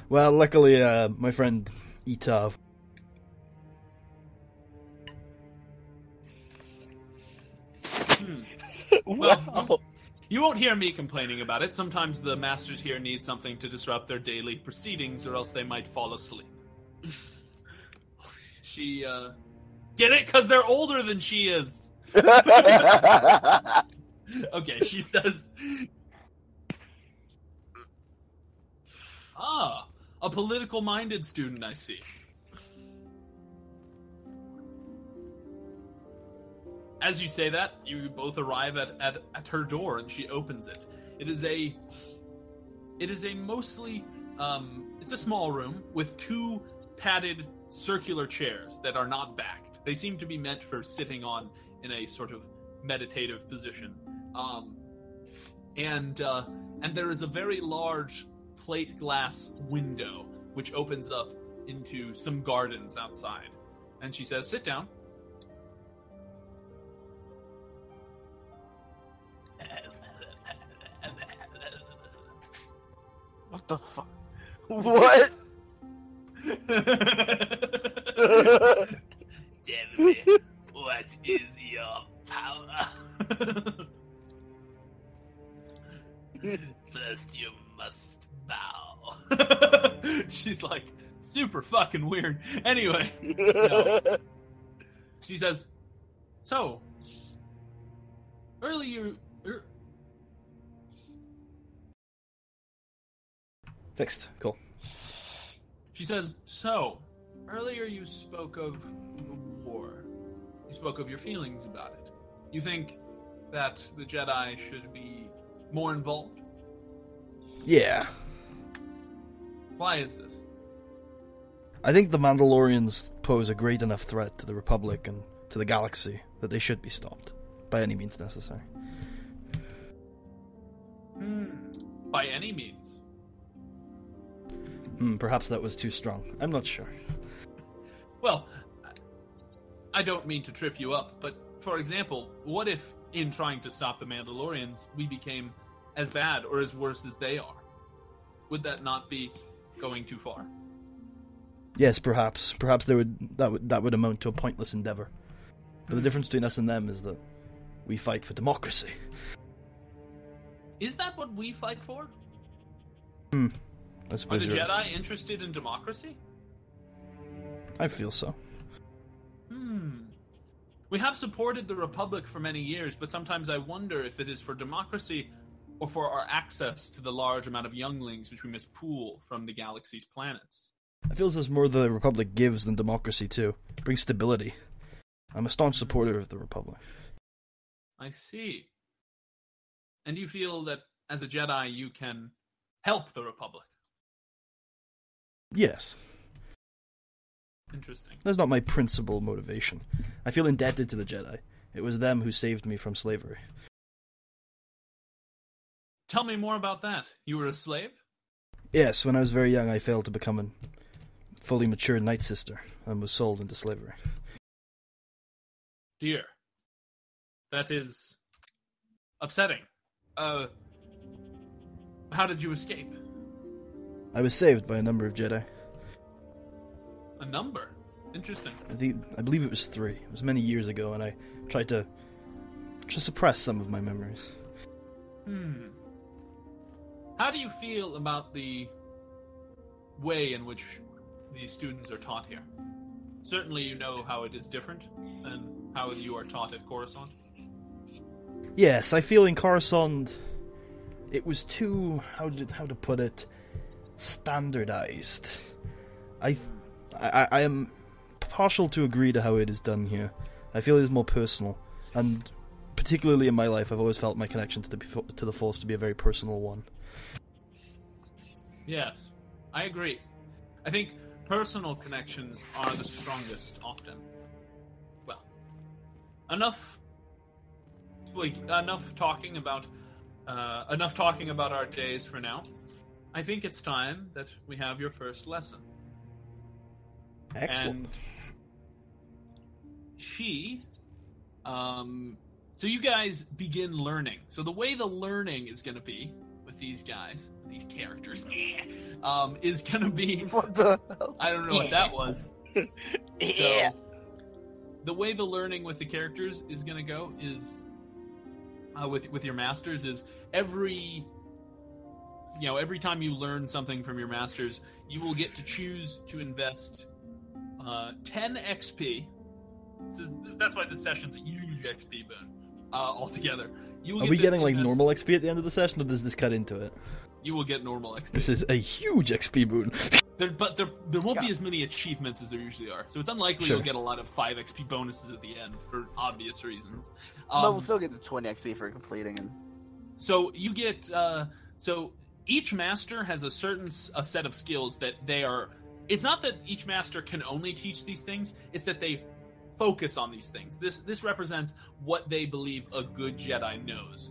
Well, luckily, my friend Etah.
Well, you won't hear me complaining about it. Sometimes the masters here need something to disrupt their daily proceedings, or else they might fall asleep. She, get it? Because they're older than she is. Okay, she says... Ah, a political-minded student, I see. As you say that, you both arrive at her door, and she opens it. It is a mostly, it's a small room with two padded circular chairs that are not backed. They seem to be meant for sitting on in a sort of meditative position. And there is a very large plate glass window which opens up into some gardens outside. And she says, "Sit down."
What the fuck? What?
Tell me, what is your power? First you must bow. She's like, super fucking weird. Anyway. No. She says, so, earlier...
Fixed. Cool.
She says, so, earlier you spoke of the war. You spoke of your feelings about it. You think that the Jedi should be more involved?
Yeah.
Why is this?
I think the Mandalorians pose a great enough threat to the Republic and to the galaxy that they should be stopped, by any means necessary.
By any means.
Perhaps that was too strong. I'm not sure.
Well, I don't mean to trip you up, but for example, what if, in trying to stop the Mandalorians, we became as bad or as worse as they are? Would that not be going too far?
Yes, perhaps. Perhaps that would amount to a pointless endeavor. But the difference between us and them is that we fight for democracy.
Is that what we fight for?
I
Are
suppose
the
you're
Jedi interested in democracy?
I feel so.
We have supported the Republic for many years, but sometimes I wonder if it is for democracy or for our access to the large amount of younglings which we must pool from the galaxy's planets.
I feel as more the Republic gives than democracy too. It brings stability. I'm a staunch supporter of the Republic.
I see. And you feel that as a Jedi you can help the Republic?
Yes.
Interesting.
That's not my principal motivation. I feel indebted to the Jedi. It was them who saved me from slavery.
Tell me more about that. You were a slave?
Yes, when I was very young I failed to become a fully mature Night Sister and was sold into slavery.
Dear. That is upsetting. How did you escape?
I was saved by a number of Jedi.
A number? Interesting.
I believe it was 3. It was many years ago, and I tried to suppress some of my memories.
How do you feel about the way in which the students are taught here? Certainly you know how it is different than how you are taught at Coruscant.
Yes, I feel in Coruscant it was too, how to put it, standardized. I am partial to agree to how it is done here. I feel it is more personal, and particularly in my life, I've always felt my connection to the Force to be a very personal one.
Yes, I agree. I think personal connections are the strongest often. Well, enough talking about our days for now. I think it's time that we have your first lesson.
Excellent.
And she, so you guys begin learning. So the way the learning is going to be with with these guys, these characters, is gonna be.
What the hell?
I don't know what that was.
Yeah.
So, the way the learning with the characters is gonna go is with your masters is every time you learn something from your masters, you will get to choose to invest 10 XP. That's why this session's a huge XP boon altogether.
Are we getting like normal XP at the end of the session, or does this cut into it?
You will get normal XP.
This is a huge XP boon.
But there won't be as many achievements as there usually are, so it's unlikely you'll get a lot of 5 XP bonuses at the end for obvious reasons.
But we'll still get the 20 XP for completing. And
so you get so each master has a set of skills that they are. It's not that each master can only teach these things; it's that they focus on these things. This represents what they believe a good Jedi knows,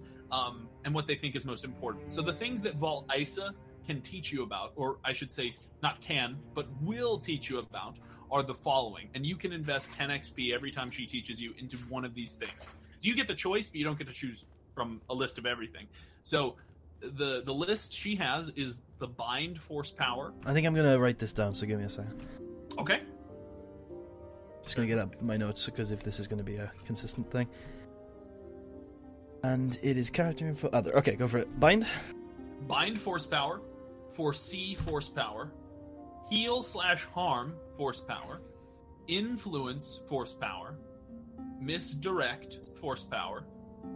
and what they think is most important. So the things that Vault Isa can teach you about, or I should say, not can, but will teach you about, are the following. And you can invest 10 XP every time she teaches you into one of these things. So you get the choice, but you don't get to choose from a list of everything. So the list she has is the Bind Force Power.
I think I'm going to write this down, so give me a second.
Okay.
Just going to get up my notes, because if this is going to be a consistent thing. And it is character info other. Okay, go for it. Bind
Force Power. Foresee Force Power. Heal/harm Force Power. Influence Force Power. Misdirect Force Power.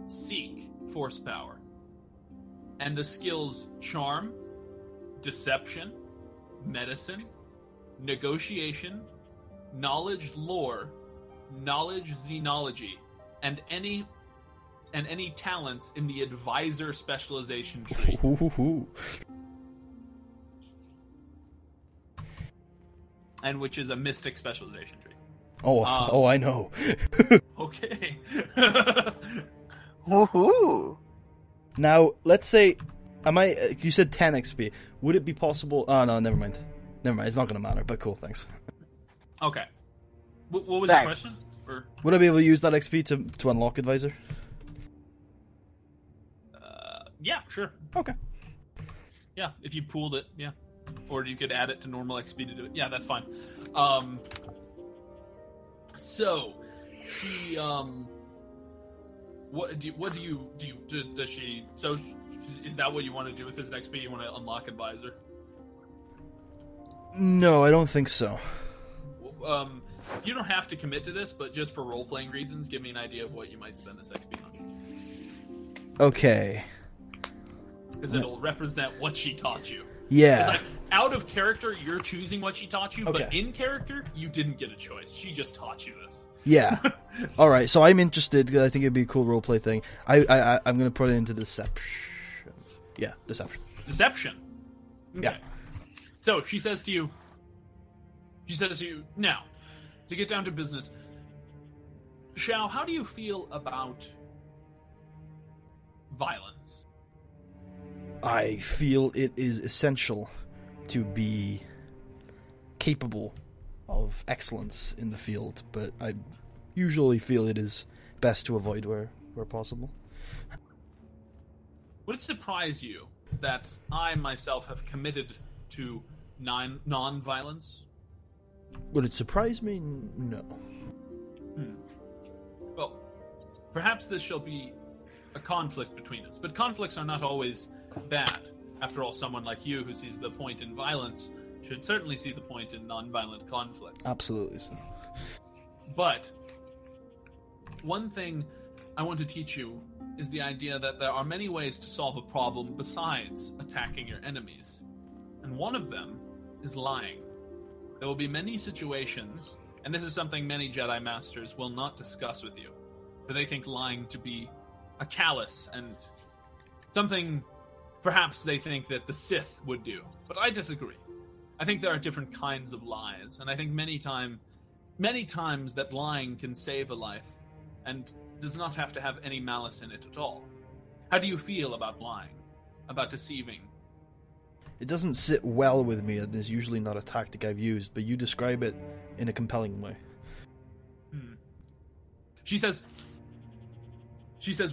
Seek Force Power. And the skills Charm, Deception, Medicine, Negotiation, Knowledge Lore, Knowledge Xenology, and any talents in the Advisor Specialization tree. And which is a Mystic Specialization tree.
Oh, I know.
Okay.
Woohoo!
Now, let's say, you said 10 XP. Would it be possible? Oh, no, never mind. It's not going to matter, but cool, thanks.
Okay. What was the question? Or...
Would I be able to use that XP to unlock Advisor?
Yeah, sure.
Okay.
Yeah, if you pooled it, yeah. Or you could add it to normal XP to do it. Yeah, that's fine. So, she, does she, so is that what you want to do with this XP? You want to unlock Advisor?
No, I don't think so.
You don't have to commit to this, but just for role-playing reasons, give me an idea of what you might spend this XP on.
Okay.
Because it'll represent what she taught you.
Yeah.
It's like, out of character, you're choosing what she taught you,
okay.
But in character, you didn't get a choice. She just taught you this.
Yeah. Alright, so I'm interested, because I think it'd be a cool roleplay thing. I'm going to put it into Deception. Yeah, Deception.
Deception? Okay.
Yeah.
So, she says to you, now, to get down to business, Shao, how do you feel about violence?
I feel it is essential to be capable of excellence in the field, but I usually feel it is best to avoid where possible.
Would it surprise you that I myself have committed to non-violence?
Would it surprise me? No.
Well, perhaps this shall be a conflict between us, but conflicts are not always bad. After all, someone like you who sees the point in violence should certainly see the point in non-violent conflict.
Absolutely so.
But one thing I want to teach you is the idea that there are many ways to solve a problem besides attacking your enemies. And one of them is lying. There will be many situations, and this is something many Jedi Masters will not discuss with you, for they think lying to be a callous and something perhaps they think that the Sith would do. But I disagree. I think there are different kinds of lies, and I think many times that lying can save a life, and does not have to have any malice in it at all. How do you feel about lying? About deceiving?
It doesn't sit well with me, and is usually not a tactic I've used, but you describe it in a compelling way.
She says,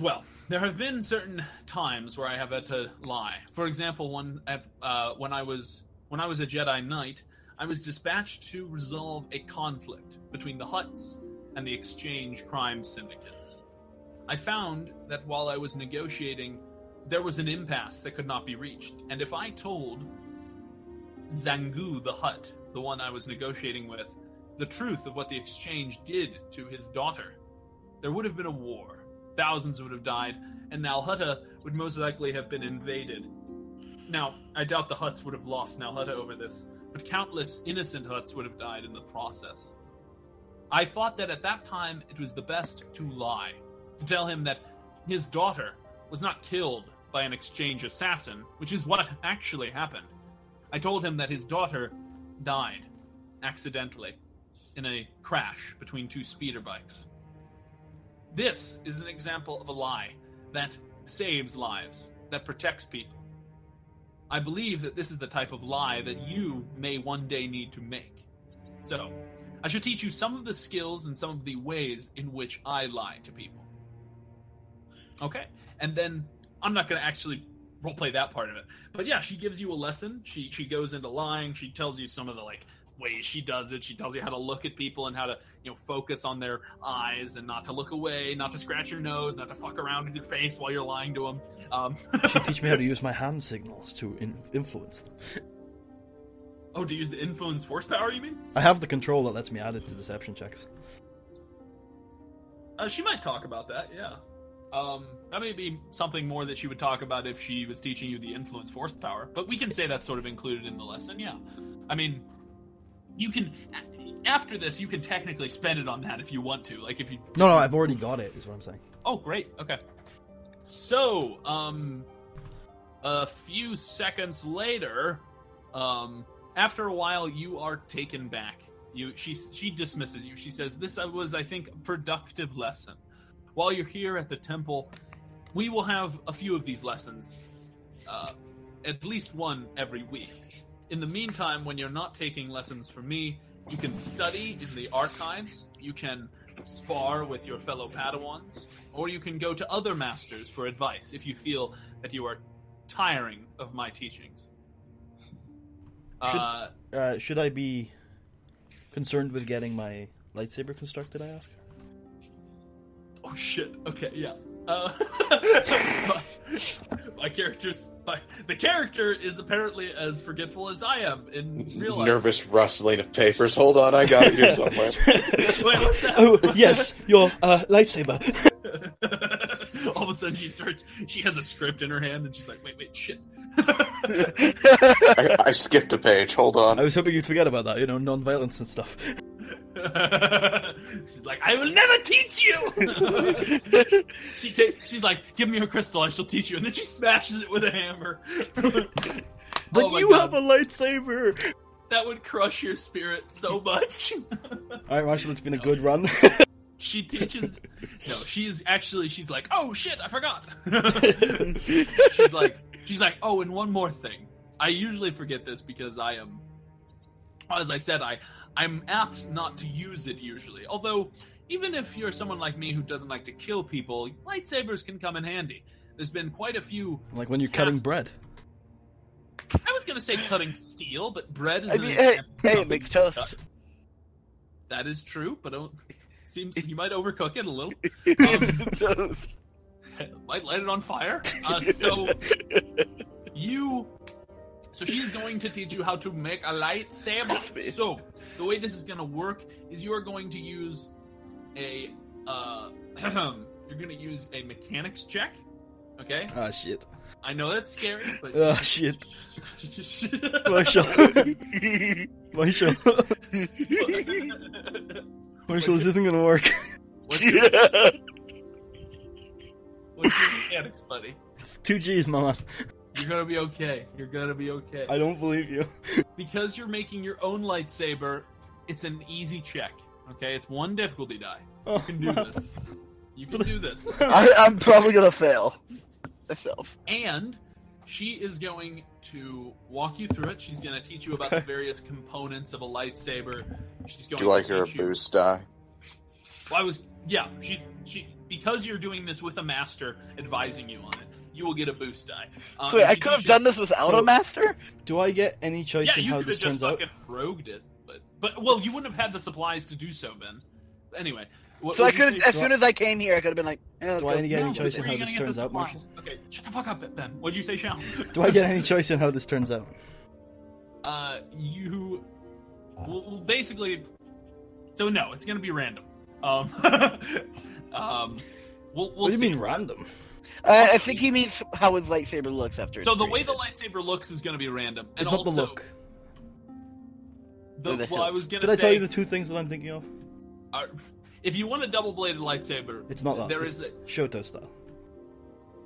well, There have been certain times where I have had to lie. For example, when I was a Jedi Knight, I was dispatched to resolve a conflict between the Hutts and the Exchange crime syndicates. I found that while I was negotiating, there was an impasse that could not be reached, and if I told Zangu the Hutt, the one I was negotiating with, the truth of what the Exchange did to his daughter, there would have been a war. Thousands would have died, and Nalhutta would most likely have been invaded. Now, I doubt the Hutts would have lost Nalhutta over this, but countless innocent Hutts would have died in the process. I thought that at that time it was the best to lie, to tell him that his daughter was not killed by an Exchange assassin, which is what actually happened. I told him that his daughter died, accidentally, in a crash between two speeder bikes. This is an example of a lie that saves lives, that protects people. I believe that this is the type of lie that you may one day need to make. So, I shall teach you some of the skills and some of the ways in which I lie to people. Okay? And then, I'm not going to actually roleplay that part of it. But yeah, she gives you a lesson. She goes into lying. She tells you some of the, ways she does it. She tells you how to look at people and how to, focus on their eyes and not to look away, not to scratch your nose, not to fuck around with your face while you're lying to them.
She teach me how to use my hand signals to influence them.
Oh, to use the influence force power, you mean?
I have the control that lets me add it to deception checks.
She might talk about that, yeah. That may be something more that she would talk about if she was teaching you the influence force power, but we can say that's sort of included in the lesson, yeah. I mean, you can, after this, you can technically spend it on that if you want to, if you...
No, I've already got it, is what I'm saying.
Oh, great, okay. So, a few seconds later, after a while, you are taken back. She dismisses you. She says, this was, I think, a productive lesson. While you're here at the temple, we will have a few of these lessons, at least one every week. In the meantime, when you're not taking lessons from me, you can study in the archives, you can spar with your fellow Padawans, or you can go to other masters for advice if you feel that you are tiring of my teachings.
Should I be concerned with getting my lightsaber constructed, I ask?
Oh shit, okay, yeah. The character is apparently as forgetful as I am in real life.
Nervous rustling of papers. Hold on, I got it here somewhere.
Wait, what's that?
Oh, yes, your lightsaber.
All of a sudden she has a script in her hand and she's like, wait, shit.
I skipped a page, hold on.
I was hoping you'd forget about that, non-violence and stuff.
She's like, I will never teach you! She's like, give me her crystal, I shall teach you. And then she smashes it with a hammer.
But you have a lightsaber!
That would crush your spirit so much.
Alright, Marshall, it's been a good run.
She teaches... No, she's like, oh shit, I forgot! She's like, oh, and one more thing. I usually forget this because I am... As I said, I'm apt not to use it usually. Although, even if you're someone like me who doesn't like to kill people, lightsabers can come in handy. There's been quite a few...
Like when you're cutting bread.
I was going to say cutting steel, but bread is...
Hey, it makes toast.
Cut. That is true, but seems you might overcook it a little.
Toast.
Might light it on fire. So she's going to teach you how to make a lightsaber. So the way this is going to work is you are going to use a mechanics check. Okay.
Ah, shit.
I know that's scary, but
shit. Marshall, this isn't gonna work.
What's your mechanics, buddy?
It's 2 G's, man.
You're gonna be okay.
I don't believe you.
Because you're making your own lightsaber, it's an easy check. Okay, it's 1 difficulty die. You can do this. You can do this.
I'm probably gonna fail myself.
And she is going to walk you through it. She's going to teach you about the various components of a lightsaber. She's going
Do you like her a boost die?
Well, Yeah, because you're doing this with a master advising you on it, you will get a boost die.
So wait, I could have done this without a master?
Do I get any choice in how this turns out?
Yeah, you could have just fucking rogued it, but well, you wouldn't have had the supplies to do so, Ben. Anyway.
So I could have, as soon as I came here, I could have been like,
do I get any choice in how this turns out, Marshall?
Okay, shut the fuck up, Ben. What'd you say, Shao?
Do I get any choice in how this turns out?
You will basically. So no, it's gonna be random. We'll
what do you mean random?
I think he means how his lightsaber looks after.
So the way the lightsaber looks is gonna be random. And
it's not the look.
I was gonna
Did I tell you the two things that I'm thinking of?
If you want a double-bladed lightsaber,
it's not that.
There is
Shoto style.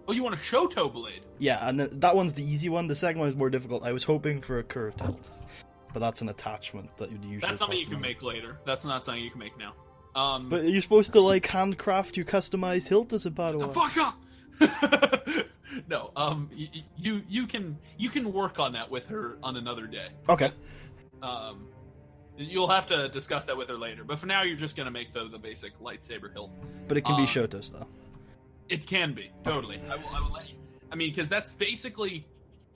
Oh, you want a Shoto blade?
Yeah, and that one's the easy one. The second one is more difficult. I was hoping for a curved hilt, but that's an attachment that you'd usually.
That's something you can make later. That's not something you can make now.
But you're supposed to like handcraft your customized hilt as a Padawan.
The fuck up! No, you can work on that with her on another day.
Okay.
You'll have to discuss that with her later. But for now, you're just gonna make the basic lightsaber hilt.
But it can be Shoto style.
It can be, totally. I will let you. I mean, because that's basically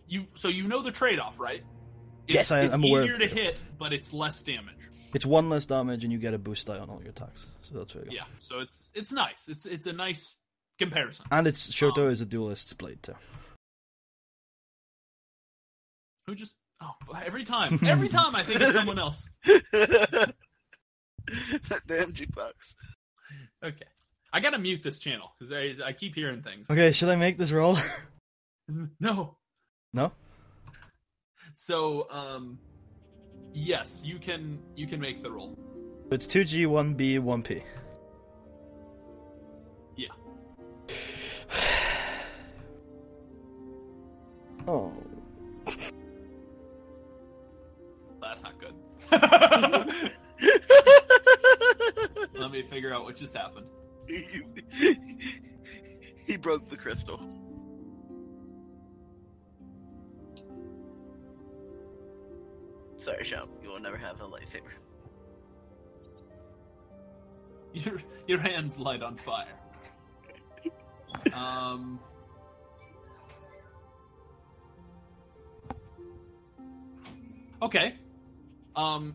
you. So you know the trade-off, right?
Yes, I'm aware.
It's easier to hit, but it's less damage.
It's one less damage, and you get a boost die on all your attacks. So that's very good.
Yeah, so it's nice. It's a nice comparison.
And it's Shoto is a duelist's blade too.
Who just? Oh, every time I think it's someone else.
That damn jukebox.
Okay. I gotta mute this channel, because I keep hearing things.
Okay, should I make this roll?
No.
No?
So, yes, you can make the roll.
It's 2G, 1B, 1P.
Yeah.
Oh.
That's not good. Let me figure out what just happened.
He broke the crystal. Sorry, Sham. You will never have a lightsaber.
Your hands light on fire. Okay.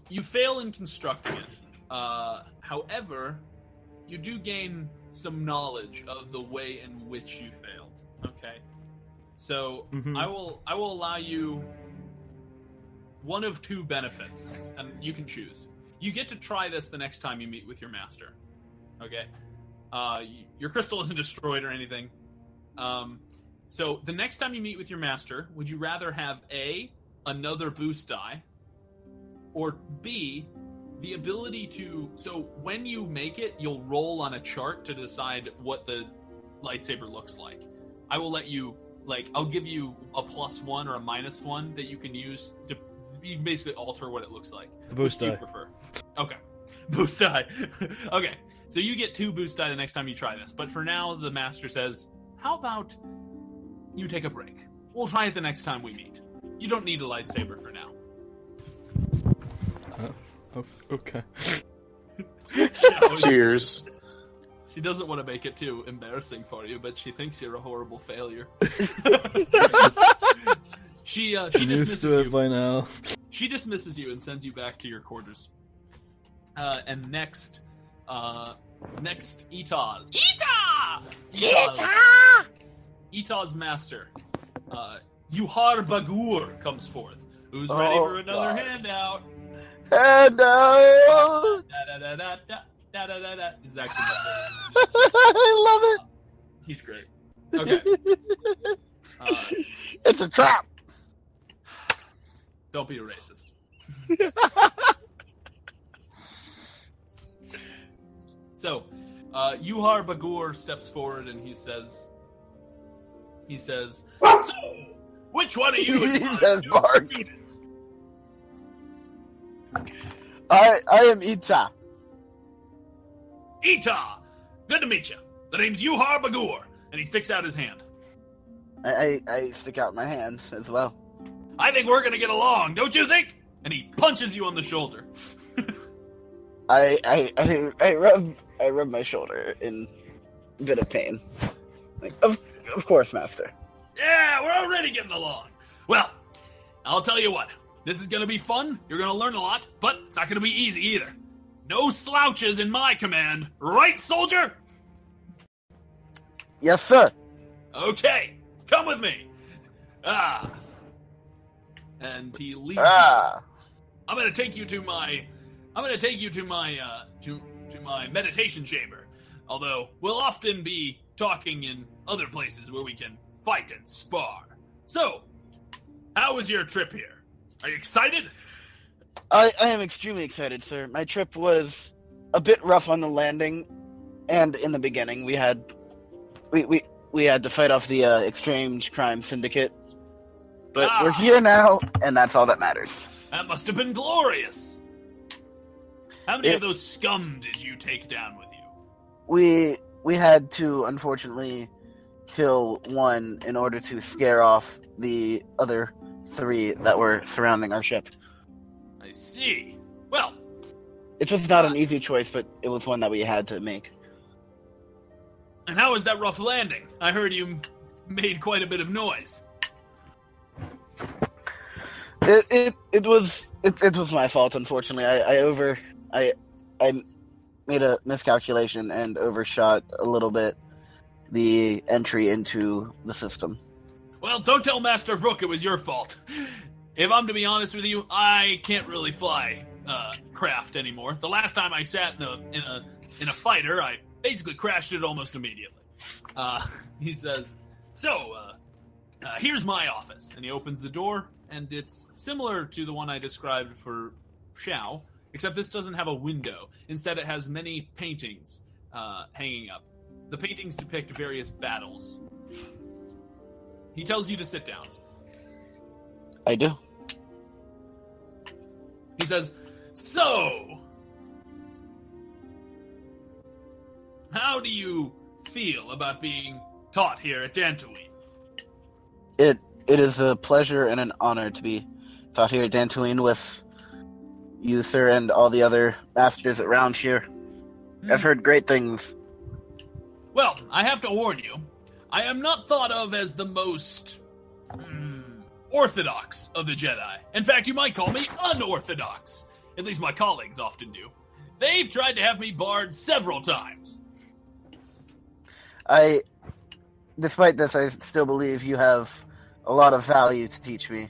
You fail in constructing it. However, you do gain some knowledge of the way in which you failed. Okay. So I will allow you one of two benefits, and you can choose. You get to try this the next time you meet with your master. Okay. Your crystal isn't destroyed or anything. So the next time you meet with your master, would you rather have A, another boost die, or B, the ability to... So when you make it, you'll roll on a chart to decide what the lightsaber looks like. I will let you, I'll give you a +1 or a -1 that you can use to... You can basically alter what it looks like.
The boost die.
Which do you prefer? Okay. Boost die. Okay. So you get 2 boost die the next time you try this. But for now, the master says, how about you take a break? We'll try it the next time we meet. You don't need a lightsaber for now.
Okay.
Cheers.
She doesn't want to make it too embarrassing for you, but she thinks you're a horrible failure. She dismisses
to it
you
by now.
She dismisses you and sends you back to your quarters. And next, Etah. Etah's master, Yuhar Bagur, comes forth. Who's ready for another handout?
Handout!
This is actually my favorite.
I love it.
He's great. Okay.
It's a trap.
Don't be a racist. So, Yuhar Bagur steps forward and he says, so, which one of you
He
is
says,
my
bark.
student?
I am Etah.
Etah! Good to meet you. The name's Yuhar Bagur, and he sticks out his hand.
I stick out my hand as well.
I think we're gonna get along, don't you think? And he punches you on the shoulder.
I I rub my shoulder in a bit of pain. Like, of course, Master.
Yeah, we're already getting along. Well, I'll tell you what. This is going to be fun. You're going to learn a lot, but it's not going to be easy either. No slouches in my command. Right, soldier?
Yes, sir.
Okay, come with me. And he leads you. I'm going to take you to my meditation chamber. Although we'll often be talking in other places where we can fight and spar. So, how was your trip here? Are you excited?
I am extremely excited, sir. My trip was a bit rough on the landing, and in the beginning we had to fight off the Exchange Crime Syndicate. But we're here now, and that's all that matters.
That must have been glorious. How many of those scum did you take down with you?
We had to, unfortunately, kill one in order to scare off the other 3 that were surrounding our ship.
I see. Well,
it was not an easy choice, but it was one that we had to make.
And how was that rough landing? I heard you made quite a bit of noise.
It was my fault, unfortunately. I made a miscalculation and overshot a little bit the entry into the system.
Well, don't tell Master Vrook it was your fault. If I'm to be honest with you, I can't really fly craft anymore. The last time I sat in a fighter, I basically crashed it almost immediately. He says, here's my office. And he opens the door, and it's similar to the one I described for Xiao, except this doesn't have a window. Instead, it has many paintings hanging up. The paintings depict various battles. He tells you to sit down.
I do.
He says, so, how do you feel about being taught here at Dantooine?
It is a pleasure and an honor to be taught here at Dantooine with you, sir, and all the other masters around here. I've heard great things.
Well, I have to warn you, I am not thought of as the most orthodox of the Jedi. In fact, you might call me unorthodox. At least my colleagues often do. They've tried to have me barred several times.
Despite this, I still believe you have a lot of value to teach me.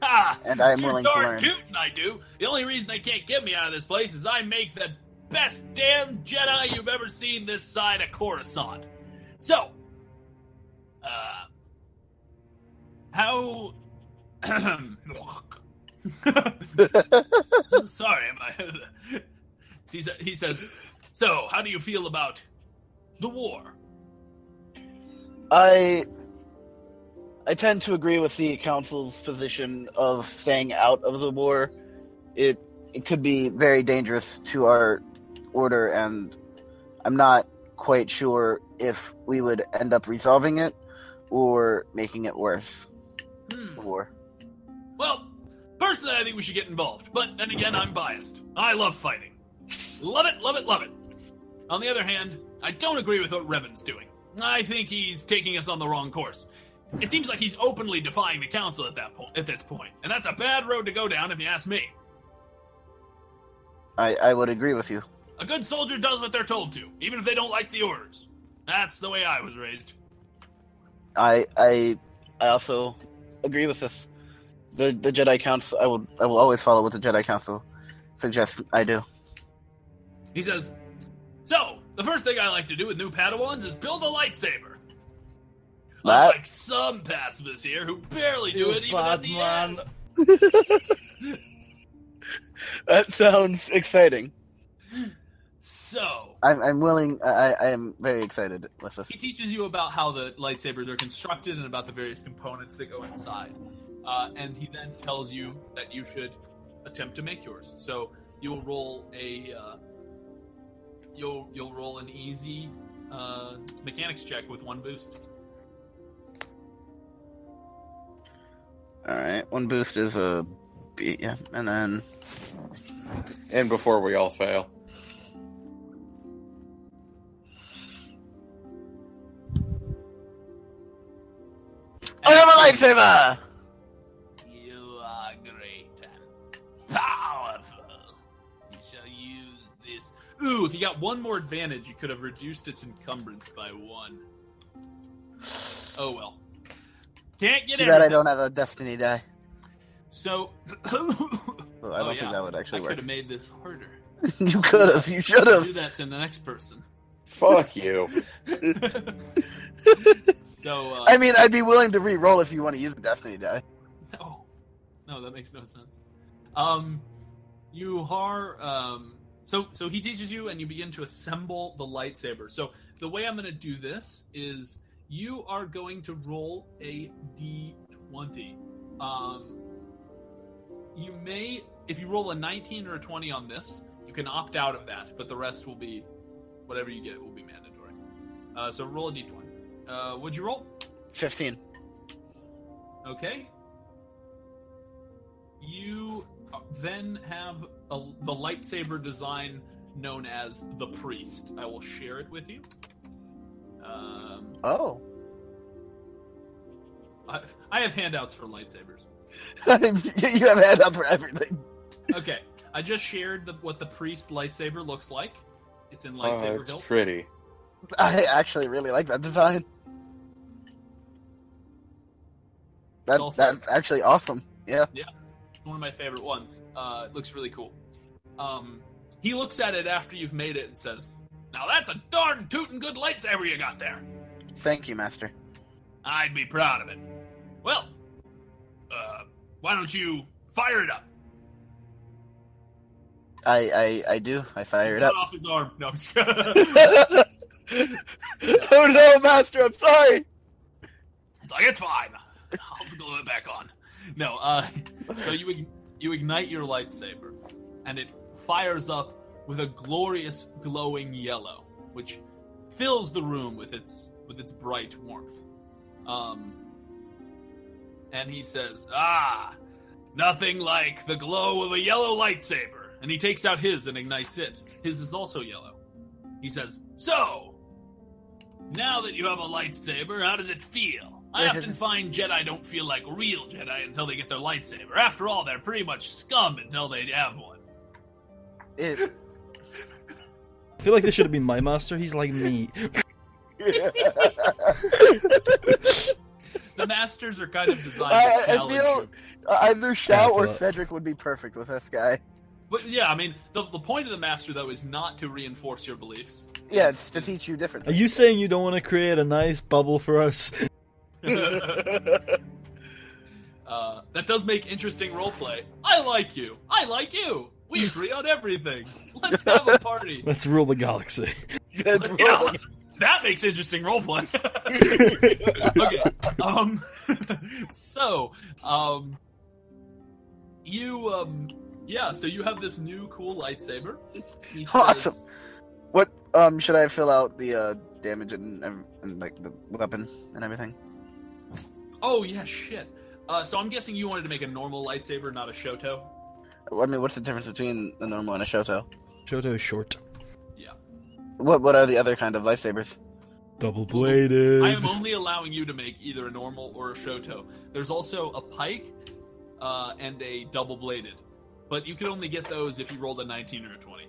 Ha!
And I am willing to learn.
Tootin' I do. The only reason they can't get me out of this place is I make the best damn Jedi you've ever seen this side of Coruscant. So, how... Sorry, he says, so, how do you feel about the war?
I tend to agree with the Council's position of staying out of the war. It could be very dangerous to our order, and I'm not quite sure if we would end up resolving it or making it worse. The war.
Well, personally, I think we should get involved, but then again, I'm biased. I love fighting. Love it, love it, love it. On the other hand, I don't agree with what Revan's doing. I think he's taking us on the wrong course. It seems like he's openly defying the Council at this point, and that's a bad road to go down if you ask me.
I would agree with you.
A good soldier does what they're told to, even if they don't like the orders. That's the way I was raised.
I also agree with this. The Jedi Council, I will always follow what the Jedi Council suggests I do.
He says, so, the first thing I like to do with new Padawans is build a lightsaber. Unlike some pacifists here who barely do it even at the end.
That sounds exciting.
So,
I'm willing. I am very excited with this.
He teaches you about how the lightsabers are constructed and about the various components that go inside. And he then tells you that you should attempt to make yours. So you will roll you'll roll an easy mechanics check with 1 boost.
All right, 1 boost is a B, yeah, and then
And before we all fail.
lightsaber!
You are great and powerful. You shall use this. Ooh, if you got one more advantage, you could have reduced its encumbrance by 1. Oh well. Can't get
Too
everything.
bad I don't have a destiny die.
So,
Well, I don't think that would actually
I
work.
could have made this harder.
You could have. You should
Do
have.
that to the next person.
Fuck you.
So,
I mean, I'd be willing to re-roll if you want to use a destiny die.
no, that makes no sense. You are, so he teaches you and you begin to assemble the lightsaber. So the way I'm going to do this is you are going to roll a d20. You may, if you roll a 19 or a 20 on this, you can opt out of that, but the rest will be, whatever you get will be mandatory. So roll a d20. What'd you roll?
15.
Okay. You then have the lightsaber design known as the Priest. I will share it with you.
Oh.
I have handouts for lightsabers.
You have had up for everything.
Okay, I just shared what the Priest lightsaber looks like. It's in
Oh,
lightsaber
that's
hilt.
pretty.
I actually really like that design. That's actually awesome. Yeah.
It's one of my favorite ones. It looks really cool. He looks at it after you've made it and says, "Now that's a darn tootin' good lightsaber you got there.
Thank you, Master.
I'd be proud of it. Well, why don't you fire it up?"
I do. I fire it up.
Cut off his arm. No, I'm just kidding.
Oh no, Master, I'm sorry.
He's like, "It's fine. I'll glue it back on." No, so you ignite your lightsaber, and it fires up with a glorious glowing yellow, which fills the room with its bright warmth. And he says, nothing like the glow of a yellow lightsaber. And he takes out his and ignites it. His is also yellow. He says, "So, now that you have a lightsaber, how does it feel? I often find Jedi don't feel like real Jedi until they get their lightsaber. After all, they're pretty much scum until they have one."
I feel like this should have been my master. He's like me.
The masters are kind of designed to
I
challenge
feel
you.
either Shao or
that.
Cedric would be perfect with this guy.
But yeah, I mean, the point of the master, though, is not to reinforce your beliefs.
Yeah, it's to teach you differently.
Are you saying you don't want to create a nice bubble for us?
That does make interesting roleplay. I like you. I like you. We agree on everything. Let's have a party.
Let's rule the galaxy.
That makes interesting roleplay. Okay. So you have this new cool lightsaber. He says,
Awesome. What should I fill out the damage and like the weapon and everything?
Oh yeah, shit. So I'm guessing you wanted to make a normal lightsaber, not a Shoto.
I mean, what's the difference between a normal and a Shoto?
Shoto is short.
Yeah.
What are the other kind of lightsabers?
Double-bladed.
I am only allowing you to make either a normal or a Shoto. There's also a pike and a double-bladed. But you can only get those if you rolled a 19 or a 20.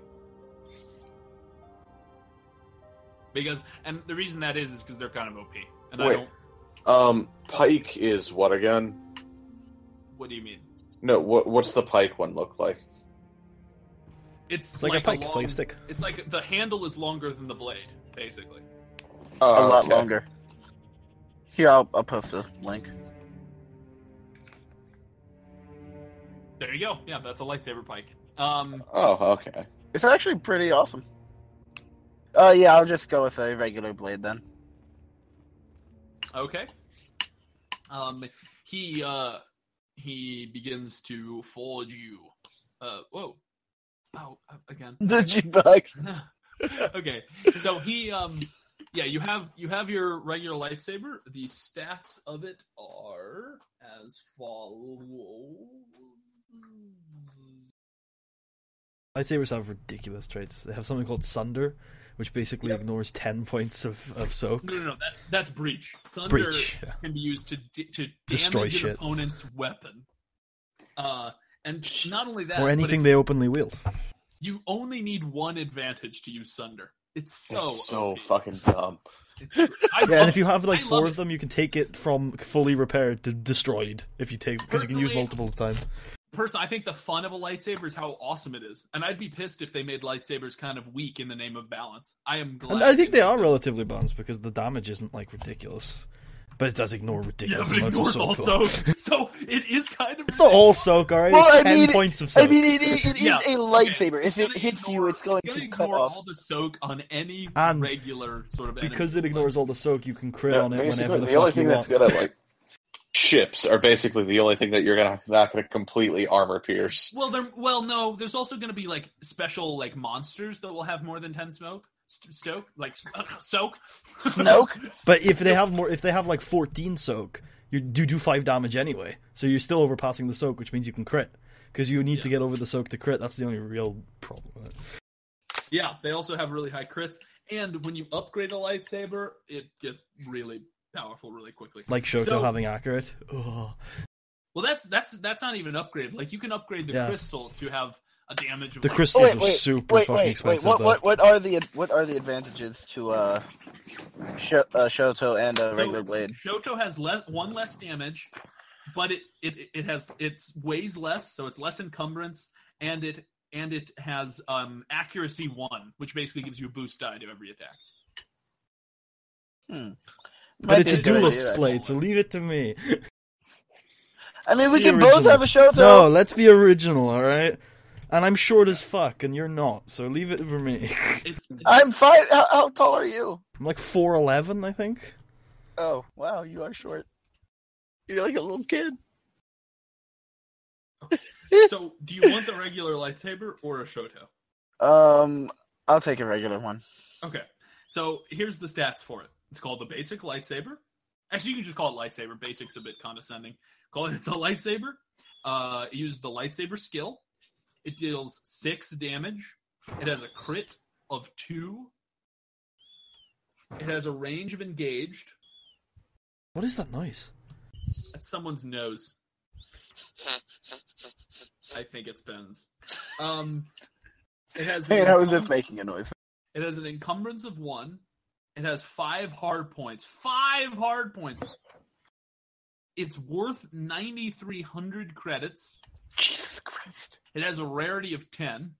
And the reason that is because they're kind of OP. And
Wait.
I don't...
Pike is what again?
What do you mean?
No, what's the pike one look like?
It's
like a pike, it's
long,
like a stick.
It's like the handle is longer than the blade, basically.
A lot
Okay.
longer. Here, I'll post a link.
There you go. Yeah, that's a lightsaber pike.
Oh, okay.
It's actually pretty awesome. Yeah, I'll just go with a regular blade then.
Okay. He begins to forge you. Whoa. Oh, again.
The G-Bug.
Okay. So he, you have your regular lightsaber. The stats of it are as follows.
Lightsabers have ridiculous traits. They have something called Sunder, which basically ignores 10 points of soak.
No. That's breach. Sunder
Breach, yeah.
can be used to
Destroy
damage an
shit.
opponent's weapon. And not only that,
Or anything they openly wield.
You only need one advantage to use Sunder. It's so
OP. Fucking dumb.
And if you have like 4 of them, you can take it from fully repaired to destroyed if you take, because you can use multiple at a time.
Personally, I think the fun of a lightsaber is how awesome it is, and I'd be pissed if they made lightsabers kind of weak in the name of balance. I am glad.
And I think they are relatively balanced because the damage isn't like ridiculous. But it does ignore ridiculous amounts of soak.
So it is kind of.
It's not all soak, alright?
Well,
It's 10 points of soak.
I mean, it is a lightsaber.
Okay.
If it hits you, it's going to cut
ignore
off.
all the soak on any regular sort of enemy.
Because it ignores all the soak, you can crit on it whenever
the only
fuck you
thing that's
want.
good at like ships are basically the only thing that you're not gonna completely armor pierce.
Well, no. There's also going to be like special like monsters that will have more than 10 soak.
Snoke?
But if they have like 14 soak, you do 5 damage anyway. So you're still overpassing the soak, which means you can crit. Because you need to get over the soak to crit. That's the only real problem with it.
Yeah, they also have really high crits. And when you upgrade a lightsaber, it gets really powerful really quickly.
Like Shoto having accurate. Ugh.
Well, that's not even an upgrade. Like you can upgrade the crystal to have a damage of
the
like,
crystals are super fucking expensive.
What are the advantages to Shoto and regular blade?
Shoto has one less damage, but it weighs less, so it's less encumbrance, and it has accuracy 1, which basically gives you a boost die to every attack.
But it's a duelist's blade, so leave it to me.
I mean, we can both have a Shoto.
No, let's be original, alright? And I'm short as fuck, and you're not, so leave it for me.
I'm 5. How tall are you?
I'm like 4'11", I think.
Oh, wow, you are short. You're like a little kid.
So, do you want the regular lightsaber or a Shoto?
I'll take a regular one.
Okay, so here's the stats for it. It's called the basic lightsaber. Actually, you can just call it lightsaber. Basic's a bit condescending. It's a lightsaber. It uses the lightsaber skill. It deals 6 damage. It has a crit of 2. It has a range of engaged.
What is that noise?
That's someone's nose. I think it's Ben's. It has.
Hey, how is this making a noise?
It has an encumbrance of 1. It has 5 hard points. 5 hard points. It's worth 9,300 credits.
Jesus Christ.
It has a rarity of 10.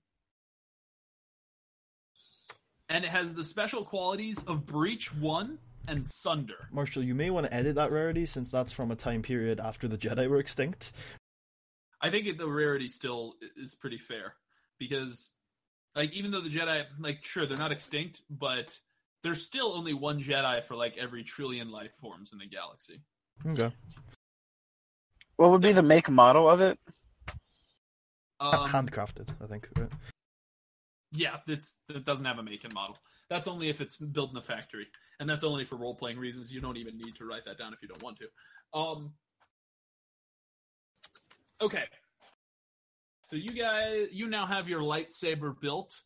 And it has the special qualities of Breach 1 and Sunder.
Marshall, you may want to edit that rarity since that's from a time period after the Jedi were extinct.
I think the rarity still is pretty fair. Because, like, even though the Jedi, like, sure, they're not extinct, but there's still only one Jedi for, like, every trillion life forms in the galaxy.
Okay.
What would be the make model of it?
Handcrafted, I think. Right?
Yeah, it doesn't have a make and model. That's only if it's built in a factory. And that's only for role-playing reasons. You don't even need to write that down if you don't want to. Okay. So you now have your lightsaber built.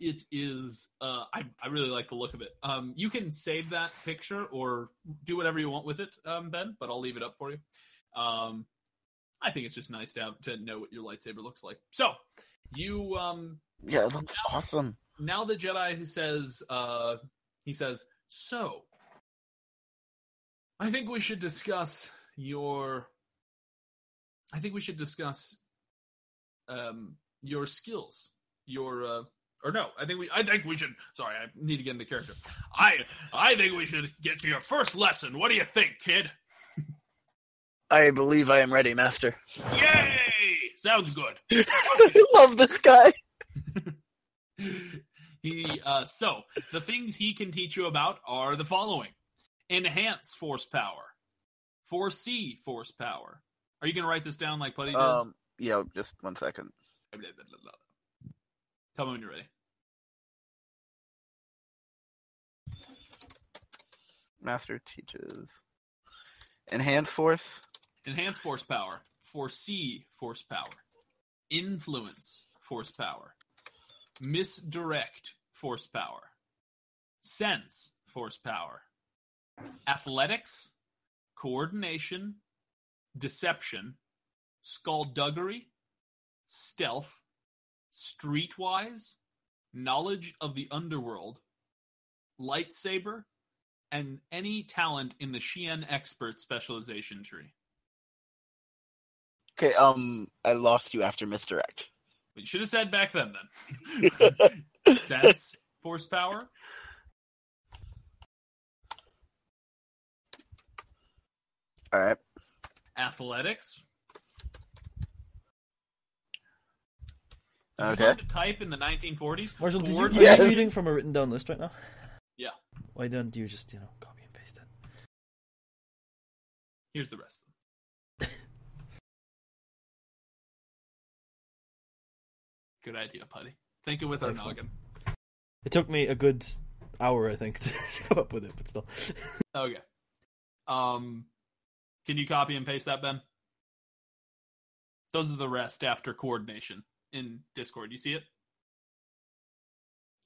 It is, I really like the look of it. You can save that picture or do whatever you want with it, Ben, but I'll leave it up for you. I think it's just nice to know what your lightsaber looks like. So, you,
yeah, it looks awesome.
Now the Jedi says, so, I think we should discuss your skills. I think we should, sorry, I need to get into character. I think we should get to your first lesson. What do you think, kid?
I believe I am ready, Master.
Yay! Sounds good.
I love this guy.
So, the things he can teach you about are the following. Enhance force power. Foresee force power. Are you going to write this down like Putty does?
Yeah, just 1 second.
Tell me when you're ready.
Master teaches. Enhance force.
Enhance force power. Foresee force power. Influence force power. Misdirect force power. sense force power, athletics, coordination, deception, skullduggery, stealth, streetwise, knowledge of the underworld, lightsaber, and any talent in the Xian expert specialization tree.
Okay, I lost you after misdirect.
You should have said back then. Sense force power.
All right.
Athletics.
Okay.
You learned to type in the 1940s.
Marshall, are
Yes.
you reading from a written down list right now?
Yeah.
Why don't you just, copy and paste it?
Here's the rest of them. Good idea, Putty. Thinking with our
Thanks,
noggin.
It took me a good hour, I think, to come up with it, but still.
Okay. Can you copy and paste that, Ben? Those are the rest after coordination in Discord. You see it?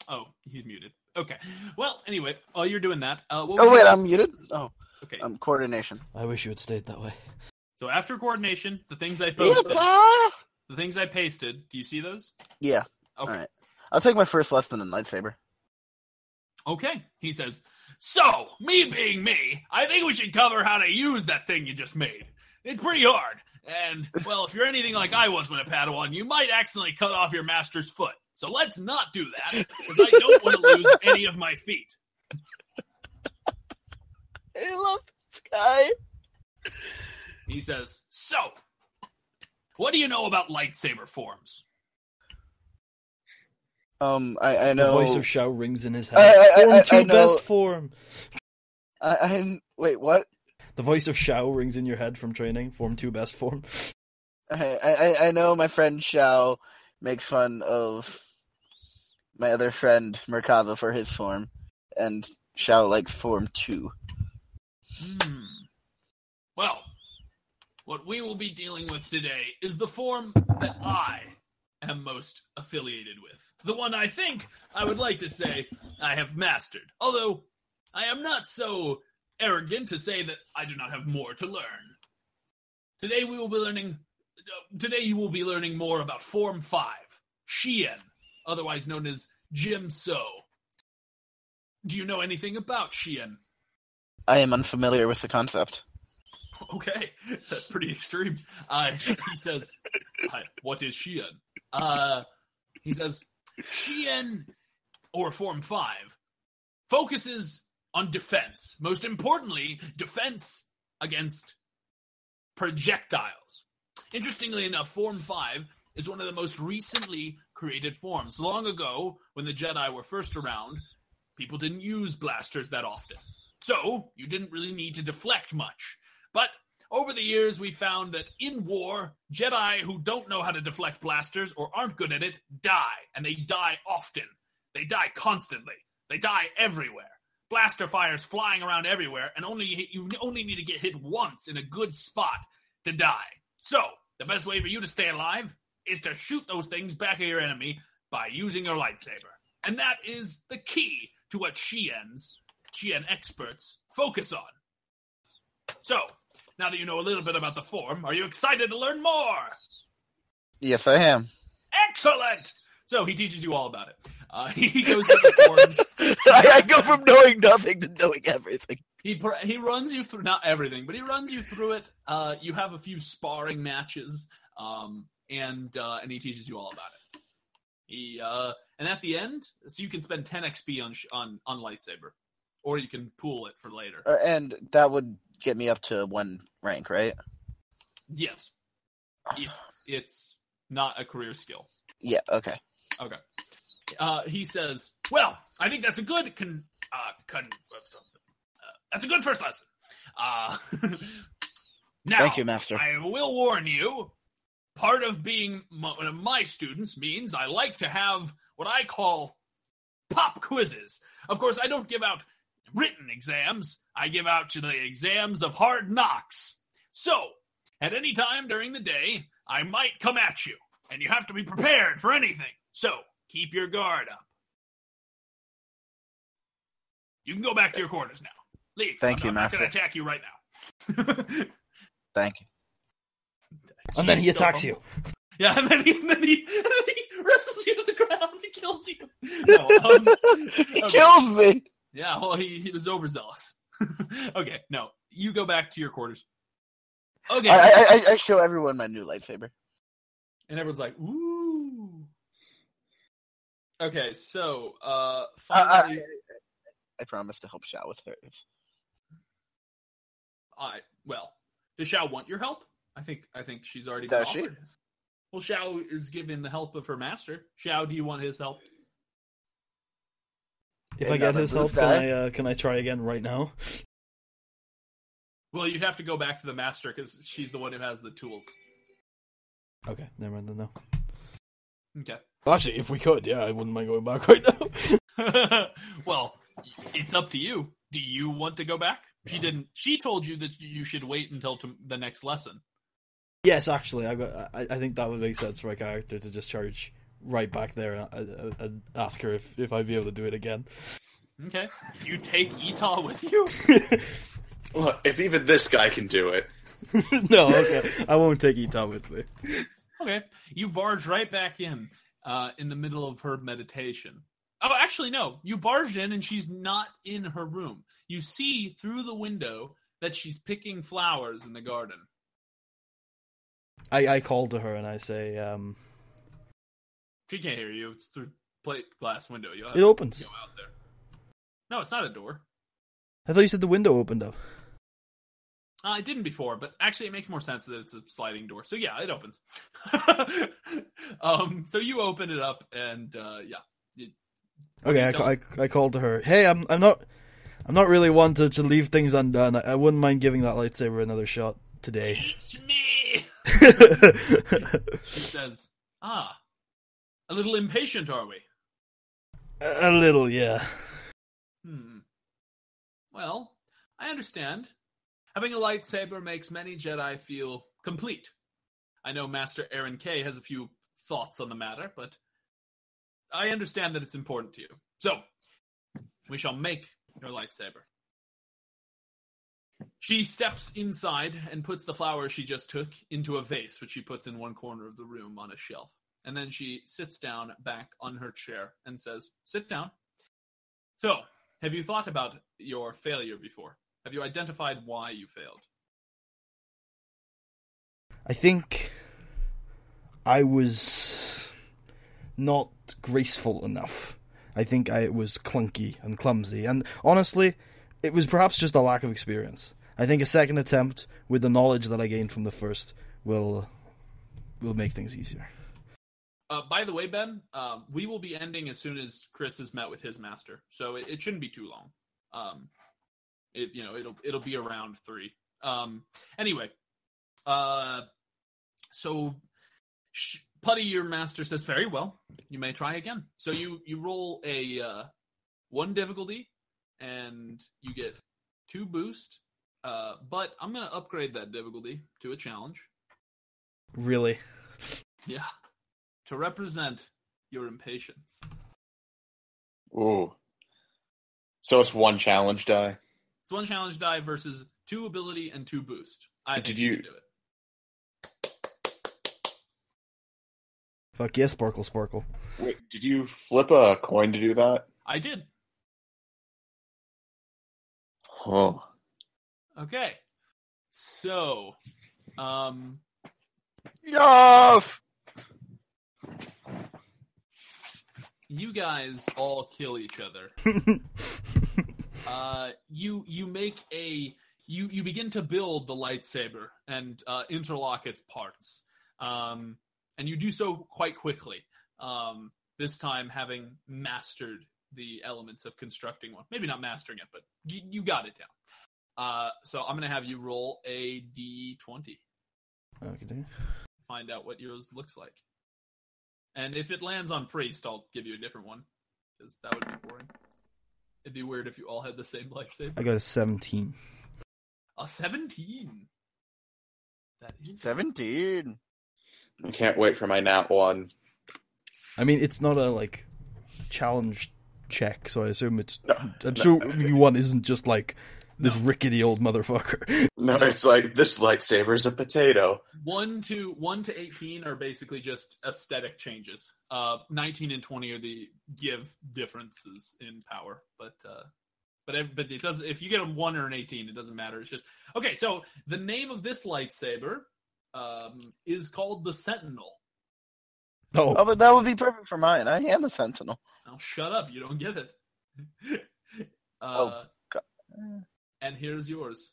Oh, he's muted. Okay. Well, anyway, while you're doing that,
I'm muted? Oh,
okay.
Coordination.
I wish you had stayed that way.
So after coordination, the things I posted. The things I pasted, do you see those?
Yeah.
Okay.
All right. I'll take my first lesson in lightsaber.
Okay. He says, so, me being me, I think we should cover how to use that thing you just made. It's pretty hard. And, well, if you're anything like I was when a Padawan, you might accidentally cut off your master's foot. So let's not do that, because I don't want to lose any of my feet.
I love this guy.
He says, so, what do you know about lightsaber forms?
I know.
The voice of Shao rings in his head. Form 2
I know.
best form.
Wait, what?
The voice of Shao rings in your head from training. Form 2 best form.
I know my friend Shao makes fun of my other friend Merkava for his form, and Shao likes form 2.
Well, what we will be dealing with today is the form that I am most affiliated with. The one I think, I would like to say, I have mastered. Although, I am not so arrogant to say that I do not have more to learn. Today you will be learning more about Form 5, Xian, otherwise known as Jim So. Do you know anything about Xian?
I am unfamiliar with the concept.
Okay, that's pretty extreme. He says, what is Xian? He says, Xian, or Form 5, focuses on defense. Most importantly, defense against projectiles. Interestingly enough, Form 5 is one of the most recently created forms. Long ago, when the Jedi were first around, people didn't use blasters that often. So, you didn't really need to deflect much. But over the years, we found that in war, Jedi who don't know how to deflect blasters or aren't good at it die, and they die often. They die constantly. They die everywhere. Blaster fires flying around everywhere, and you only need to get hit once in a good spot to die. So, the best way for you to stay alive is to shoot those things back at your enemy by using your lightsaber. And that is the key to what Xian experts focus on. So, now that you know a little bit about the form, are you excited to learn more?
Yes, I am.
Excellent! So he teaches you all about it. He goes through the forms.
I go from knowing nothing to knowing everything.
He runs you through, not everything, but he runs you through it. You have a few sparring matches, and he teaches you all about it. And at the end, so you can spend 10 XP on lightsaber, or you can pool it for later.
And that would get me up to 1 rank, right?
Yes. It's not a career skill.
Yeah, okay.
Okay. He says, well, I think that's a good that's a good first lesson. Now,
Thank you, Master.
I will warn you, part of being one of my students means I like to have what I call pop quizzes. Of course, I don't give out written exams. I give out the exams of hard knocks. So, at any time during the day, I might come at you, and you have to be prepared for anything. So, keep your guard up. You can go back to your quarters now. Leave.
Thank you,
I'm not
Master.
going to attack you right now.
Thank you.
And then he
She's so
attacks you.
humble. Yeah, and then he wrestles you to the ground and kills you. No,
He
okay.
kills me.
Yeah, well, he was overzealous. Okay, no, you go back to your quarters. Okay,
I show everyone my new lightsaber.
and everyone's like, "Ooh." Okay, so
I
finally,
promise to help Xiao with hers.
well, does Xiao want your help? I think she's already
Does she?
offered. Well, Xiao is given the help of her master. Xiao, do you want his help?
If I get
Another
his help,
boost
can I try again right now?
Well, you'd have to go back to the master because she's the one who has the tools.
Okay, never mind then. No.
Okay.
Actually, if we could, yeah, I wouldn't mind going back right now.
Well, it's up to you. Do you want to go back? She didn't. She told you that you should wait until the next lesson.
Yes, actually, I think that would make sense for my character to just charge right back there and ask her if I'd be able to do it again.
Okay. Do you take Etah with you?
Well, if even this guy can do it.
No, okay, I won't take Etah with me.
Okay. You barge right back in the middle of her meditation. Oh, actually, no. You barged in and she's not in her room. You see through the window that she's picking flowers in the garden.
I call to her and I say,
She can't hear you. It's through plate glass window. You'll have
it opens.
to go out there. No, it's not a door.
I thought you said the window opened up.
It didn't before, but actually it makes more sense that it's a sliding door. So yeah, it opens. So you open it up and yeah.
Okay, I called to her. Hey, I'm not really one to leave things undone. I wouldn't mind giving that lightsaber another shot today.
Teach me. She says, a little impatient, are we?
A little, yeah.
Well, I understand. Having a lightsaber makes many Jedi feel complete. I know Master Aaron K has a few thoughts on the matter, but I understand that it's important to you. So, we shall make your lightsaber. She steps inside and puts the flower she just took into a vase, which she puts in one corner of the room on a shelf. And then she sits down back on her chair and says, "Sit down. So, have you thought about your failure before? Have you identified why you failed?"
I think I was not graceful enough. I think I was clunky and clumsy. And honestly, it was perhaps just a lack of experience. I think a second attempt with the knowledge that I gained from the first will make things easier.
By the way, Ben, we will be ending as soon as Chris has met with his master, so it shouldn't be too long. It'll be around 3. Anyway, so Putty, your master, says, "Very well. You may try again." So you roll a 1 difficulty, and you get 2 boost. But I'm gonna upgrade that difficulty to a challenge.
Really?
Yeah. To represent your impatience.
Ooh. So it's 1 challenge die?
It's 1 challenge die versus 2 ability and 2 boost. I think
Did
you
you-
can do it.
Fuck yes, Sparkle Sparkle.
Wait, did you flip a coin to do that?
I did.
Oh.
Okay. So,
Yes!
you guys all kill each other. You make you begin to build the lightsaber and interlock its parts. And you do so quite quickly. This time having mastered the elements of constructing one. Maybe not mastering it, but you got it down. So I'm going to have you roll a d20.
Okay.
Find out what yours looks like. And if it lands on priest, I'll give you a different one. Because that would be boring. It'd be weird if you all had the same lightsaber.
I got a 17.
A 17. That is
17.
I can't wait for my nat 1.
I mean, it's not a, challenge check, so I assume it's. I'm sure U1 isn't just like this rickety old motherfucker.
No, it's like this lightsaber is a potato.
1 to 18 are basically just aesthetic changes. 19 and 20 are the give differences in power, but it does. If you get a 1 or an 18, it doesn't matter. It's just okay. So the name of this lightsaber is called the Sentinel.
Oh, but that would be perfect for mine. I am a Sentinel.
Now shut up. You don't get it.
God.
And here's yours.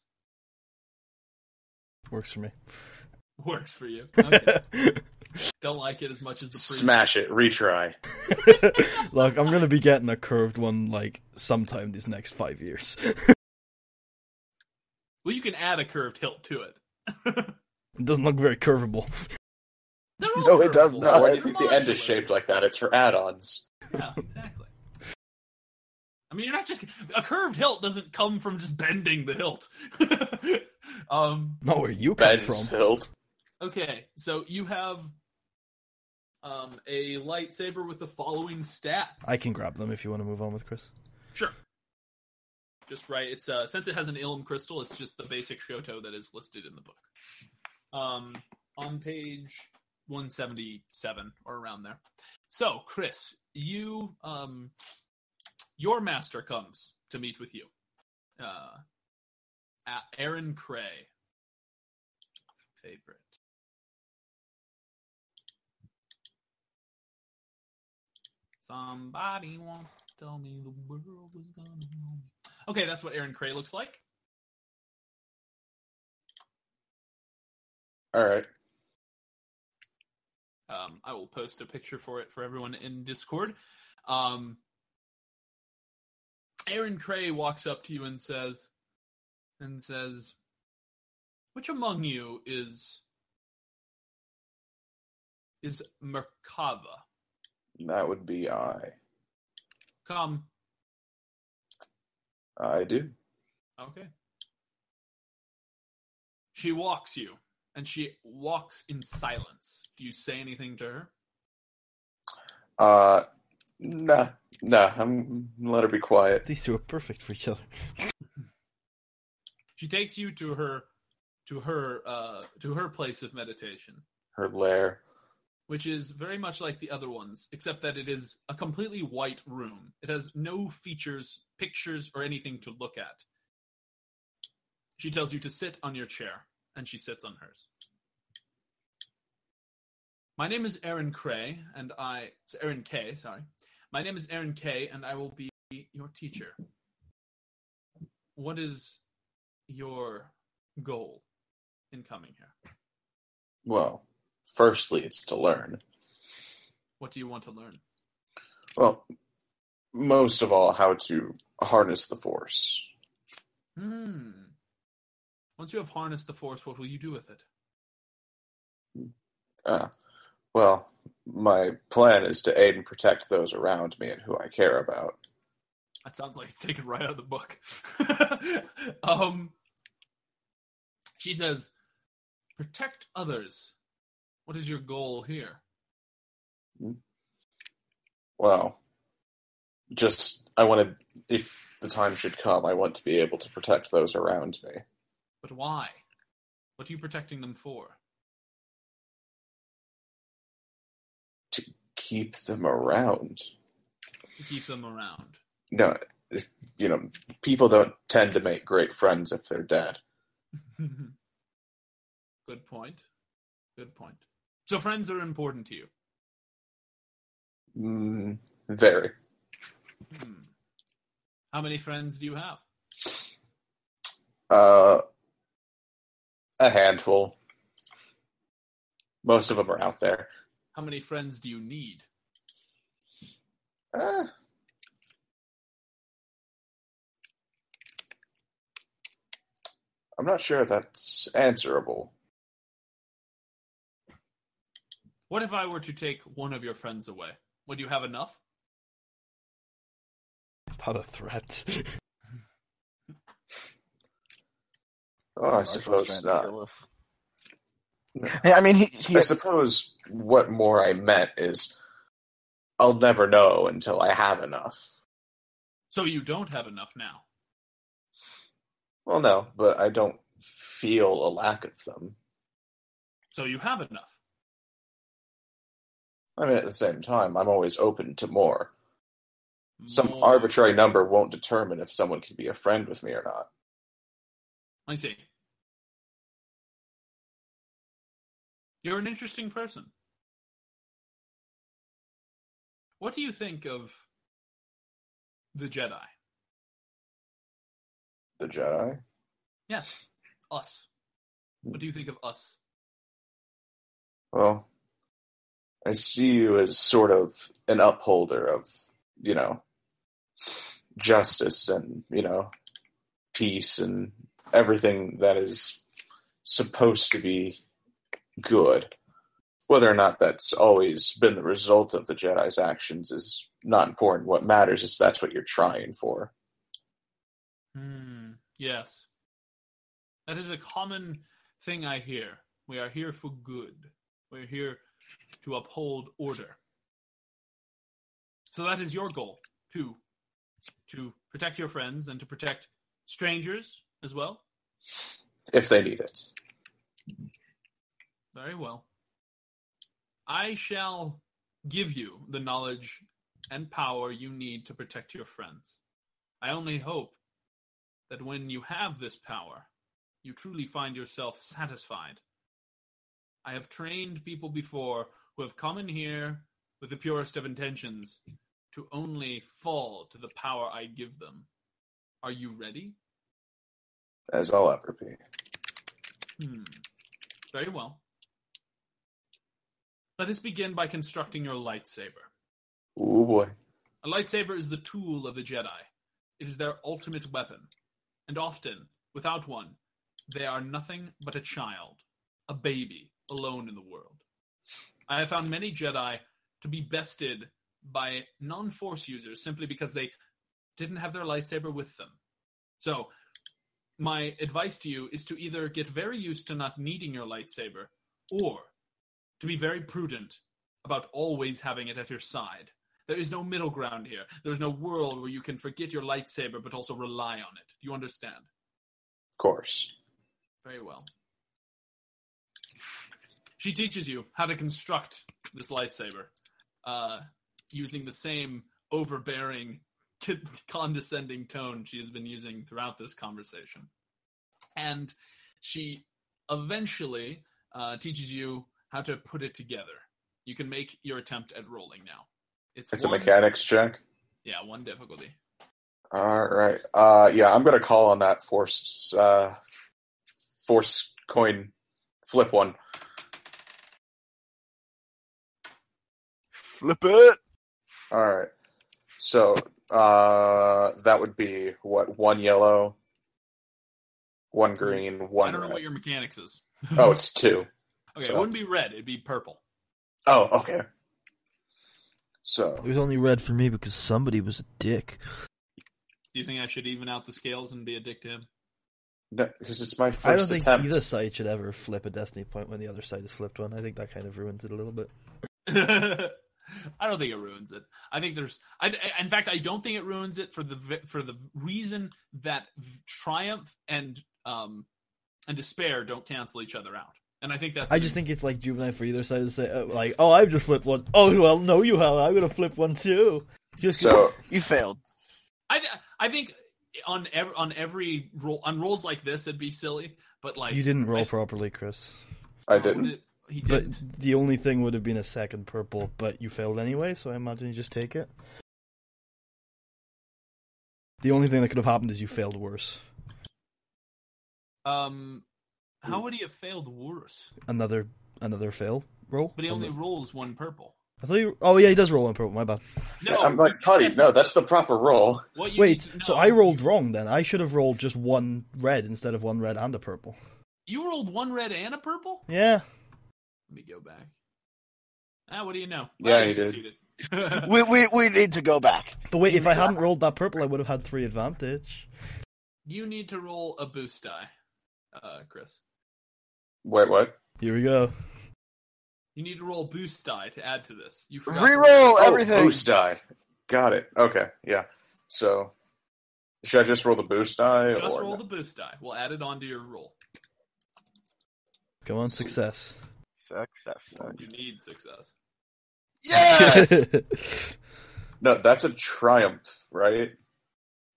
Works for me.
Works for you. Okay. Don't like it as much as the previous.
Smash it. Retry.
Look, I'm gonna be getting a curved one like sometime these next 5 years.
Well, you can add a curved hilt to it.
It doesn't look very curvable.
No, it does not.
Why do you think the end is shaped like that? It's for add-ons.
Yeah, exactly. I mean, you're not just a curved hilt doesn't come from just bending the hilt.
Not where you come
Ben's
from.
hilt.
Okay, so you have a lightsaber with the following stats.
I can grab them if you want to move on with Chris.
Sure. Just right. It's since it has an Ilum crystal, it's just the basic Shoto that is listed in the book. On page 177 or around there. So, Chris, you your master comes to meet with you. Aaron Cray. Favorite. Somebody wants to tell me the world is gonna know me. Okay, that's what Aaron Cray looks like.
All right.
I will post a picture for it for everyone in Discord. Aaron Cray walks up to you and says, "Which among you is Merkava?"
That would be I.
Come.
I do.
Okay. She walks you, and she walks in silence. Do you say anything to her?
Nah. I'm let her be quiet.
These two are perfect for each other.
She takes you to her place of meditation,
Her lair.
which is very much like the other ones, except that it is a completely white room. It has no features, pictures, or anything to look at. She tells you to sit on your chair, and she sits on hers. My name is Aaron Cray, and Aaron K, sorry. My name is Aaron K, and I will be your teacher. What is your goal in coming here?
Well, firstly, it's to learn.
What do you want to learn?
Well, most of all, how to harness the Force.
Once you have harnessed the Force, what will you do with it?
Well, my plan is to aid and protect those around me and who I care about.
That sounds like it's taken right out of the book. She says, protect others. What is your goal here?
Well, I want to, if the time should come, I want to be able to protect those around me.
But why? What are you protecting them for?
To keep them around.
To keep them around.
No, people don't tend to make great friends if they're dead.
Good point. So friends are important to you?
Very.
How many friends do you have?
A handful. Most of them are out there.
How many friends do you need?
I'm not sure that's answerable.
What if I were to take one of your friends away? Would you have enough?
It's not a threat.
Oh, I suppose not.
I mean,
I suppose what more I meant is I'll never know until I have enough.
So you don't have enough now.
Well, no, but I don't feel a lack of them.
So you have enough.
I mean, at the same time, I'm always open to more. Some
More.
arbitrary number won't determine if someone can be a friend with me or not.
I see. You're an interesting person. What do you think of the Jedi?
The Jedi?
Yes, us. What do you think of us?
Well, I see you as sort of an upholder of, justice and, peace and everything that is supposed to be good. Whether or not that's always been the result of the Jedi's actions is not important. What matters is that's what you're trying for.
Yes. That is a common thing I hear. We are here for good. We're here to uphold order. So that is your goal, to protect your friends and to protect strangers as well?
If they need it.
Very well. I shall give you the knowledge and power you need to protect your friends. I only hope that when you have this power, you truly find yourself satisfied. I have trained people before who have come in here with the purest of intentions to only fall to the power I give them. Are you ready?
As I'll ever be.
Very well. Let us begin by constructing your lightsaber.
Ooh boy.
A lightsaber is the tool of the Jedi. It is their ultimate weapon. And often, without one, they are nothing but a child, a baby, alone in the world. I have found many Jedi to be bested by non-Force users simply because they didn't have their lightsaber with them. So, my advice to you is to either get very used to not needing your lightsaber, or to be very prudent about always having it at your side. There is no middle ground here. There is no world where you can forget your lightsaber but also rely on it. Do you understand?
Of course.
Very well. She teaches you how to construct this lightsaber, using the same overbearing, condescending tone she has been using throughout this conversation. And she eventually teaches you how to put it together. You can make your attempt at rolling now.
It's a mechanics check?
Yeah, 1 difficulty.
All right. Yeah, I'm going to call on that force coin flip one.
Flip it!
All right. So, that would be, what, 1 yellow, 1 green, 1
I don't know
red.
what your mechanics is.
Oh, it's 2.
Okay,
So.
It wouldn't be red, it'd be purple.
Oh, okay. So.
It was only red for me because somebody was a dick.
Do you think I should even out the scales and be a dick to him?
No, because it's my first
I don't think
attempt.
either side should ever flip a destiny point when the other side has flipped one. I think that kind of ruins it a little bit.
I don't think it ruins it. I think there's. In fact, I don't think it ruins it for the reason that triumph and despair don't cancel each other out. And I think that's.
I just think it's like juvenile for either side to say, like, oh, I've just flipped one. Oh, well, no, you have. I'm going to flip one too.
So
You failed.
I think on every roll, on rolls like this, it'd be silly. But like
you didn't roll properly, Chris.
I didn't.
He
But
didn't.
the only thing would have been a second purple, but you failed anyway, so I imagine you just take it. The only thing that could have happened is you failed worse.
How would he have failed worse?
Another fail roll?
But he only rolls 1 purple.
I thought you... Oh, yeah, he does roll one purple, my bad.
No,
I'm like, Putty, no, that's the proper roll.
What you
Wait,
need to know,
so I rolled wrong then. I should have rolled just 1 red instead of 1 red and a purple.
You rolled 1 red and a purple?
Yeah.
Let me go back. What do you know?
Yeah,
you
he did.
succeeded.
We need to go back.
But wait, if I hadn't rolled that purple, I would have had 3 advantage.
You need to roll a boost die, Chris.
Wait, what?
Here we go.
You need to roll boost die to add to this. You forgot.
Reroll
Oh,
everything.
boost die. Got it. Okay, yeah. So, Should I just roll the boost die?
Just
or
roll
no?
the boost die. We'll add it onto your roll.
Come on, success.
Success.
You need success.
Yeah! No, that's a triumph, right?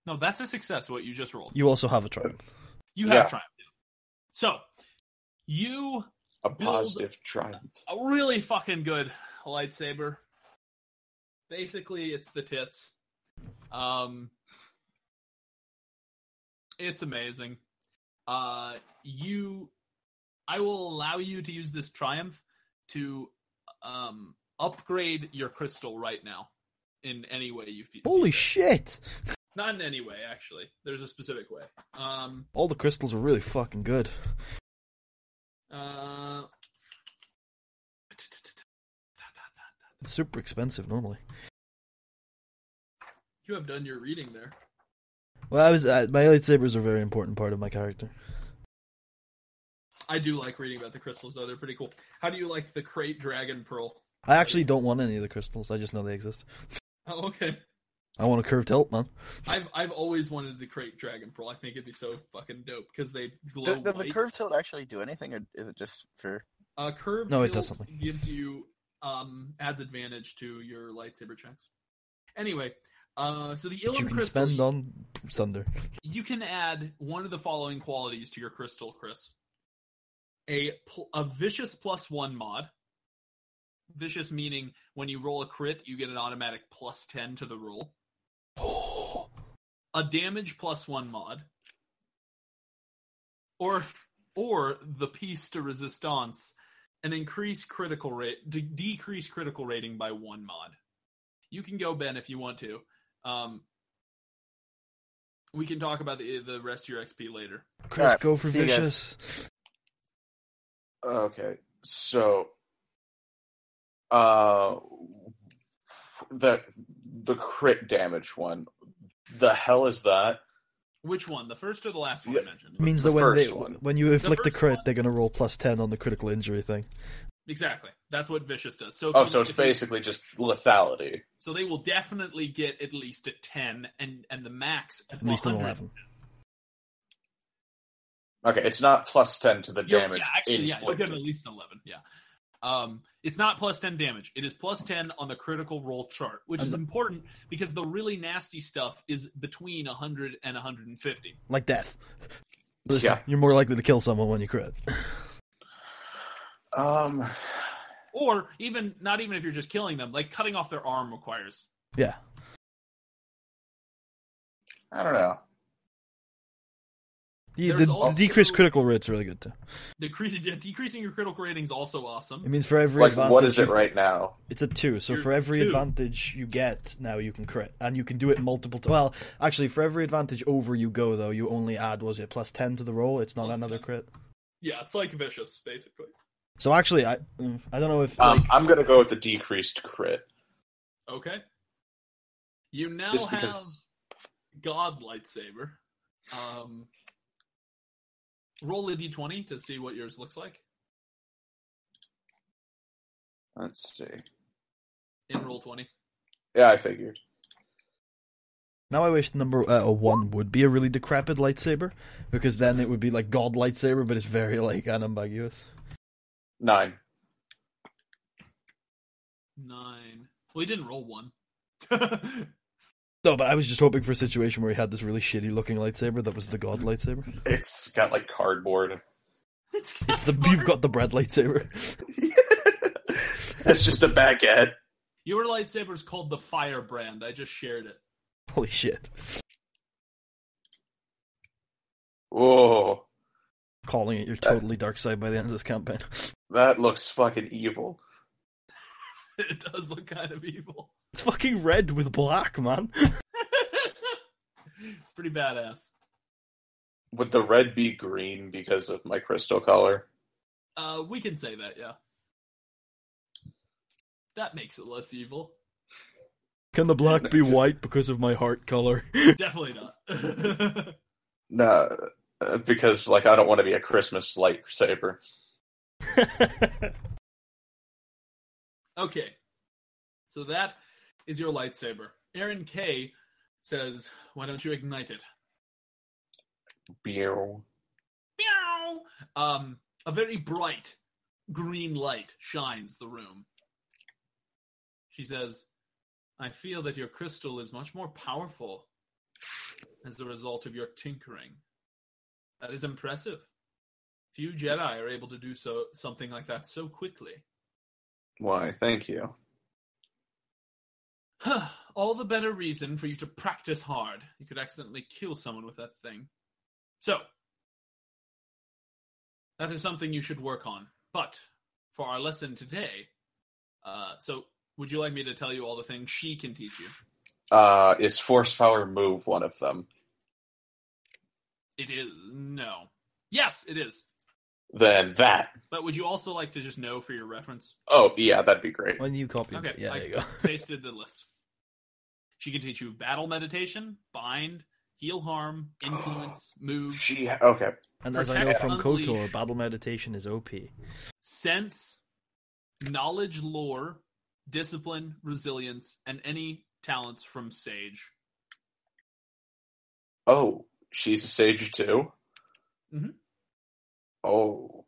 No, that's a success, what you just rolled.
You also have a triumph.
You have
Yeah.
triumph. So, you
A positive triumph.
a really fucking good lightsaber. Basically, it's the tits. It's amazing. I will allow you to use this triumph to upgrade your crystal right now in any way you feel.
Holy shit!
Not in any way, actually. There's a specific way.
All the crystals are really fucking good. It's super expensive normally.
You have done your reading there.
Well, my lightsabers are a very important part of my character.
I do like reading about the crystals, though. They're pretty cool. How do you like the Crate Dragon Pearl?
I actually don't want any of the crystals. I just know they exist.
Oh, okay.
I want a curved hilt, man.
I've always wanted the Crate Dragon Pearl. I think it'd be so fucking dope because they glow
Does
white.
the curved tilt actually do anything, or is it just for?
Curved
No, it
hilt
does something.
gives you adds advantage to your lightsaber checks. Anyway, so the
Which you
Ilum
can
crystal,
spend on Sunder.
you can add one of the following qualities to your crystal, Chris. A vicious +1 mod. Vicious meaning when you roll a crit, you get an automatic +10 to the roll. A damage +1 mod. Or the piece de resistance, an increased critical rate, decrease critical rating by 1 mod. You can go, Ben, if you want to. We can talk about the rest of your XP later.
Chris,
Alright,
go for
see you guys.
vicious.
Okay, so the crit damage one. The hell is that?
Which one? The first or the last one
Yeah.
I mentioned?
It means
The
that
first one.
when you inflict the
first
crit,
one-
they're gonna roll +10 on the critical injury thing.
Exactly. That's what Vicious does. So,
Oh, so it's basically just lethality.
So they will definitely get at least a 10, and the max
At least an
100.
11.
Okay, it's not +10 to the damage
you'll get
inflicted.
at least an 11. Yeah. It's not +10 damage. It is +10 on the critical roll chart, which is important because the really nasty stuff is between 100 and 150.
Like death.
Yeah.
You're more likely to kill someone when you crit.
Or not even if you're just killing them, like cutting off their arm requires.
Yeah.
I don't know.
There's
The
also-
decreased critical rate's really good too.
Decreasing your critical rating is also
It
awesome.
means for every
Like,
advantage,
what is it right now?
It's a 2. So
You're
for every
2.
advantage you get, now you can crit, and you can do it multiple times. Well, actually, for every advantage over you go, though, you only add +10 to the roll. It's not
+10.
another crit.
Yeah, it's like Vicious, basically.
So actually, I don't know if
I'm gonna go with the decreased crit.
Okay. You now
Just
have
because-
God Lightsaber. Roll a d20 to see what yours looks like.
Let's see.
In roll 20.
Yeah, I figured.
now I wish number 1 would be a really decrepit lightsaber, because then it would be like God lightsaber, but it's very like unambiguous.
9.
9. Well, he didn't roll 1.
No, but I was just hoping for a situation where he had this really shitty looking lightsaber that was the God lightsaber.
It's got like cardboard.
You've got the bread lightsaber.
It's just a baguette.
Your lightsaber's called the Firebrand. I just shared it.
Holy shit!
Whoa,
Calling it your totally dark side by the end of this campaign.
that looks fucking evil.
It does look kind of evil.
It's fucking red with black, man.
It's pretty badass.
Would the red be green because of my crystal color?
We can say that, yeah. That makes it less evil.
Can the black be white because of my heart color?
Definitely not.
No, because like I don't want to be a Christmas lightsaber.
Okay. So that is your lightsaber. Aaron K says, why don't you ignite it?
Meow.
Meow! A very bright green light shines the room. She says, I feel that your crystal is much more powerful as a result of your tinkering. That is impressive. Few Jedi are able to do something like that so quickly.
Why, thank you.
All the better reason for you to practice hard. You could accidentally kill someone with that thing. So, that is something you should work on. But, for our lesson today, would you like me to tell you all the things she can teach you?
Is Force Power Move one of them?
It is. No. Yes, it is.
Then that.
But would you also like to just know for your reference?
Oh, yeah, that'd be great.
When you copy
Okay,
it. Yeah,
I
there you go.
pasted the list. She can teach you battle meditation, bind, heal harm, influence, move,
Okay.
And as I know
Protect,
from
unleash.
KOTOR, battle meditation is OP.
sense, knowledge, lore, discipline, resilience, and any talents from Sage.
Oh, she's a sage too?
Mhm.
Oh.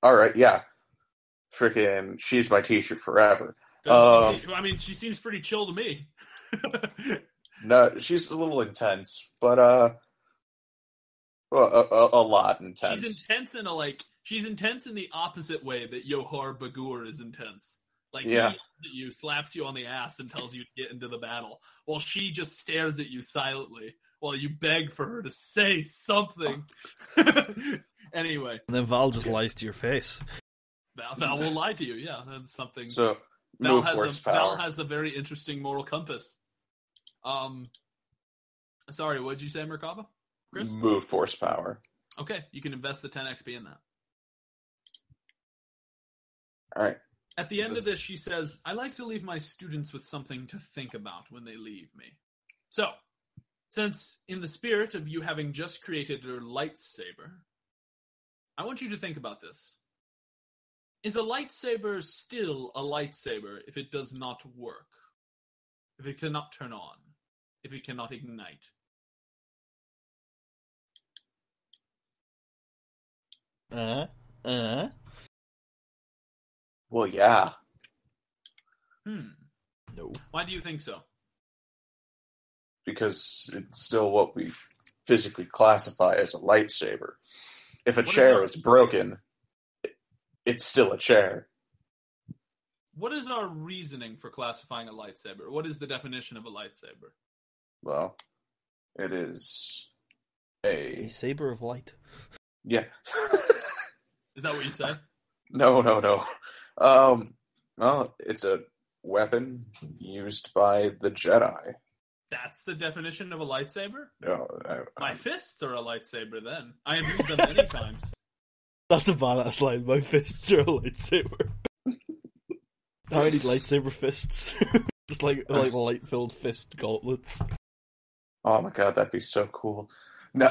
Alright, yeah. Freaking, she's my teacher forever.
She seems pretty chill to me.
No, she's a little intense, but a lot intense.
She's intense in the opposite way that Yohar Bagur is intense. Like,
Yeah.
he yells at you, slaps you on the ass, and tells you to get into the battle, while she just stares at you silently while you beg for her to say something. Anyway.
And then Val just lies to your face.
Val will lie to you, yeah. That's something.
So,
Val
move Force Power.
Val has a very interesting moral compass. Sorry, what did you say, Merkaba? Chris?
Move Force Power.
Okay, you can invest the 10 XP in that.
Alright.
At the end of this, she says, I like to leave my students with something to think about when they leave me. So, since in the spirit of you having just created your lightsaber, I want you to think about this. Is a lightsaber still a lightsaber if it does not work? If it cannot turn on? If it cannot ignite?
Well, yeah.
No.
Why do you think so?
Because it's still what we physically classify as a lightsaber. If a chair is broken, it's still a chair.
What is our reasoning for classifying a lightsaber? What is the definition of a lightsaber?
Well, it is
A saber of light.
Yeah.
Is that what you said?
No. Well, it's a weapon used by the Jedi.
That's the definition of a lightsaber?
No,
My fists are a lightsaber then. I have used them many times.
That's a badass line. My fists are a lightsaber. How many lightsaber fists? Just like light-filled fist gauntlets.
Oh my god, that'd be so cool. No.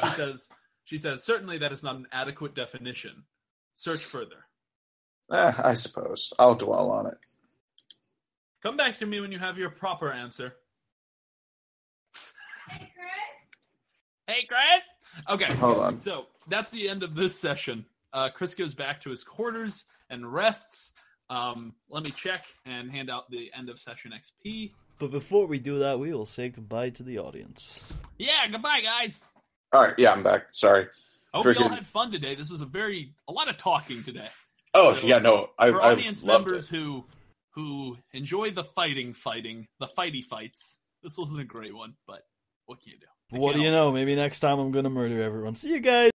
She says, certainly that is not an adequate definition. Search further.
I suppose. I'll dwell on it.
Come back to me when you have your proper answer. Hey, Chris! Okay.
Hold on.
So, that's the end of this session. Chris goes back to his quarters and rests. Let me check and hand out the end of session XP.
But before we do that, we will say goodbye to the audience.
Yeah, goodbye, guys!
Alright, yeah, I'm back. Sorry.
I hope you all had fun today. This was a lot of talking today.
Oh,
So,
yeah, no,
for
I
audience
loved
members
it.
who enjoy the fighting, the fighty fights, this wasn't a great one, but what can you do?
What do you know? Maybe next time I'm going to murder everyone. See you guys!